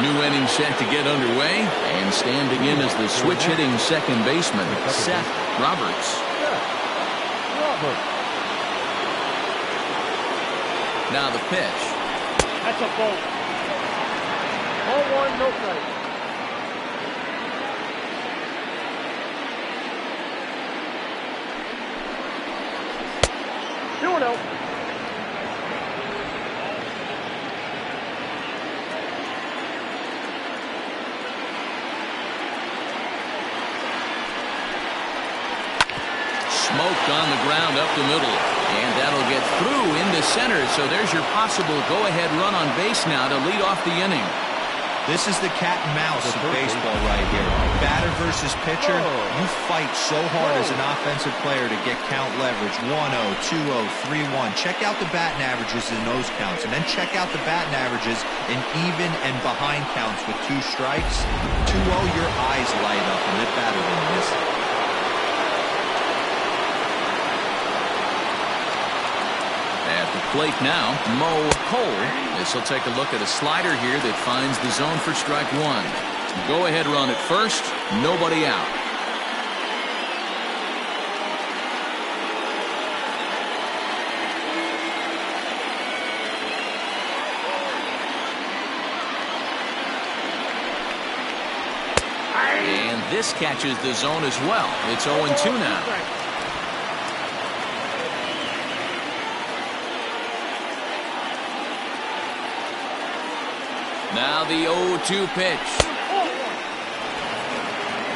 New inning set to get underway, and standing in as the switch-hitting second baseman, Seth Roberts. Now the pitch.
That's a ball. 0-1, no strike. Doing out.
Smoked on the ground up the middle. And that'll get through into center. So there's your possible go-ahead run on base now to lead off the inning.
This is the cat and mouse of baseball right here. Batter versus pitcher, you fight so hard as an offensive player to get count leverage. 1-0, 2-0, 3-1. Check out the batting averages in those counts, and then check out the batting averages in even and behind counts with 2 strikes. 2-0, your eyes light up, and that batter didn't miss it.
At the plate now, Mo Cole. This will take a look at a slider here that finds the zone for strike 1. Go ahead run at first, nobody out. And this catches the zone as well. It's 0-2 now. Now the 0-2 pitch.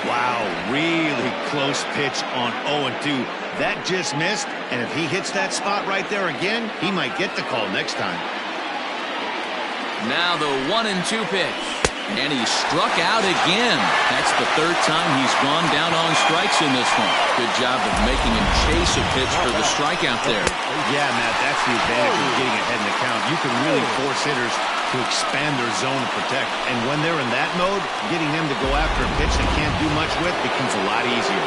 Wow, really close pitch on 0-2. That just missed, and if he hits that spot right there again, he might get the call next time.
Now the 1-2 pitch. And he struck out again. That's the 3rd time he's gone down on strikes in this one. Good job of making him chase a pitch for the strikeout there.
Yeah, Matt, that's the advantage of getting ahead in the count. You can really force hitters to expand their zone and protect. And when they're in that mode, getting them to go after a pitch they can't do much with becomes a lot easier.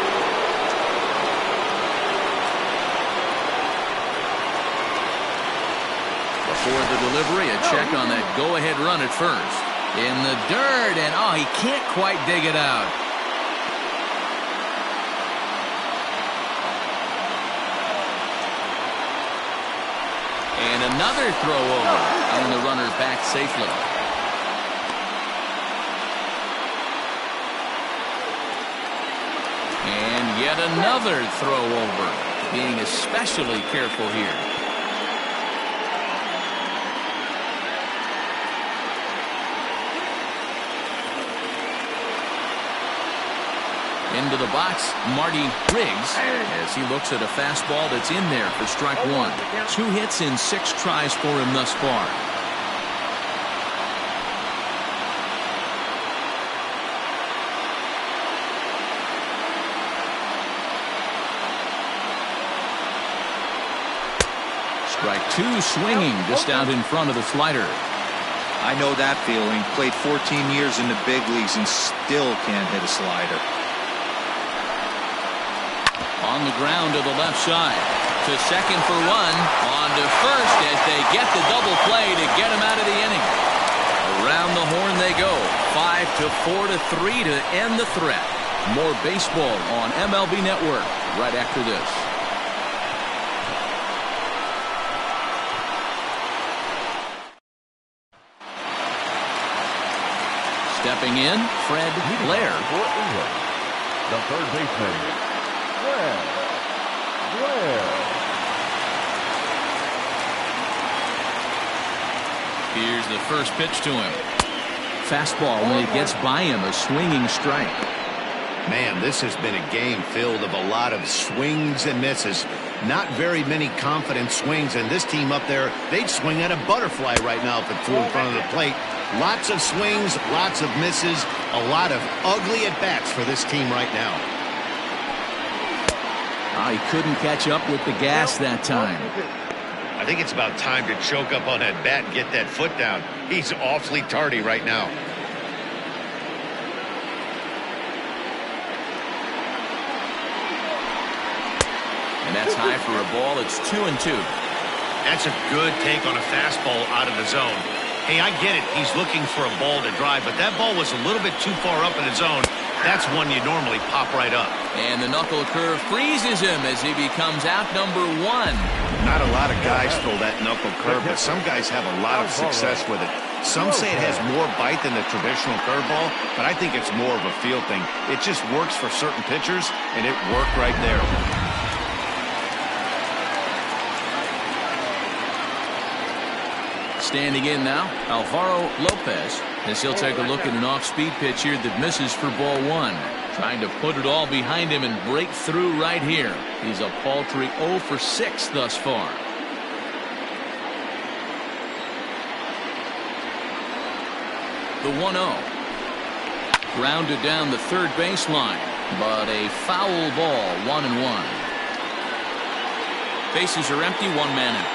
Before the delivery, a check on that go-ahead run at first. In the dirt, and oh, he can't quite dig it out. And another throw over, and the runner back safely. And yet another throw over, being especially careful here. Into the box, Marty Riggs, as he looks at a fastball that's in there for strike 1. 2 hits in 6 tries for him thus far. Strike 2 swinging just out in front of the slider.
I know that feeling. Played 14 years in the big leagues and still can't hit a slider.
On the ground to the left side. To second for 1. On to first as they get the double play to get him out of the inning. Around the horn they go. 5-4-3 to end the threat. More baseball on MLB Network right after this. Stepping in, Fred Blair.
For England, the third baseman, Fred Blair.
Here's the first pitch to him. Fastball when it gets by him, a swinging strike.
Man, this has been a game filled of a lot of swings and misses. Not very many confident swings, and this team up there, they'd swing at a butterfly right now if it flew in front of the plate. Lots of swings, lots of misses, a lot of ugly at-bats for this team right now.
He couldn't catch up with the gas that time.
I think it's about time to choke up on that bat and get that foot down. He's awfully tardy right now.
And that's high for a ball. It's 2-2.
That's a good take on a fastball out of the zone. Hey, I get it. He's looking for a ball to drive, but that ball was a little bit too far up in the zone. That's one you normally pop right up.
And the knuckle curve freezes him as he becomes out number 1.
Not a lot of guys throw that knuckle curve, but some guys have a lot of success with it. Some say it has more bite than the traditional curveball, but I think it's more of a feel thing. It just works for certain pitchers, and it worked right there.
Standing in now, Alvaro Lopez, as he'll take a look at an off-speed pitch here that misses for ball 1. Trying to put it all behind him and break through right here. He's a paltry 0 for 6 thus far. The 1-0. Grounded down the third baseline, but a foul ball, 1-1. Bases are empty, one man out.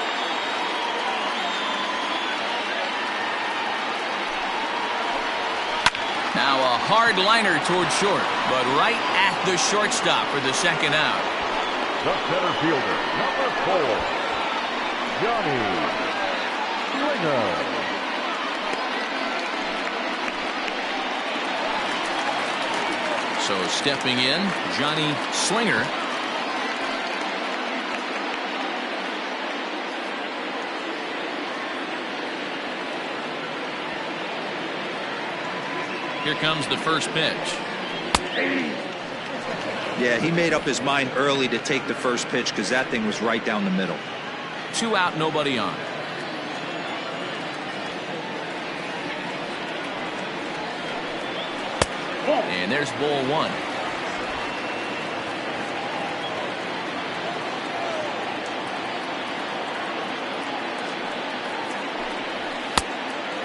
Now a hard liner toward short, but right at the shortstop for the second out.
The center fielder, number 4, Johnny Slinger.
So stepping in, Johnny Slinger. Here comes the first pitch.
Yeah, he made up his mind early to take the first pitch because that thing was right down the middle.
2 out, nobody on. And there's ball 1.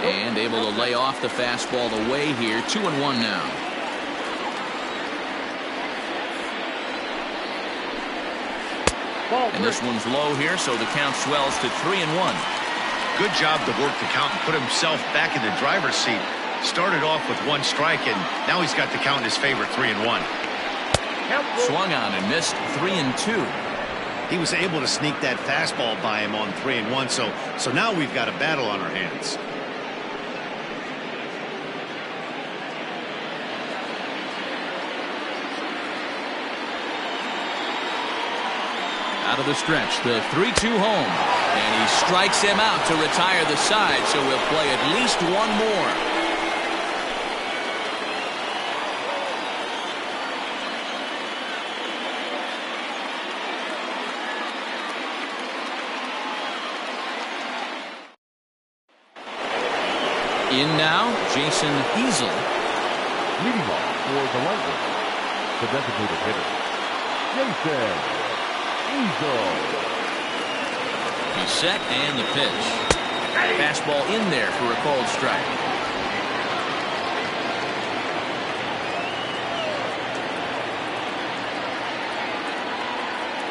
And able to lay off the fastball away here. 2-1 now. And this one's low here, so the count swells to 3-1.
Good job to work the count and put himself back in the driver's seat. Started off with 1 strike, and now he's got the count in his favor, 3-1.
Swung on and missed, 3-2.
He was able to sneak that fastball by him on 3-1, so now we've got a battle on our hands.
Out of the stretch, the 3-2 home. And he strikes him out to retire the side, so we'll play at least one more. In now, Jason Easel.
Leading off for the Lightning, the designated hitter, Jason Easel.
He's set and the pitch. Fastball in there for a called strike.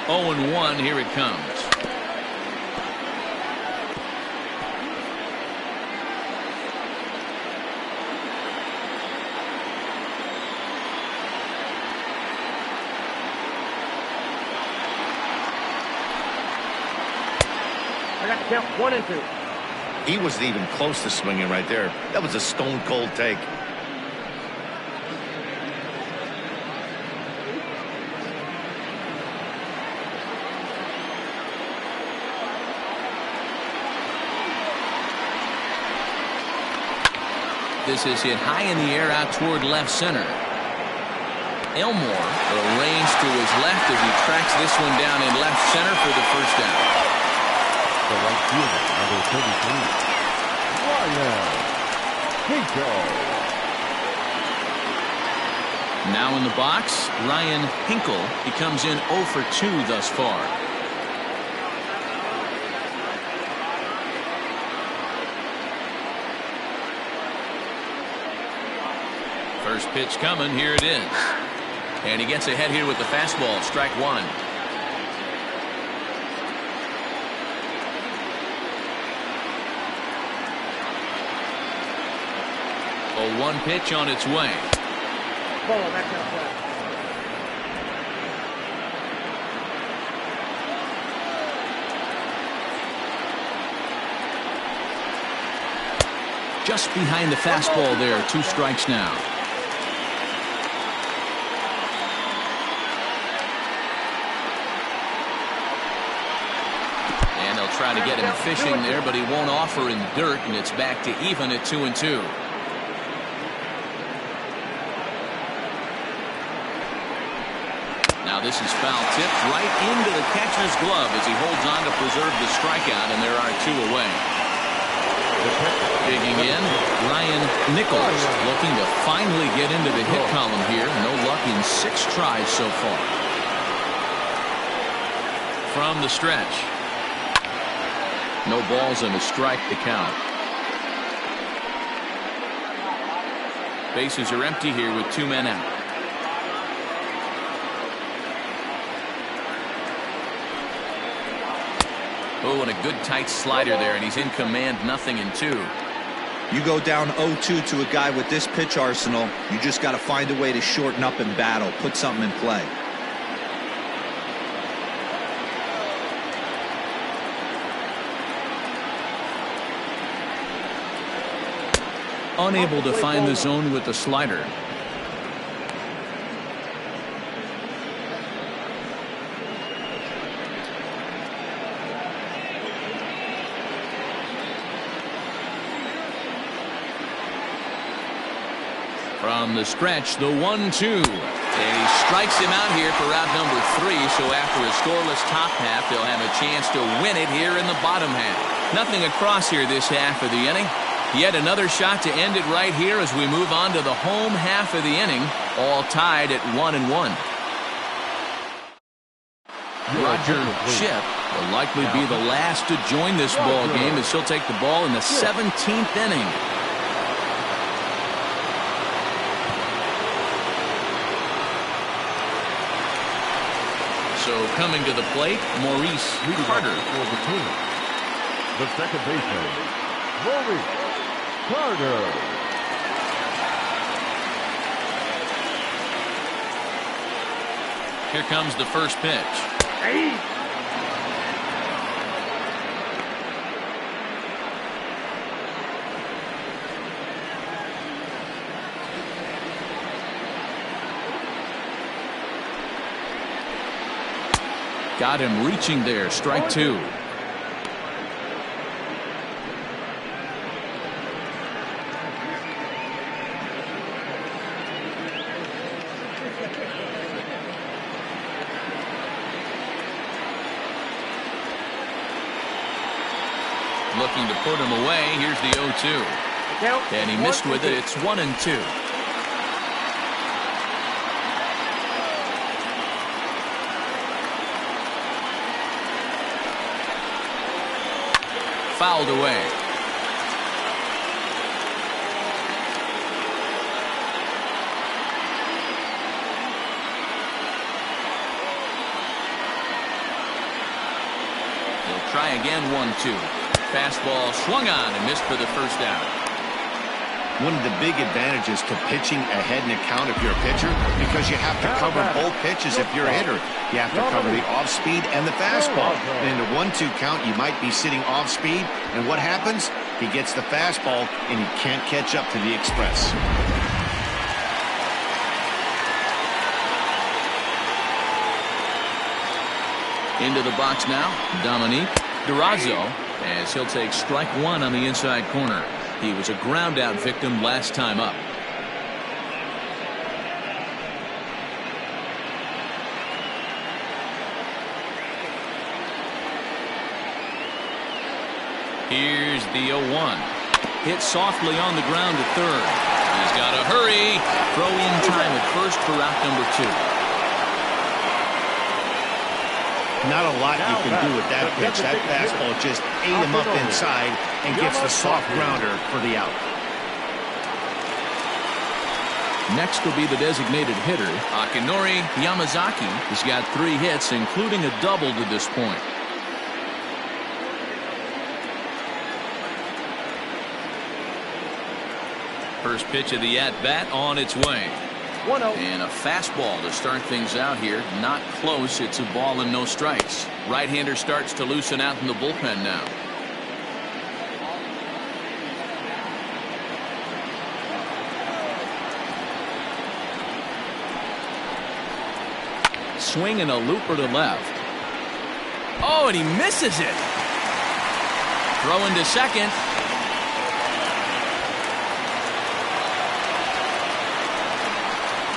Oh, and 1, here it comes.
Count 1 and 2.
He wasn't even close to swinging right there. That was a stone cold take.
This is hit high in the air out toward left center. Elmore arranged to his left as he tracks this one down in left center for the first down.
The right fielder, number 33, Ryan Hinkle.
Now in the box, Ryan Hinkle. He comes in 0 for 2 thus far. First pitch coming. Here it is. And he gets ahead here with the fastball. Strike 1. A 1 pitch on its way.
Ball, that's outside.
Just behind the fastball there. 2 strikes now. And they'll try to get him fishing there, but he won't offer in the dirt, and it's back to even at 2-2. Now this is foul tipped right into the catcher's glove as he holds on to preserve the strikeout, and there are 2 away. Digging in, Ryan Nichols looking to finally get into the hit column here. No luck in 6 tries so far. From the stretch. No balls and a strike to count. Bases are empty here with 2 men out. Oh, and a good tight slider there, and he's in command, 0-2.
You go down 0-2 to a guy with this pitch arsenal, you just got to find a way to shorten up and battle, put something in play.
Unable to find the zone with the slider. From the stretch, the 1-2. And he strikes him out here for out number 3. So after a scoreless top half, they'll have a chance to win it here in the bottom half. Nothing across here this half of the inning. Yet another shot to end it right here as we move on to the home half of the inning. All tied at 1-1. Roger Shipp will likely be the last to join this ball game as he'll take the ball in the 17th inning. So coming to the plate, Maurice Carter.
For the team, the second baseman, Maurice Carter.
Here comes the first pitch. Got him reaching there, strike 2. Looking to put him away. Here's the 0-2. And he missed with it. It's 1-2. Fouled away. He'll try again. 1-2. Fastball swung on and missed for the first out.
One of the big advantages to pitching ahead in a count if you're a pitcher, because you have to cover both pitches if you're a hitter. You have to cover the off-speed and the fastball. And in a 1-2 count, you might be sitting off-speed, and what happens? He gets the fastball, and he can't catch up to the express.
Into the box now, Dominique Durazo, as he'll take strike 1 on the inside corner. He was a ground-out victim last time up. Here's the 0-1. Hit softly on the ground to third. He's got to hurry. Throw in time at first for out number 2.
Not a lot you can do with that pitch. That fastball just ate him up inside and gets the soft grounder for the out.
Next will be the designated hitter, Akinori Yamazaki. He's got 3 hits, including a double to this point. First pitch of the at-bat on its way.
1-0.
And a fastball to start things out here. Not close. It's a ball and no strikes. Right-hander starts to loosen out in the bullpen now. Swing and a looper to left. Oh, and he misses it. Throw into second.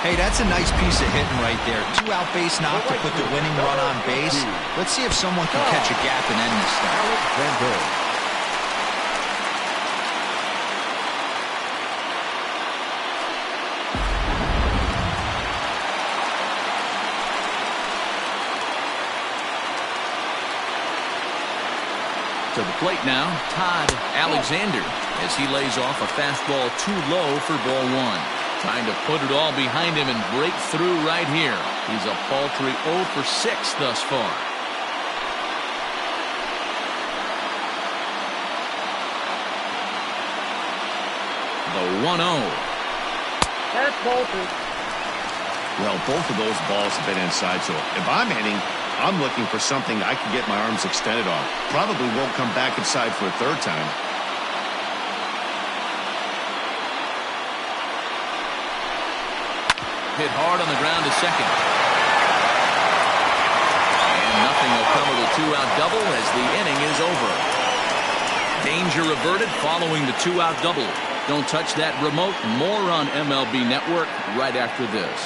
Hey, that's a nice piece of hitting right there. 2 out base knock to put the winning run on base. Let's see if someone can catch a gap and end this thing.
To the plate now, Todd Alexander, as he lays off a fastball too low for ball 1. Trying to put it all behind him and break through right here. He's a paltry 0 for 6 thus far. The 1-0.
That's Bolton.
Well, both of those balls have been inside, so if I'm hitting, I'm looking for something I can get my arms extended on. Probably won't come back inside for a third time.
Hit hard on the ground to second. And nothing will come of the 2-out double as the inning is over. Danger averted following the 2-out double. Don't touch that remote. More on MLB Network right after this.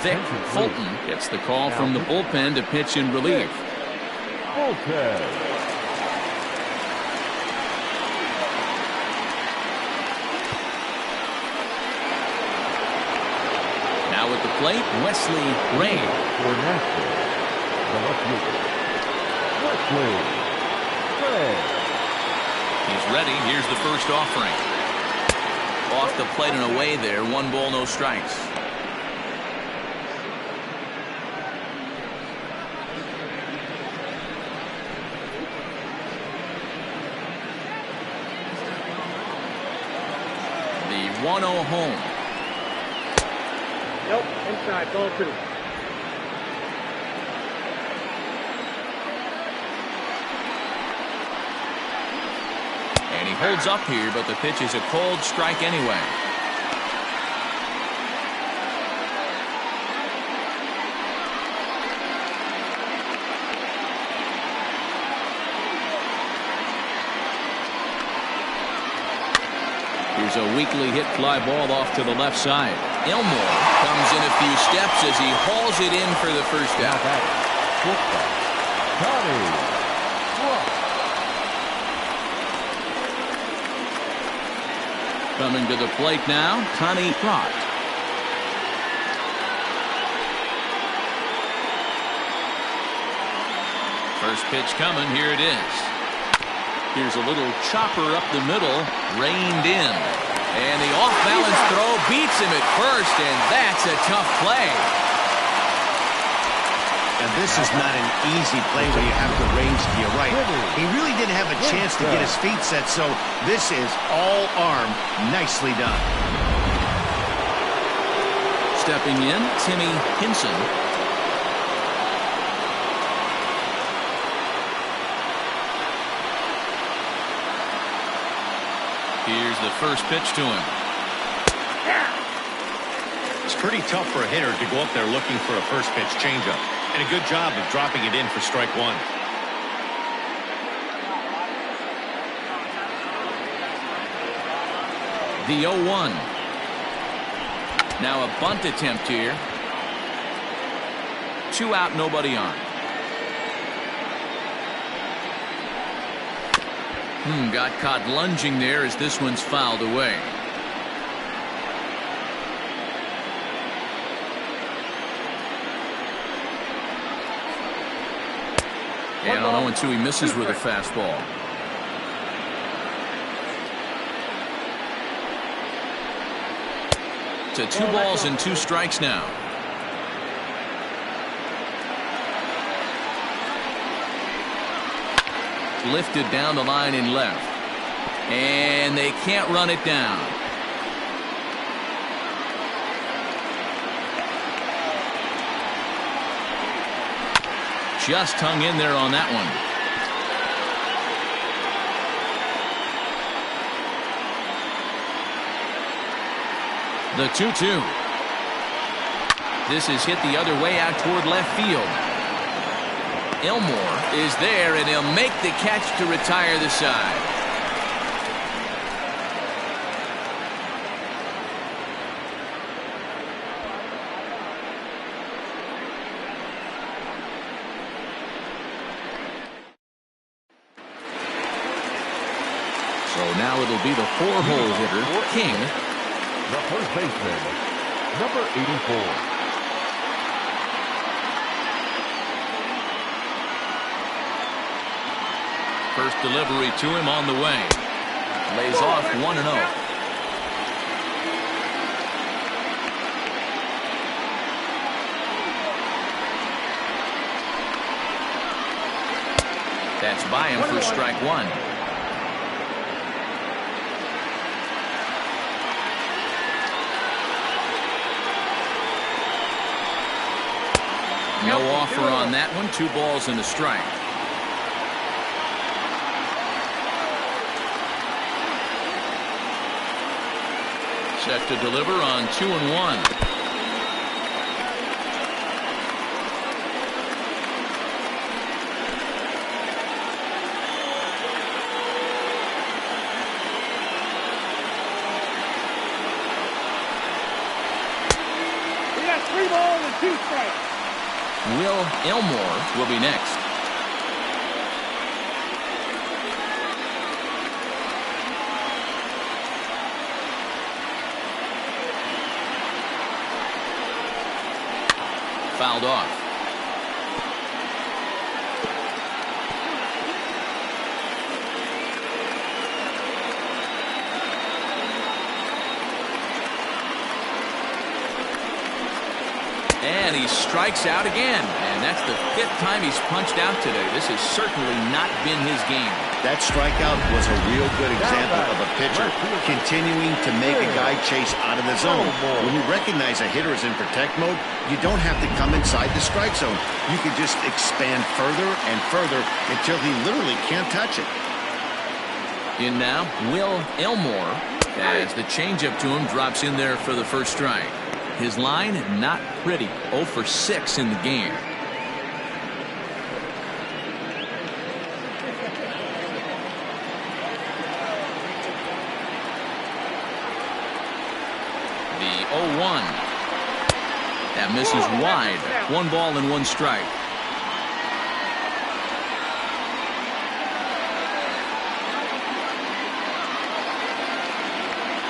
Vic Fulton gets the call from the bullpen to pitch in relief.
Bullpen.
Now at the plate, Wesley Ray.
For Nashville, the left fielder, Wesley Ray.
He's ready. Here's the first offering. Off the plate and away there. 1 ball, no strikes. The 1-0 home.
Nope, inside, ball 2.
And he holds up here, but the pitch is a cold strike anyway. Here's a weakly hit fly ball off to the left side. Elmore comes in a few steps as he hauls it in for the first out. Coming to the plate now, Connie Trott. First pitch coming, here it is. Here's a little chopper up the middle, reined in. And the off-balance throw beats him at first, and that's a tough play.
And this is not an easy play when you have the range to your right. He really didn't have a chance to get his feet set, so this is all arm. Nicely done.
Stepping in, Timmy Hinson. Here's the first pitch to him.
It's pretty tough for a hitter to go up there looking for a first pitch changeup. And a good job of dropping it in for strike 1.
The 0-1. Now a bunt attempt here. 2 out, nobody on. Got caught lunging there as this one's fouled away. And on 0-2, he misses with a fastball. To 2 balls and 2 strikes now. Lifted down the line in left. And they can't run it down. Just hung in there on that one. The 2-2. This is hit the other way out toward left field. Elmore is there, and he'll make the catch to retire the side. So now it'll be the 4-hole hitter, King.
The first baseman, number 84.
First delivery to him on the way. Lays off 1-0. That's by him for strike one. No offer on that one. 2 balls and a strike. Set to deliver on 2-1.
We got 3 balls and 2 strikes.
Will Elmore will be next. Fouled off. And he strikes out again. And that's the 5th time he's punched out today. This has certainly not been his game.
That strikeout was a real good example of a pitcher continuing to make a guy chase out of the zone. When you recognize a hitter is in protect mode, you don't have to come inside the strike zone. You can just expand further and further until he literally can't touch it.
In now, Will Elmore, as the changeup to him drops in there for the first strike. His line, not pretty. 0 for 6 in the game. The 0-1. That misses wide. 1 ball and 1 strike.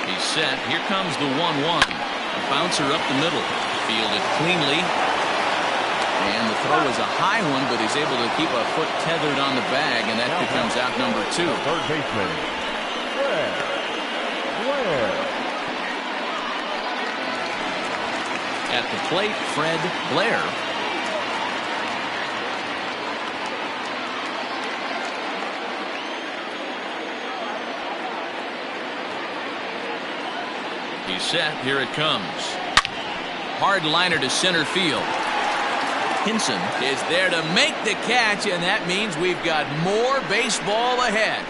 He's set. Here comes the 1-1. A bouncer up the middle. Fielded cleanly. And the throw is a high one, but he's able to keep a foot tethered on the bag, and that becomes out number 2.
Third baseman, Fred Blair.
At the plate, Fred Blair. He's set. Here it comes. Hard liner to center field. Hinson is there to make the catch, and that means we've got more baseball ahead.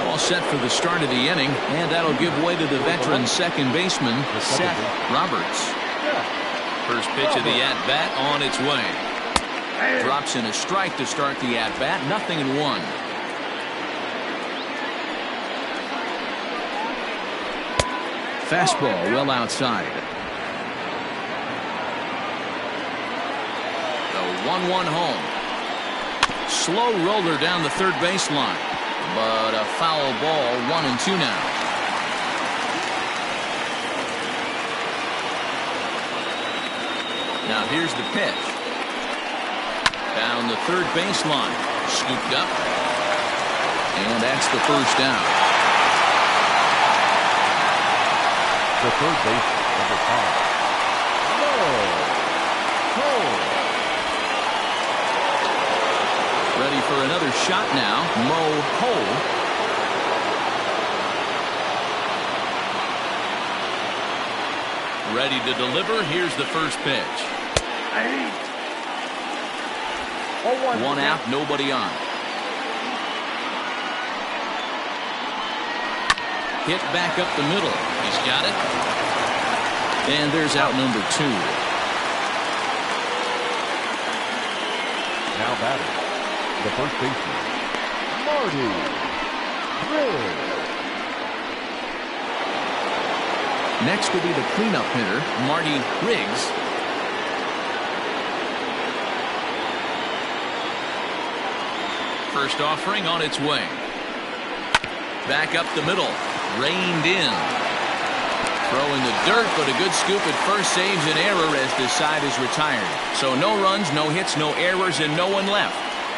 All set for the start of the inning, and that'll give way to the veteran second baseman, Seth Roberts. First pitch of the at-bat on its way. Drops in a strike to start the at-bat. 0-1. Fastball well outside. The 1-1 home. Slow roller down the third baseline. But a foul ball. 1-2 now. Now here's the pitch. Down the third baseline. Scooped up. And that's the first down.
The third base, number 5. Cole.
Ready for another shot now. Mo Cole. Ready to deliver. Here's the first pitch. 1 out, nobody on. Hit back up the middle. He's got it. And there's out number 2.
Now batting, the first baseman, Marty Riggs.
Next will be the cleanup hitter, Marty Riggs. First offering on its way. Back up the middle. Reined in. Throw in the dirt, but a good scoop at first saves an error as this side is retired. So no runs, no hits, no errors, and no one left.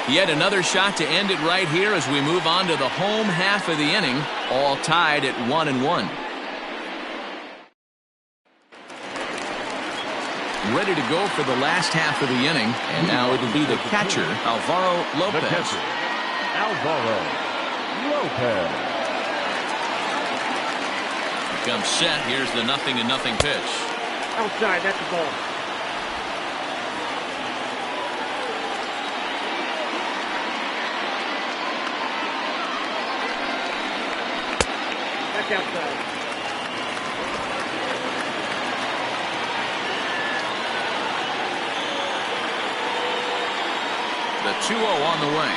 Yet another shot to end it right here as we move on to the home half of the inning, all tied at 1-1. Ready to go for the last half of the inning, and now it'll be the catcher, Alvaro Lopez.
The catcher, Alvaro Lopez.
Comes set. Here's the 0-0 pitch.
Outside, that's the ball. That's outside.
The 2-0 on the way.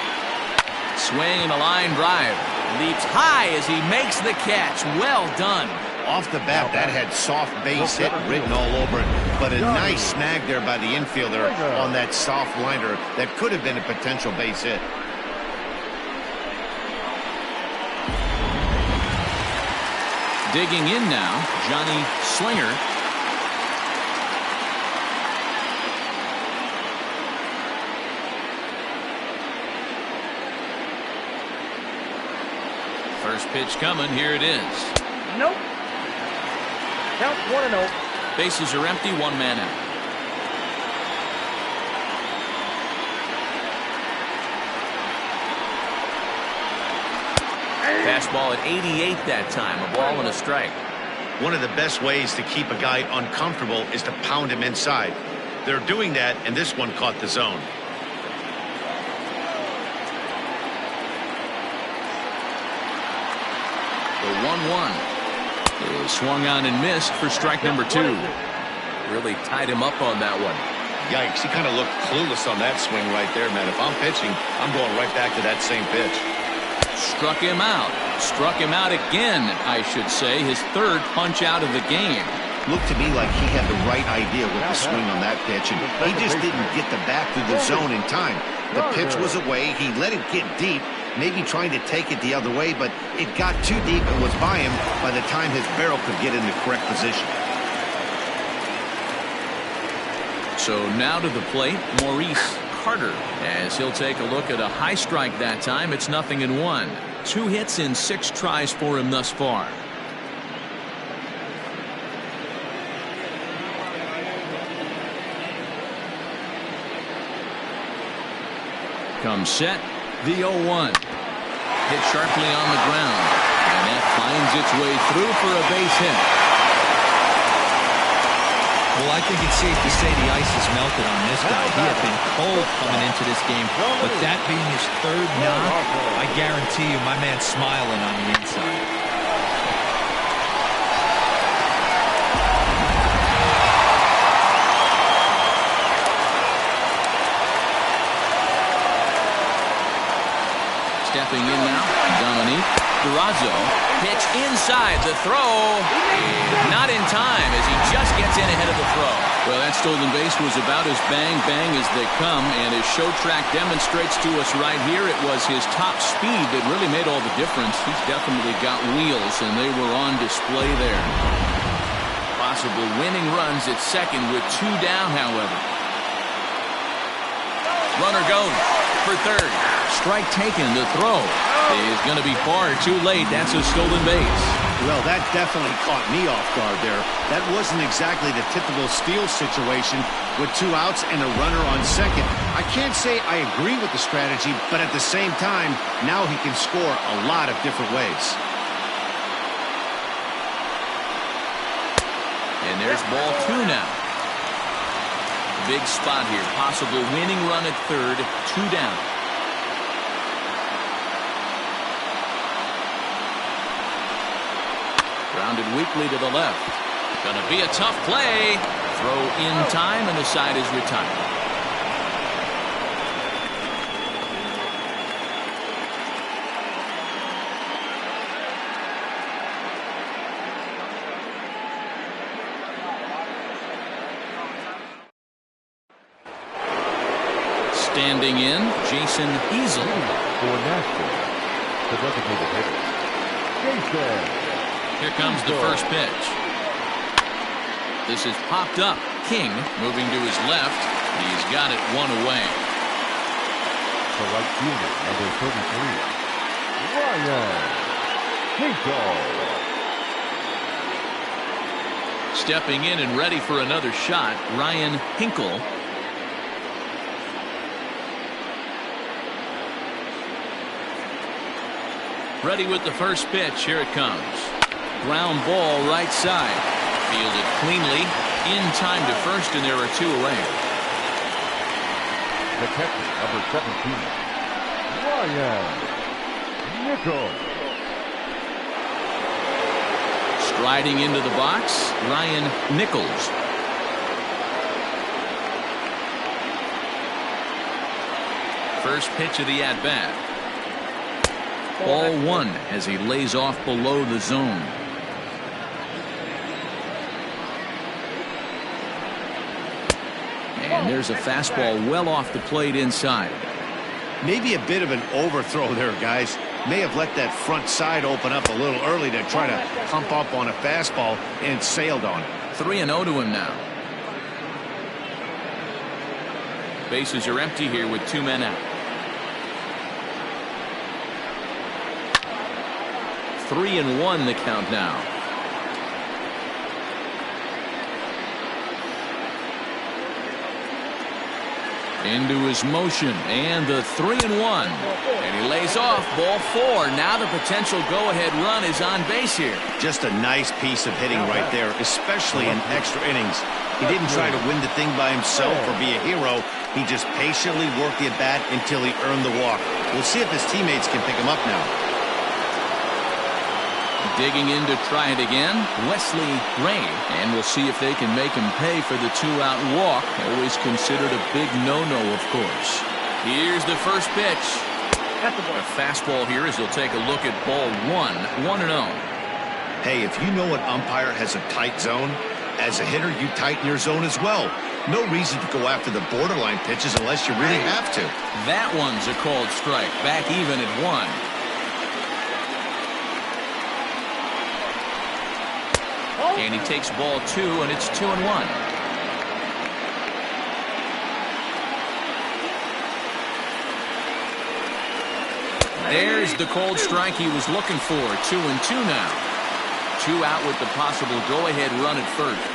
Swing and a line drive. Leaps high as he makes the catch. Well done.
Off the bat, that had soft base hit written all over it, but a nice snag there by the infielder on that soft liner that could have been a potential base hit.
Digging in now, Johnny Slinger. First pitch coming. Here it is.
Nope. Count 1-0.
Bases are empty. One man out. Fastball at 88 that time. A ball and a strike.
One of the best ways to keep a guy uncomfortable is to pound him inside. They're doing that, and this one caught the zone.
The 1-1. Is swung on and missed for strike number 2.
Really tied him up on that one.
Yikes, he kind of looked clueless on that swing right there, man. If I'm pitching, I'm going right back to that same pitch.
Struck him out. Struck him out again, I should say. His third punch out of the game.
Looked to me like he had the right idea with the swing on that pitch, and he just didn't get the bat through the zone in time. The pitch was away. He let it get deep, maybe trying to take it the other way, but it got too deep and was by him by the time his barrel could get in the correct position.
So now to the plate, Maurice Carter, as he'll take a look at a high strike that time. It's 0-1. 2 hits in 6 tries for him thus far. Comes set. The 0-1. Hit sharply on the ground. And that finds its way through for a base hit.
Well, I think it's safe to say the ice has melted on this guy. He had been cold coming into this game, but that being his third knock, I guarantee you my man's smiling on the inside.
Stepping in now, Dominique Durazo. Pitch inside. The throw not in time as he just gets in ahead of the throw. Well, that stolen base was about as bang as they come, and as Show Track demonstrates to us right here, it was his top speed that really made all the difference. He's definitely got wheels, and they were on display there. Possible winning runs at second with 2 down, however. Runner goes for third. Strike taken. The throw is going to be far too late. That's a stolen base.
Well, that definitely caught me off guard there. That wasn't exactly the typical steal situation with 2 outs and a runner on second. I can't say I agree with the strategy, but at the same time, now he can score a lot of different ways.
And there's ball 2 now. Big spot here. Possible winning run at third. 2 down. Grounded weakly to the left. Gonna be a tough play. Throw in time, and the side is retired. Standing in, Jason Easel.
For Nashville, the designated hitter, Jason.
Here comes the first pitch. This is popped up. King moving to his left. He's got it one away.
The right fielder, number 33, Ryan Hinkle.
Stepping in and ready for another shot, Ryan Hinkle. Ready with the first pitch. Here it comes. Ground ball right side. Fielded cleanly. In time to first, and there are two away.
The catcher, number 17, Ryan Nichols.
Striding into the box, Ryan Nichols. First pitch of the at-bat. Ball one as he lays off below the zone. And there's a fastball well off the plate inside.
Maybe a bit of an overthrow there, guys. May have let that front side open up a little early to try to pump up on a fastball and sailed on it.
3-0 to him now. Bases are empty here with two men out. 3-1 the count now. Into his motion, and the 3-1. And he lays off ball four. Now the potential go-ahead run is on base here.
Just a nice piece of hitting right there, especially in extra innings. He didn't try to win the thing by himself or be a hero. He just patiently worked the at-bat until he earned the walk. We'll see if his teammates can pick him up now.
Digging in to try it again, Wesley Ray. And we'll see if they can make him pay for the two-out walk. Always considered a big no-no, of course. Here's the first pitch. A fastball here as he'll take a look at ball one. 1-0.
Hey, if you know an umpire has a tight zone, as a hitter, you tighten your zone as well. No reason to go after the borderline pitches unless you really have to.
That one's a called strike. Back even at 1. And he takes ball two, and it's 2-1. There's the cold strike he was looking for. 2-2 now. Two out with the possible go-ahead run at first.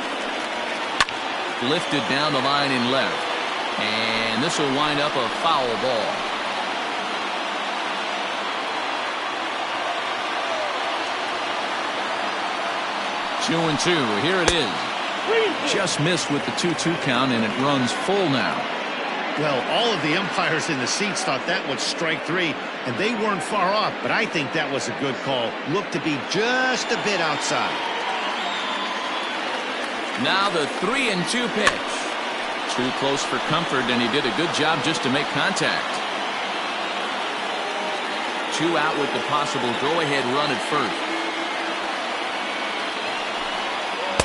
Lifted down the line in left. And this will wind up a foul ball. Two and two. Here it is. Just missed with the 2-2 count, and it runs full now.
Well, all of the umpires in the seats thought that was strike three, and they weren't far off, but I think that was a good call. Looked to be just a bit outside.
Now the 3-2 pitch. Too close for comfort, and he did a good job just to make contact. Two out with the possible go-ahead run at first.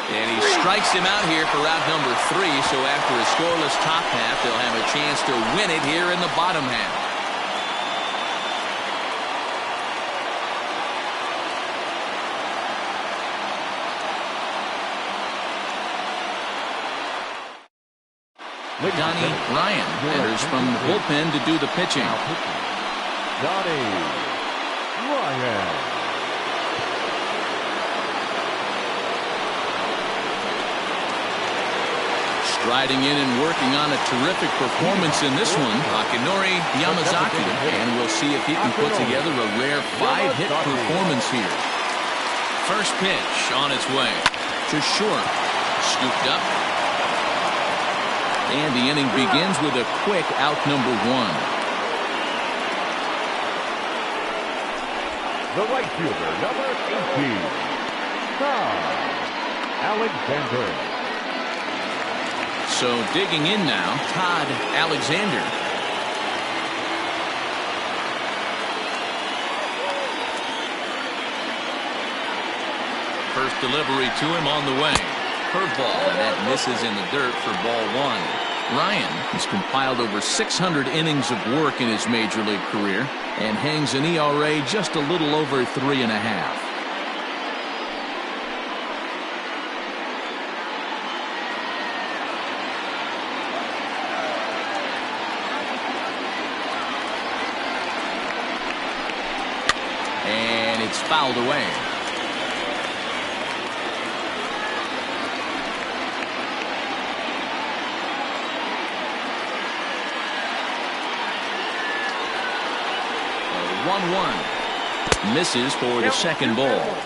And he strikes him out here for round number 3, so after a scoreless top half, they'll have a chance to win it here in the bottom half. Donnie Ryan enters from the bullpen to do the pitching.
Donnie Ryan.
Striding in and working on a terrific performance in this one, Akinori Yamazaki. And we'll see if he can put together a rare 5-hit performance here. First pitch on its way to short. Scooped up. And the inning begins with a quick out number 1.
The right fielder, number 18, Todd Alexander.
So digging in now, Todd Alexander. First delivery to him on the way. Curveball, and that misses in the dirt for ball 1. Ryan has compiled over 600 innings of work in his major league career and hangs an ERA just a little over 3.5. It's fouled away. The 1-1. Misses for the second ball.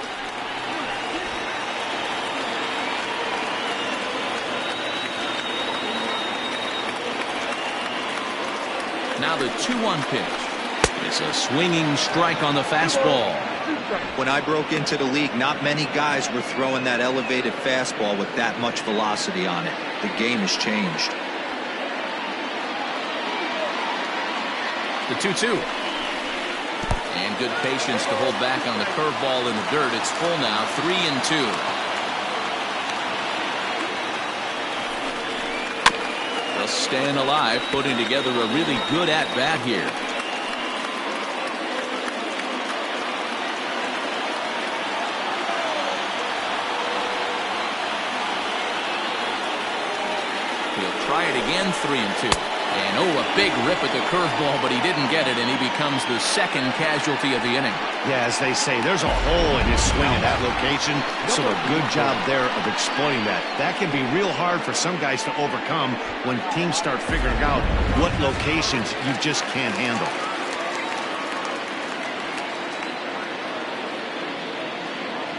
Now the 2-1 pitch. It's a swinging strike on the fastball.
When I broke into the league, not many guys were throwing that elevated fastball with that much velocity on it. The game has changed.
The 2-2. And good patience to hold back on the curveball in the dirt. It's full now, 3-2. Staying alive, putting together a really good at-bat here. He'll try it again, 3-2. And oh, a big rip at the curveball, but he didn't get it, and he becomes the second casualty of the inning.
Yeah, as they say, there's a hole in his swing at that location, so a good job there of exploiting that. That can be real hard for some guys to overcome when teams start figuring out what locations you just can't handle.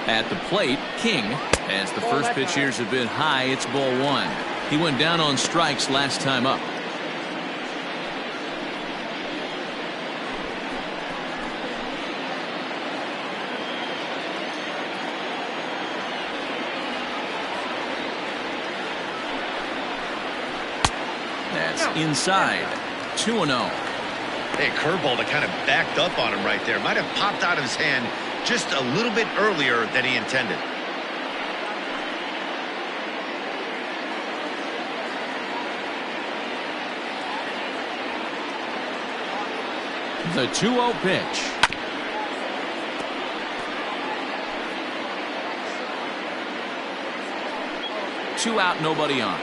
At the plate, King, as the first pitch here's a bit high, it's ball 1. He went down on strikes last time up. That's inside. 2-0.
Hey, curveball that kind of backed up on him right there. Might have popped out of his hand just a little bit earlier than he intended.
The 2-0 pitch. Two out, nobody on.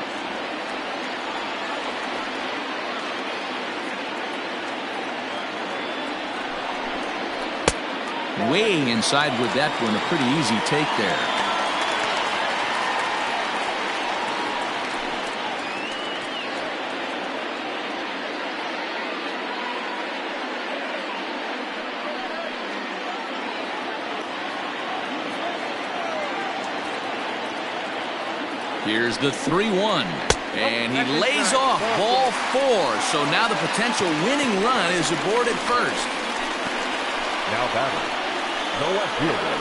Way inside with that one, a pretty easy take there. Here's the 3-1. And he lays off ball 4. So now the potential winning run is aboard at first.
Now batting, the left fielder.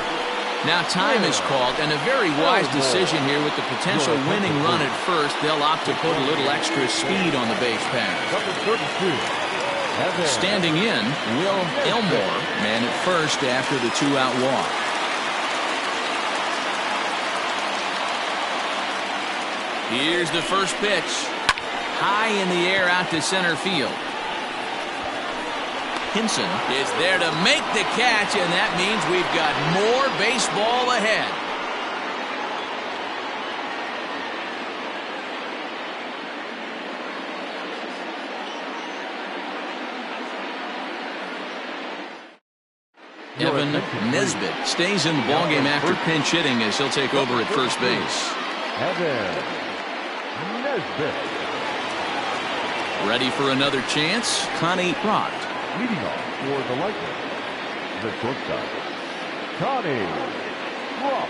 Now time is called, and a very wise decision here with the potential winning run at first. They'll opt to put a little extra speed on the base pass.
Number 32.
Standing in, Will Elmore, man at first after the 2-out walk. Here's the first pitch. High in the air out to center field. Hinson is there to make the catch, and that means we've got more baseball ahead. Evan Nesbitt stays in the ballgame after pinch hitting as he'll take over at first base.
Evan Nesbitt.
Ready for another chance? Connie Trott.
Leading off for the Lightning, the shortstop, Connie Trott.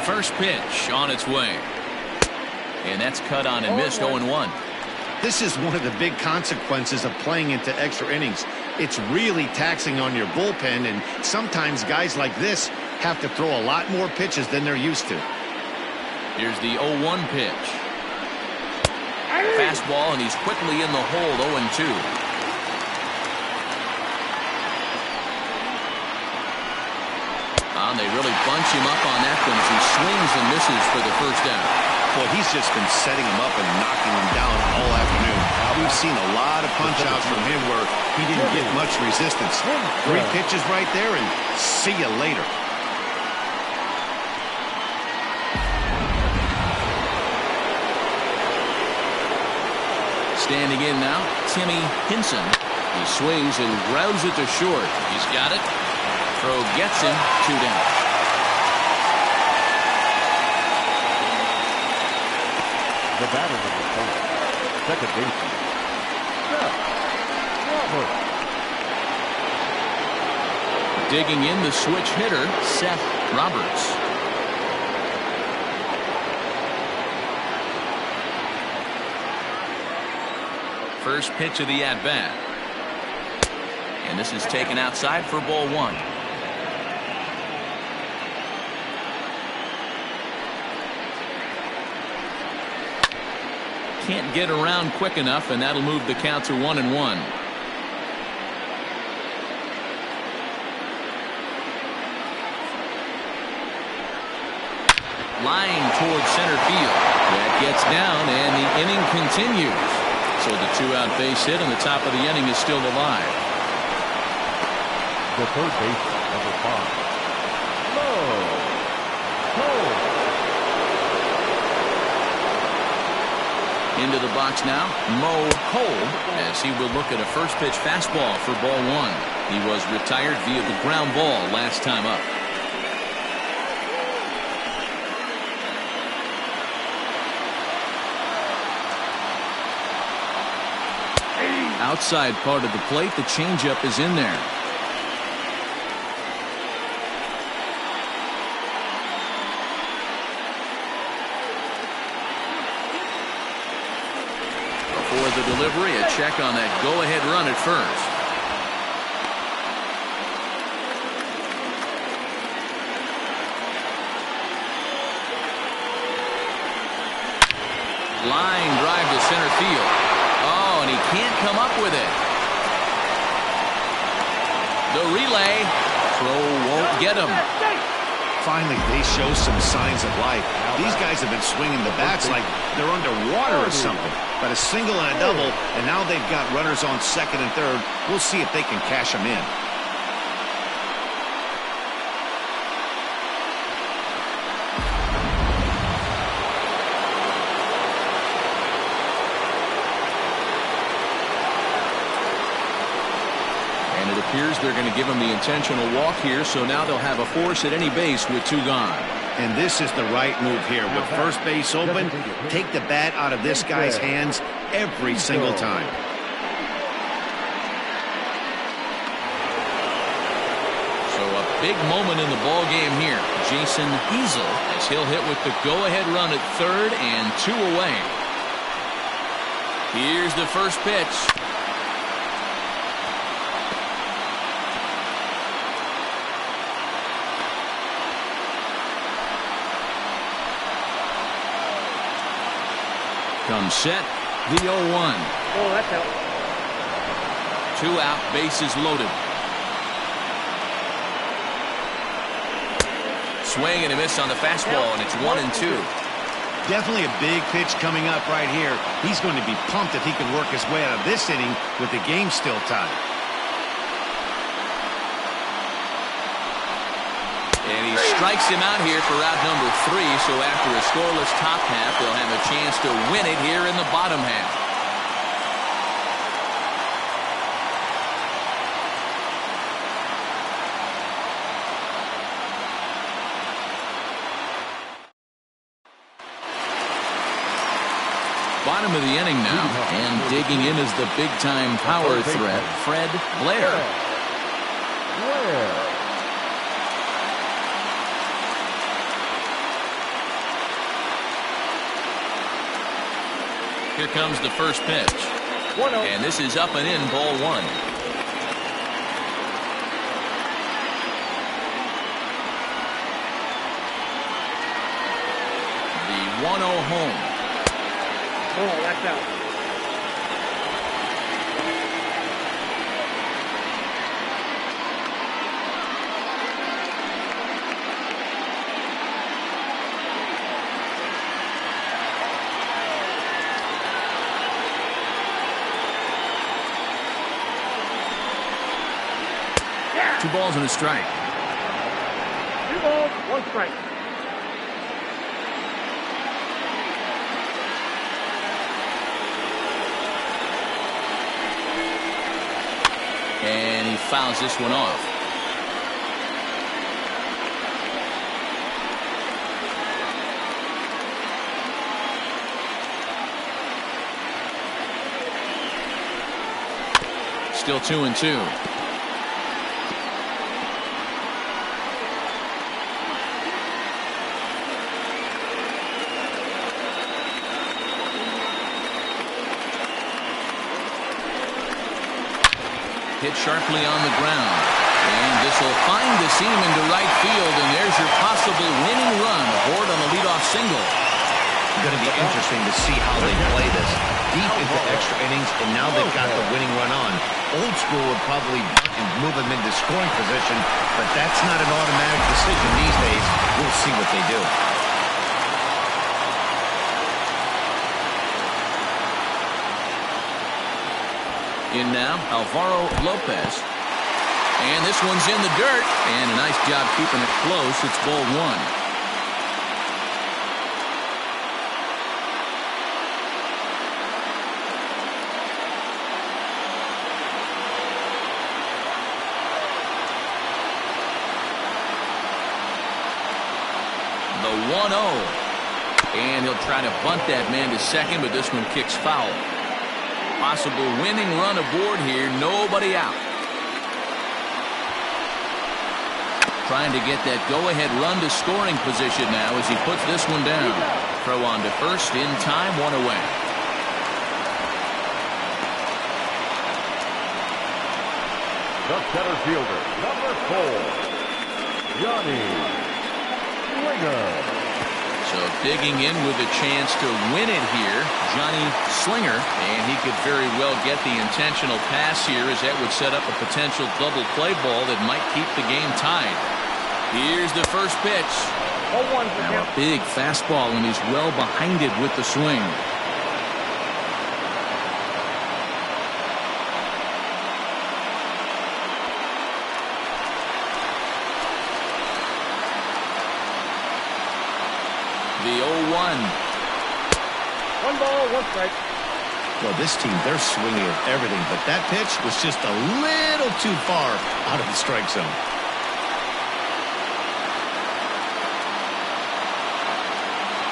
First pitch on its way. And that's cut on and missed. 0-1.
This is one of the big consequences of playing into extra innings. It's really taxing on your bullpen, and sometimes guys like this have to throw a lot more pitches than they're used to.
Here's the 0-1 pitch. Fastball, and he's quickly in the hole. 0-2. They really bunch him up on that one as he swings and misses for the first out.
Well, he's just been setting him up and knocking him down all afternoon. We've seen a lot of punch-outs from him where he didn't get much resistance. 3 pitches right there, and see you later. Standing in now, Timmy Hinson.
He swings and grounds it to short. He's got it. Throw gets him. 2 down.
The batter of the first, second baseman, Seth Roberts.
Digging in the switch hitter, Seth Roberts. First pitch of the at-bat. And this is taken outside for ball 1. Can't get around quick enough, and that'll move the count to 1-1. Line towards center field. That gets down, and the inning continues. So the 2-out base hit, and the top of the inning is still alive.
The third baseman, number 5, Mo Cole.
Into the box now, Mo Cole, as he will look at a first pitch fastball for ball 1. He was retired via the ground ball last time up. Outside part of the plate, the changeup is in there. Before the delivery, a check on that go-ahead run at first. Line drive to center field. Oh, and he can't come up with it. The relay. Throw won't get him.
Finally, they show some signs of life. These guys have been swinging the bats like they're underwater or something. But a single and a double, and now they've got runners on second and third. We'll see if they can cash them in.
Appears they're going to give him the intentional walk here, so now they'll have a force at any base with 2 gone.
And this is the right move here. With first base open, take the bat out of this guy's hands every single time.
So a big moment in the ball game here. Jason Hazel, as he'll hit with the go-ahead run at third and 2 away. Here's the first pitch. Comes set, the 0-1.
Oh, that's out.
2 out, bases loaded. Swing and a miss on the fastball, and it's 1-2.
Definitely a big pitch coming up right here. He's going to be pumped if he can work his way out of this inning with the game still tied.
And he strikes him out here for out number 3, so after a scoreless top half, they'll have a chance to win it here in the bottom half. Bottom of the inning now, and digging in is the big-time power threat, Fred Blair. Here comes the first pitch. And this is up and in, ball 1. The 1-0 home.
Oh, that's out.
Yeah. 2 balls and a strike.
2 balls, 1 strike.
And he fouls this one off. Still 2-2. Hit sharply on the ground. And this will find the seam into right field, and there's your possible winning run aboard on the leadoff single.
It's going to be interesting to see how they play this. Deep into extra innings, and now they've got the winning run on. Old school would probably move them into scoring position, but that's not an automatic decision these days. We'll see what they do.
In now, Alvaro Lopez. And this one's in the dirt. And a nice job keeping it close. It's ball one. The 1-0. And he'll try to bunt that man to second, but this one kicks foul. Possible winning run aboard here. Nobody out. Trying to get that go-ahead run to scoring position now as he puts this one down. Throw on to first in time, one away.
The center fielder, number 4, Johnny Slinger.
So digging in with a chance to win it here, Johnny Slinger, and he could very well get the intentional pass here, as that would set up a potential double play ball that might keep the game tied. Here's the first pitch.
0-1 for
Now a big fastball, and he's well behind it with the swing. The 0-1.
1 ball, 1 strike.
Well, this team, they're swinging at everything, but that pitch was just a little too far out of the strike zone.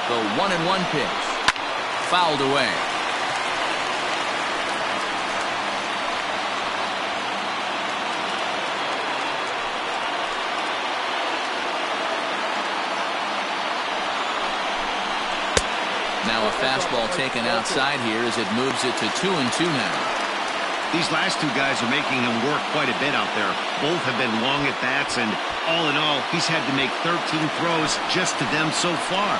The 1-1 pitch. Fouled away. Now a fastball taken outside here as it moves it to 2-2 now.
These last two guys are making him work quite a bit out there. Both have been long at bats, and all in all, he's had to make 13 throws just to them so far.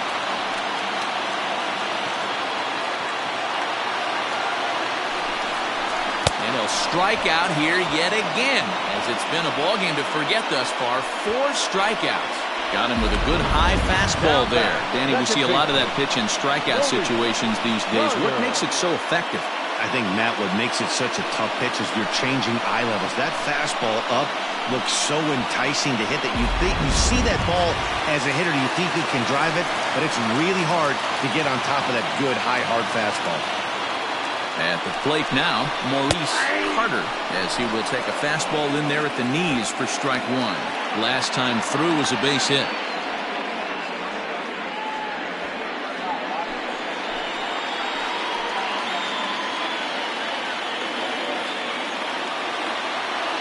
And he'll strike out here yet again, as it's been a ballgame to forget thus far. 4 strikeouts. Got him with a good high fastball there. Danny, we see a lot of that pitch in strikeout situations these days. What makes it so effective?
I think, Matt, what makes it such a tough pitch is you're changing eye levels. That fastball up looks so enticing to hit that you see that ball as a hitter, you think you can drive it, but it's really hard to get on top of that good, high, hard fastball.
At the plate now, Maurice Carter, as he will take a fastball in there at the knees for strike 1. Last time through was a base hit.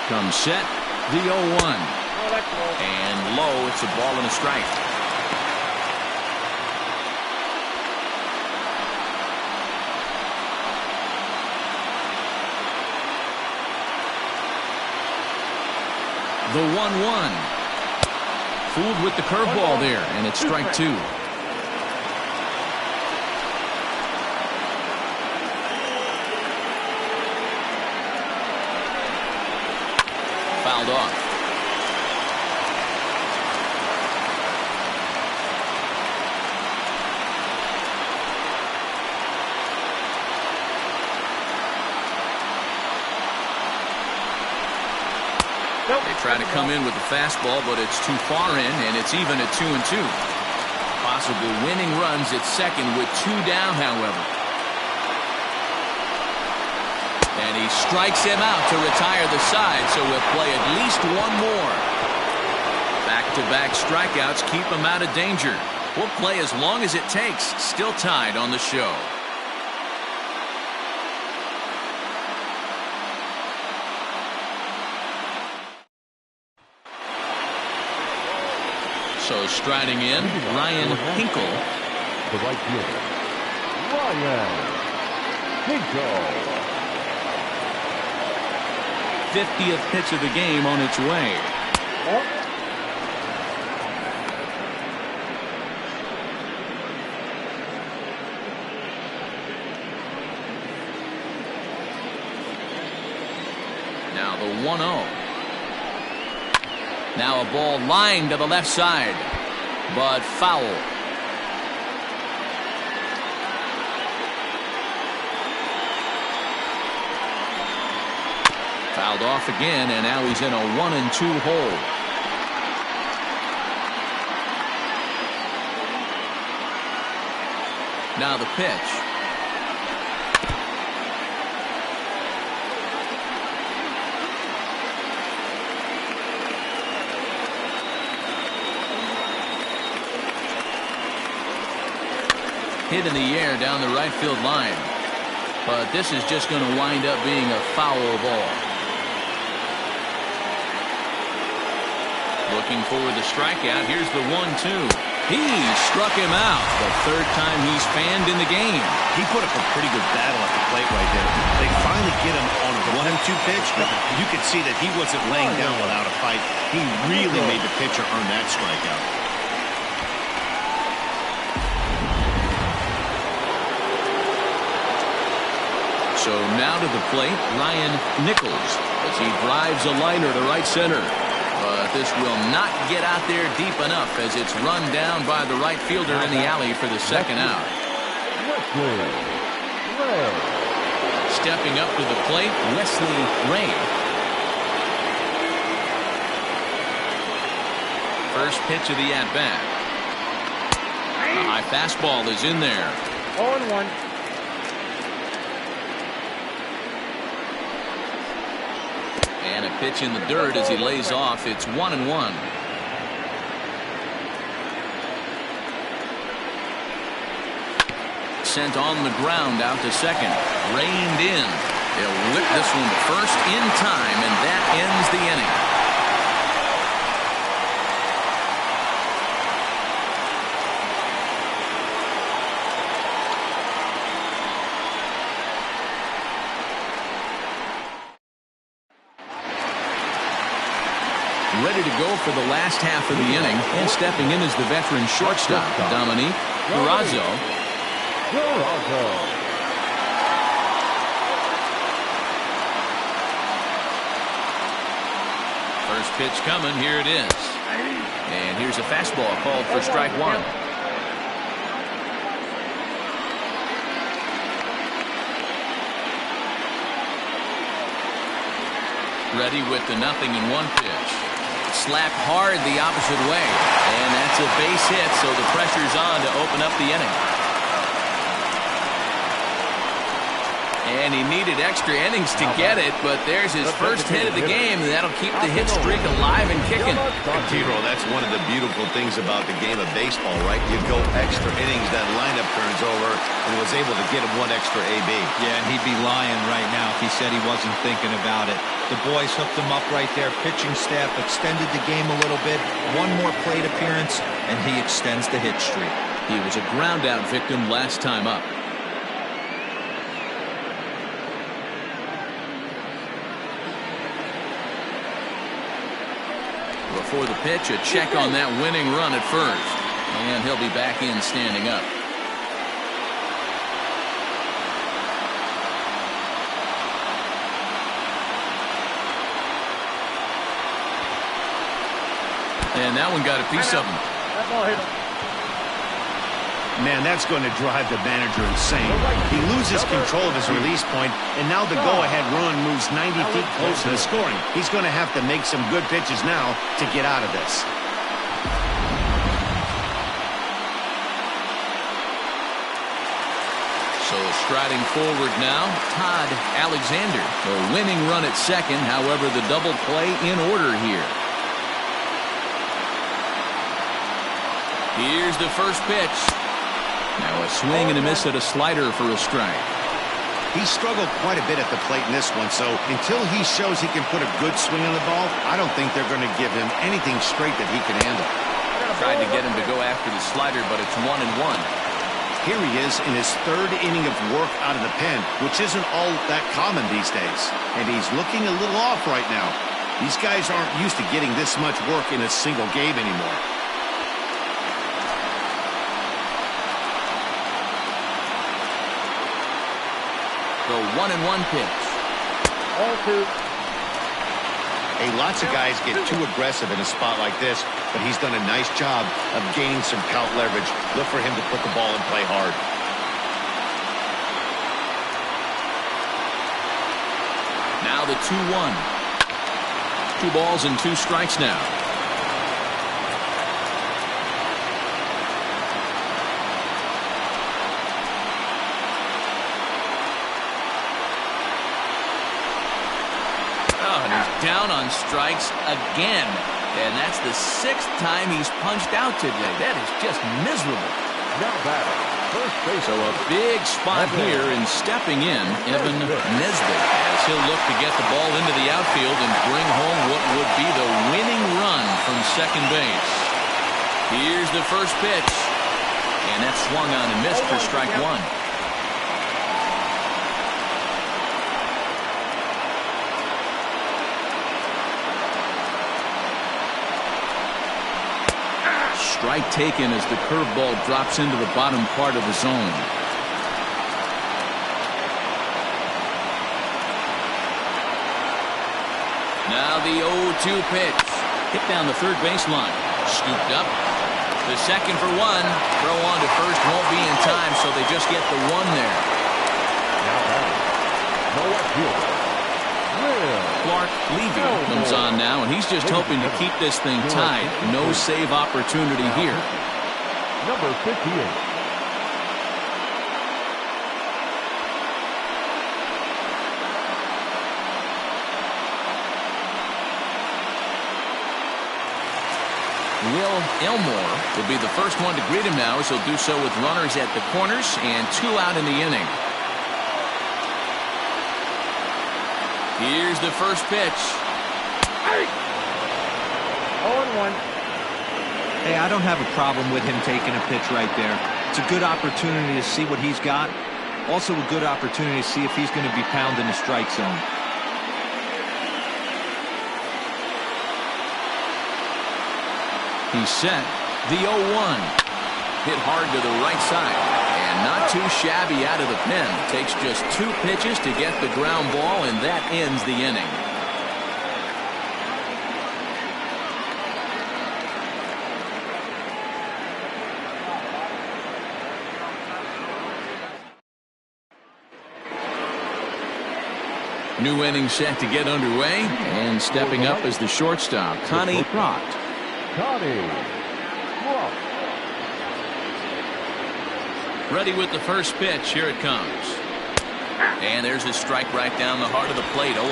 Comes set, the 0-1.
Oh, that's low.
And low, it's a ball and a strike. The 1-1. Fooled with the curveball there, and it's strike 2. Fouled off. They try to come in with the fastball, but it's too far in, and it's even at 2-2. Possible winning runs at second with 2 down, however. And And he strikes him out to retire the side, so we'll play at least one more. Back-to-back strikeouts keep him out of danger. We'll play as long as it takes. Still tied on the show. So striding in, Ryan Hinkle.
The right fielder, Ryan Hinkle.
50th pitch of the game on its way. Now the 1-0. Now a ball lined to the left side, but foul. Fouled off again, and now he's in a 1-2 hole. Now the pitch. Hit in the air down the right field line. But this is just going to wind up being a foul ball. Looking for the strikeout. Here's the 1-2. He struck him out. The third time he's fanned in the game.
He put up a pretty good battle at the plate right there. They finally get him on the 1-2 pitch. You could see that he wasn't laying down without a fight. He really made the pitcher earn that strikeout.
So now to the plate, Ryan Nichols, as he drives a liner to right center. But this will not get out there deep enough as it's run down by the right fielder in the alley for the second out. Stepping up to the plate, Wesley Ray. First pitch of the at-bat. A high fastball is in there.
0-1.
And a pitch in the dirt as he lays off. It's 1-1. Sent on the ground out to second. Reined in. They'll whip this one to first in time, and that ends the inning. Ready to go for the last half of the inning, and stepping in is the veteran shortstop, Dominique Durazo. First pitch coming, here it is. And here's a fastball called for strike one. Ready with the 0-1 pitch. Slapped hard the opposite way, and that's a base hit, so the pressure's on to open up the inning. And he needed extra innings to get it, but there's his first hit of the game, and that'll keep the hit streak alive and kicking.
T-Row, that's one of the beautiful things about the game of baseball, right? You go extra innings, that lineup turns over, and was able to get him one extra AB.
Yeah, and he'd be lying right now if he said he wasn't thinking about it. The boys hooked him up right there. Pitching staff extended the game a little bit. One more plate appearance, and he extends the hit streak.
He was a ground-out victim last time up. Before the pitch, a check on that winning run at first. And he'll be back in standing up. And that one got a piece of him.
That ball hit him.
Man, that's going to drive the manager insane. He loses control of his release point, and now the go-ahead run moves 90 feet closer to scoring. He's going to have to make some good pitches now to get out of this.
So striding forward now, Todd Alexander. A winning run at second, however, the double play in order here. Here's the first pitch. Now a swing and a miss at a slider for a strike.
He struggled quite a bit at the plate in this one, so until he shows he can put a good swing on the ball, I don't think they're going to give him anything straight that he can handle.
Tried to get him to go after the slider, but it's 1-1.
Here he is in his third inning of work out of the pen, which isn't all that common these days. And he's looking a little off right now. These guys aren't used to getting this much work in a single game anymore.
The 1-1 pitch.
0-2.
Hey, lots of guys get too aggressive in a spot like this, but he's done a nice job of gaining some count leverage. Look for him to put the ball and play hard.
Now the 2-1. 2 balls and 2 strikes now. Down on strikes again, and that's the 6th time he's punched out today. That is just miserable.
Now batting, first base.
So a big spot here, and stepping in, Evan Nesbitt, as he'll look to get the ball into the outfield and bring home what would be the winning run from second base. Here's the first pitch, and that's swung on and missed for strike 1. Strike taken as the curveball drops into the bottom part of the zone. Now the 0-2 pitch. Hit down the third baseline. Scooped up. The second for 1. Throw on to first won't be in time, so they just get the 1 there.
Now batting, the left fielder, Will
Clark Levy comes on now, and he's just hoping to keep this thing tied. No save opportunity here.
number 58.
Will Elmore will be the first one to greet him now, as he'll do so with runners at the corners and 2 out in the inning. Here's the first pitch.
0-1.
Hey, I don't have a problem with him taking a pitch right there. It's a good opportunity to see what he's got. Also a good opportunity to see if he's going to be pounding the strike zone.
He's set. The 0-1. Hit hard to the right side. And not too shabby out of the pen. Takes just 2 pitches to get the ground ball, and that ends the inning. New inning set to get underway, and stepping up is the shortstop, Connie Croft.
Connie Croft.
Ready with the first pitch. Here it comes. And there's his strike right down the heart of the plate. 0-1.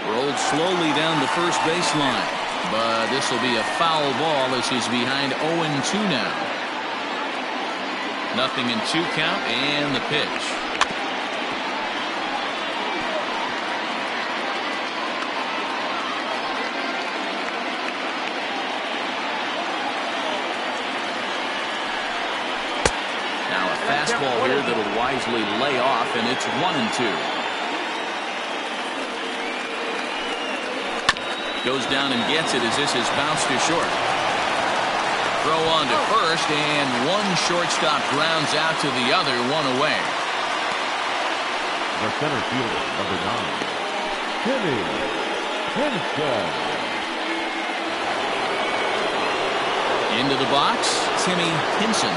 Rolled slowly down the first baseline. But this will be a foul ball as he's behind 0-2 now. Nothing in 2 count, and the pitch. Now a fastball here that'll wisely lay off, and it's 1-2. Goes down and gets it as this is bounced to short. Throw on to first, and one shortstop grounds out to the other, 1 away.
The center fielder, number 9, Timmy Henson.
Into the box, Timmy Henson.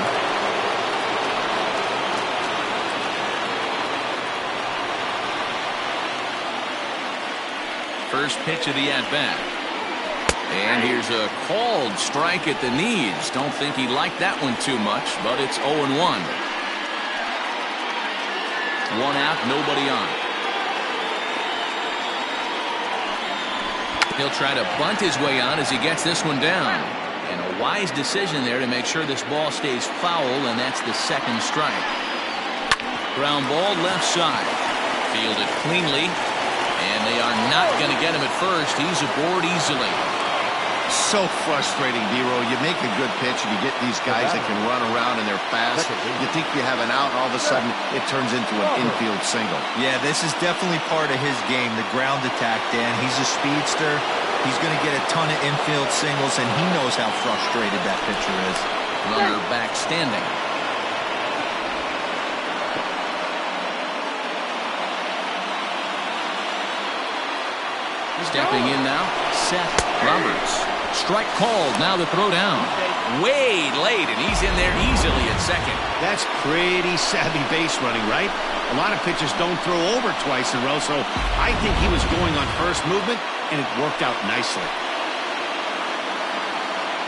First pitch of the at-bat. And here's a called strike at the knees. Don't think he liked that one too much, but it's 0-1. One out, nobody on. He'll try to bunt his way on as he gets this one down. And a wise decision there to make sure this ball stays foul, and that's the second strike. Ground ball left side. Fielded cleanly, and they are not going to get him at first. He's aboard easily.
So frustrating, D-Row. You make a good pitch and you get these guys that can run around and they're fast. You think you have an out, and all of a sudden it turns into an infield single.
Yeah, this is definitely part of his game, the ground attack, Dan. He's a speedster. He's going to get a ton of infield singles, and he knows how frustrated that pitcher is.
Runner back standing. Stepping in now, Seth Roberts. Strike called, now the throw down. Way late, and he's in there easily at second.
That's pretty savvy base running, right? A lot of pitchers don't throw over twice in a row, so I think he was going on first movement, and it worked out nicely.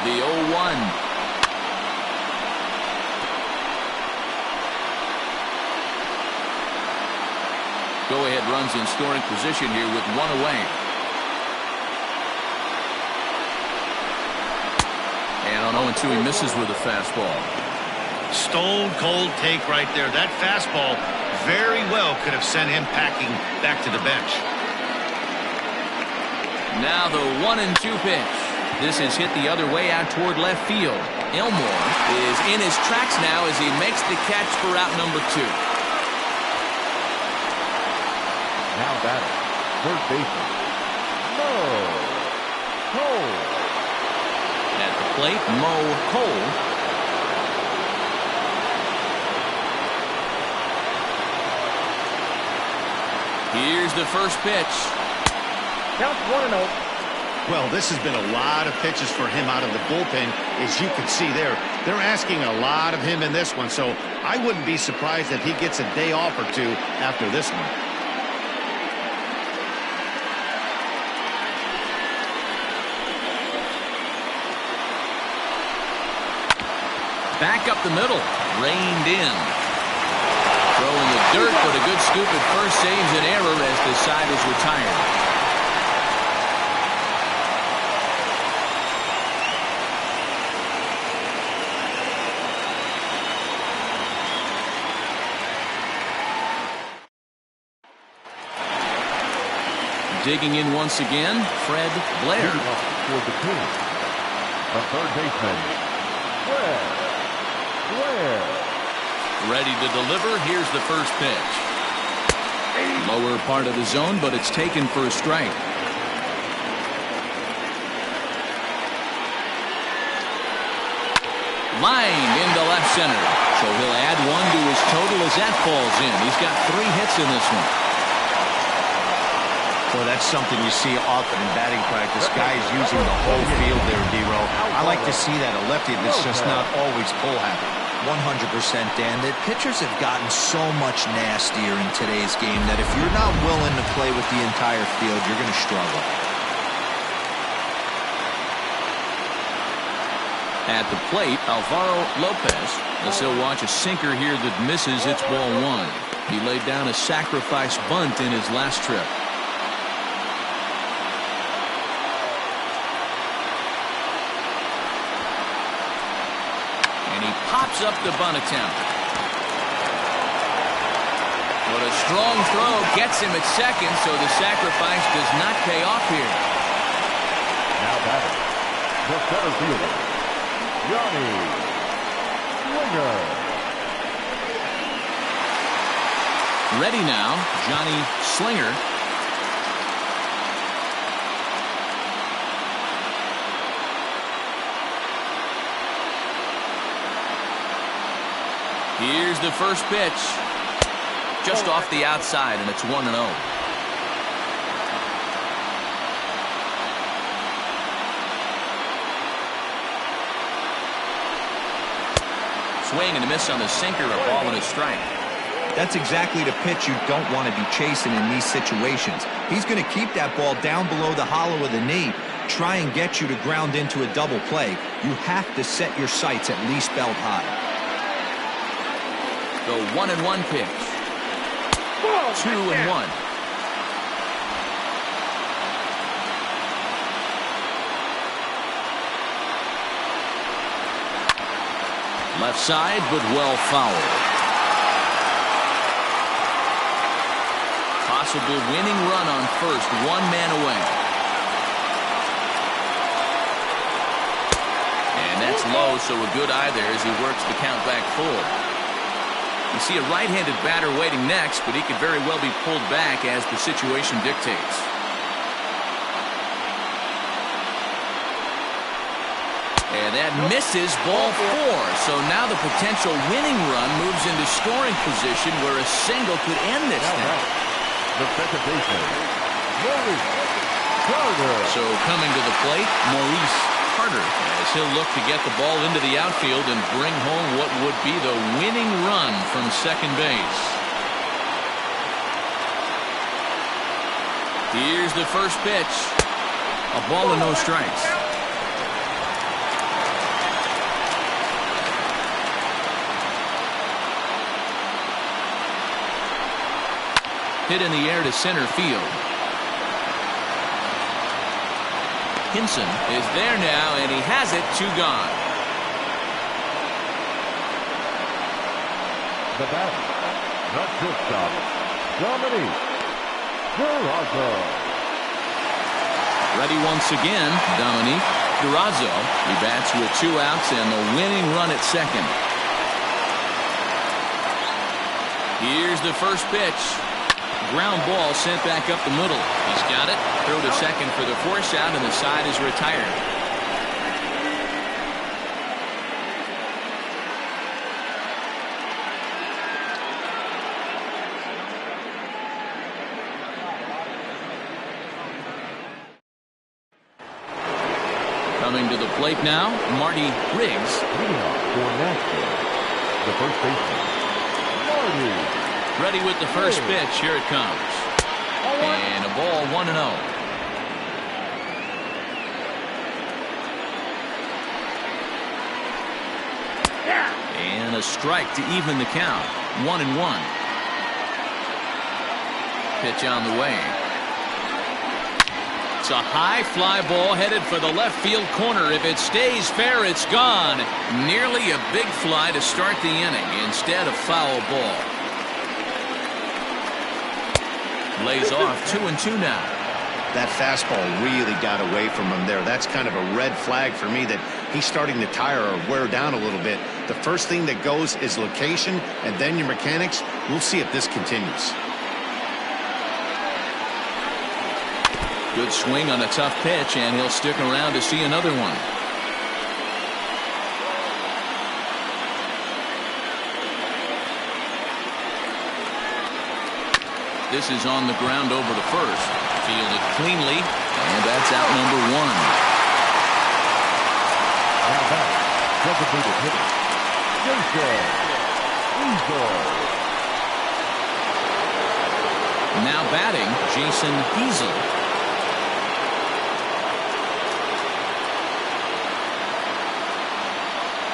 The 0-1. Go-ahead runs in scoring position here with one away. And on 0-2, he misses with a fastball.
Stone cold take right there. That fastball very well could have sent him packing back to the bench.
Now the 1-2 pitch. This is hit the other way out toward left field. Elmore is in his tracks now as he makes the catch for out number 2.
Now batting, third baseman, Mo Cole.
At the plate, Mo Cole. Here's the first pitch.
Counts 1-0.
Well, this has been a lot of pitches for him out of the bullpen, as you can see there. They're asking a lot of him in this one, so I wouldn't be surprised if he gets a day off or two after this one.
Back up the middle, reined in. Throwing the dirt, but a good scoop at first saves an error as the side is retired. Digging in once again, Fred Blair.
For the Kings, the third baseman, Fred Blair.
Ready to deliver. Here's the first pitch. Lower part of the zone, but it's taken for a strike. Lined into left center. So he'll add one to his total as that falls in. He's got 3 hits in this one.
Well, that's something you see often in batting practice. Guys using the whole field there, D-Row. I like to see that. A lefty that's just not always pull happy.
100%, Dan. The pitchers have gotten so much nastier in today's game that if you're not willing to play with the entire field, you're going to struggle.
At the plate, Alvaro Lopez. As he'll watch a sinker here that misses. It's ball 1. He laid down a sacrifice bunt in his last trip. And he pops up the bunt attempt. But a strong throw gets him at second, so the sacrifice does not pay off here.
Now batting, the center fielder, Johnny Slinger.
Ready now, Johnny Slinger. Here's the first pitch. Just off the outside, and it's 1-0. Swing and a miss on the sinker, a ball and a strike.
That's exactly the pitch you don't want to be chasing in these situations. He's going to keep that ball down below the hollow of the knee. try and get you to ground into a double play, you have to set your sights at least belt high.
The 1-1 pitch. 2-1. Left side, but well fouled. Possible winning run on first, 1 man away. And that's low, so a good eye there as he works the count back full. You see a right-handed batter waiting next, but he could very well be pulled back as the situation dictates. And that misses, ball 4. So now the potential winning run moves into scoring position where a single could end this thing.
The second baseman, Maurice Carter.
So coming to the plate, Maurice Carter, as he'll look to get the ball into the outfield and bring home what would be the winning run from second base. Here's the first pitch. A ball and no strikes. Hit in the air to center field. Hinson is there now, and he has it, 2 gone.
The batter, the shortstop, Dominic Durazo.
Ready once again, Dominic Durazo. He bats with 2 outs and the winning run at second. Here's the first pitch. Ground ball sent back up the middle. He's got it. Throw to second for the force out, and the side is retired. Coming to the plate now, Marty Riggs.
For Nashville, the first baseman, Marty.
Ready with the first pitch. Here it comes. And a ball, 1-0. And a strike to even the count. 1-1. Pitch on the way. It's a high fly ball headed for the left field corner. If it stays fair, it's gone. Nearly a big fly to start the inning. Instead, a foul ball. Lays off 2-2 now.
That fastball really got away from him there. That's kind of a red flag for me that he's starting to tire or wear down a little bit. The first thing that goes is location and then your mechanics. We'll see if this continues.
Good swing on a tough pitch, and he'll stick around to see another one. This is on the ground over to first. Fielded cleanly, and that's out number 1.
Now back, designated hitter, Jason Eagle.
Now batting, Jason Diesel.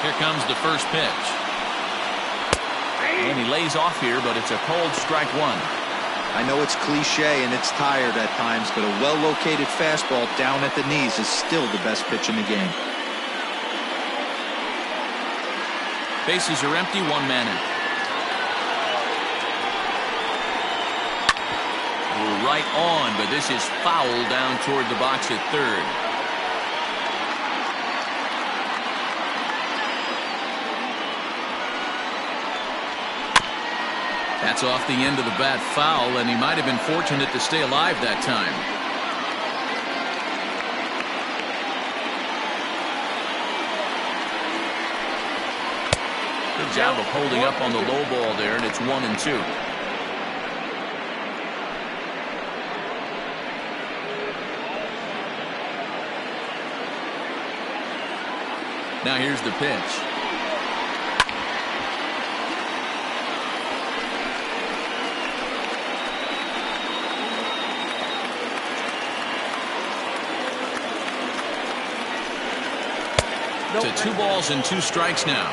Here comes the first pitch. And he lays off here, but it's a cold strike 1.
I know it's cliche and it's tired at times, but a well-located fastball down at the knees is still the best pitch in the game.
Bases are empty, 1 man out. Right on, but this is foul down toward the box at third. That's off the end of the bat foul, and he might have been fortunate to stay alive that time. Good job of holding up on the low ball there, and it's 1-2. Now here's the pitch. To 2 balls and 2 strikes now.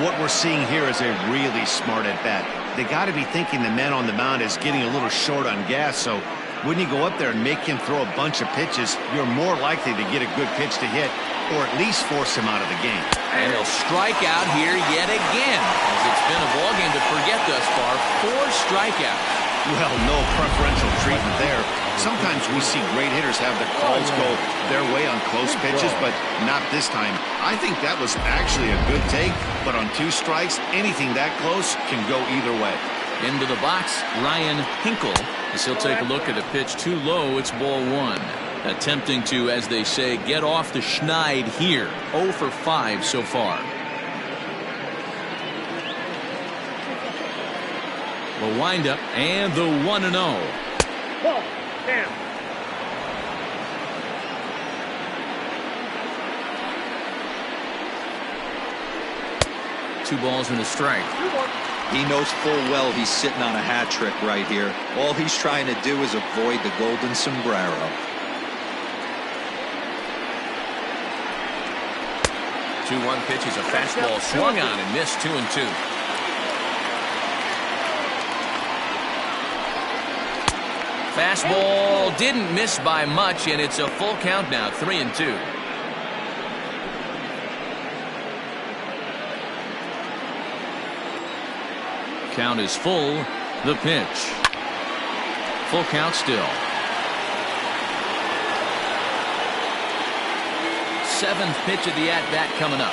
What we're seeing here is a really smart at-bat. They got to be thinking the man on the mound is getting a little short on gas, so when you go up there and make him throw a bunch of pitches, you're more likely to get a good pitch to hit or at least force him out of the game.
And he'll strike out here yet again, as it's been a ball game to forget thus far. 4 strikeouts.
Well, no preferential treatment there. Sometimes we see great hitters have the calls go their way on close pitches, but not this time. I think that was actually a good take, but on 2 strikes, anything that close can go either way.
Into the box, Ryan Hinkle, as he'll take a look at a pitch too low. It's ball 1. Attempting to, as they say, get off the schneid here. 0 for 5 so far. The windup and the 1-0.
Ball. Damn.
2 balls and a strike.
He knows full well he's sitting on a hat trick right here. All he's trying to do is avoid the golden sombrero.
2-1 pitch is a fastball swung on and missed. 2-2.
Fastball didn't miss by much, and it's a full count now. 3-2. Count is full. The pitch. Full count still. 7th pitch of the at-bat coming up.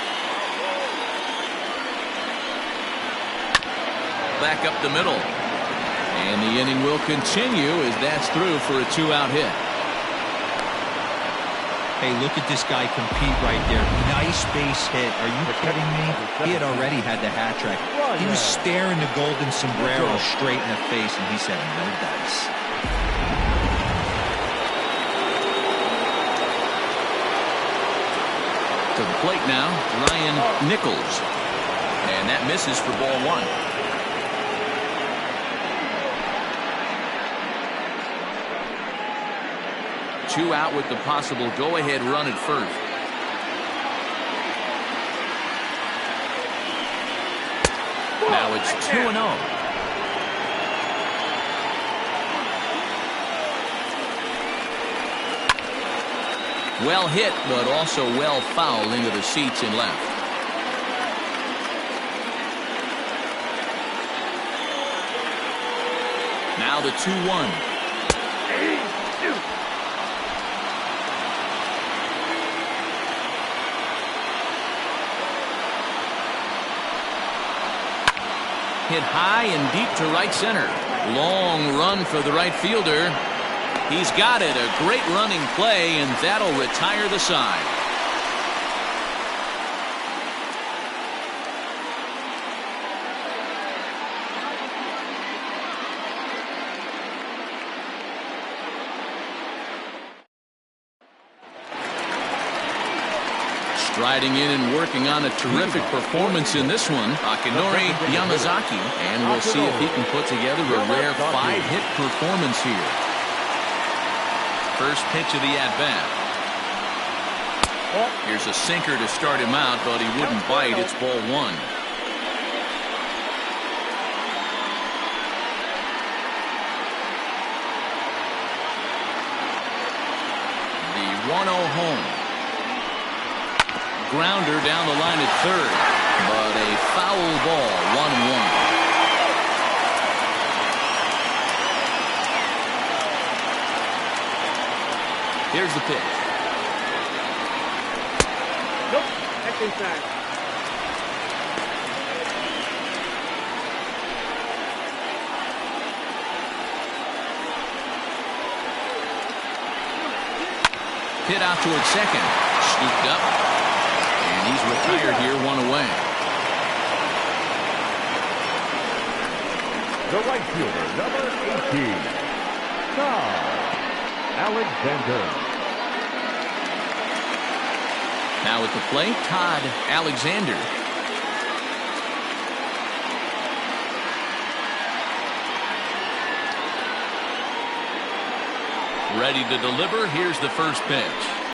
Back up the middle. And the inning will continue as that's through for a 2-out hit.
Hey, look at this guy compete right there. Nice base hit. Are you kidding me? He had already had the hat trick. He was staring the golden sombrero straight in the face, and he said, no dice.
To the plate now, Ryan Nichols. And that misses for ball 1. Two out with the possible go-ahead run at first. Now it's 2-0. Well hit, but also well fouled into the seats and left. Now the 2-1. Hit high and deep to right center. Long run for the right fielder. He's got it. A great running play, and that'll retire the side. Striding in and working on a terrific performance in this one, Akinori Yamazaki. And we'll see if he can put together a rare 5-hit performance here. First pitch of the at-bat. Here's a sinker to start him out, but he wouldn't bite. It's ball 1. The 1-0 home. Grounder down the line at third, but a foul ball. 1-1. Here's the pitch.
Nope, that's inside.
Hit out towards second. Scooped up. And he's retired here, 1 away.
The right fielder, number 18, Todd Alexander.
Now at the plate, Todd Alexander. Ready to deliver. Here's the first pitch.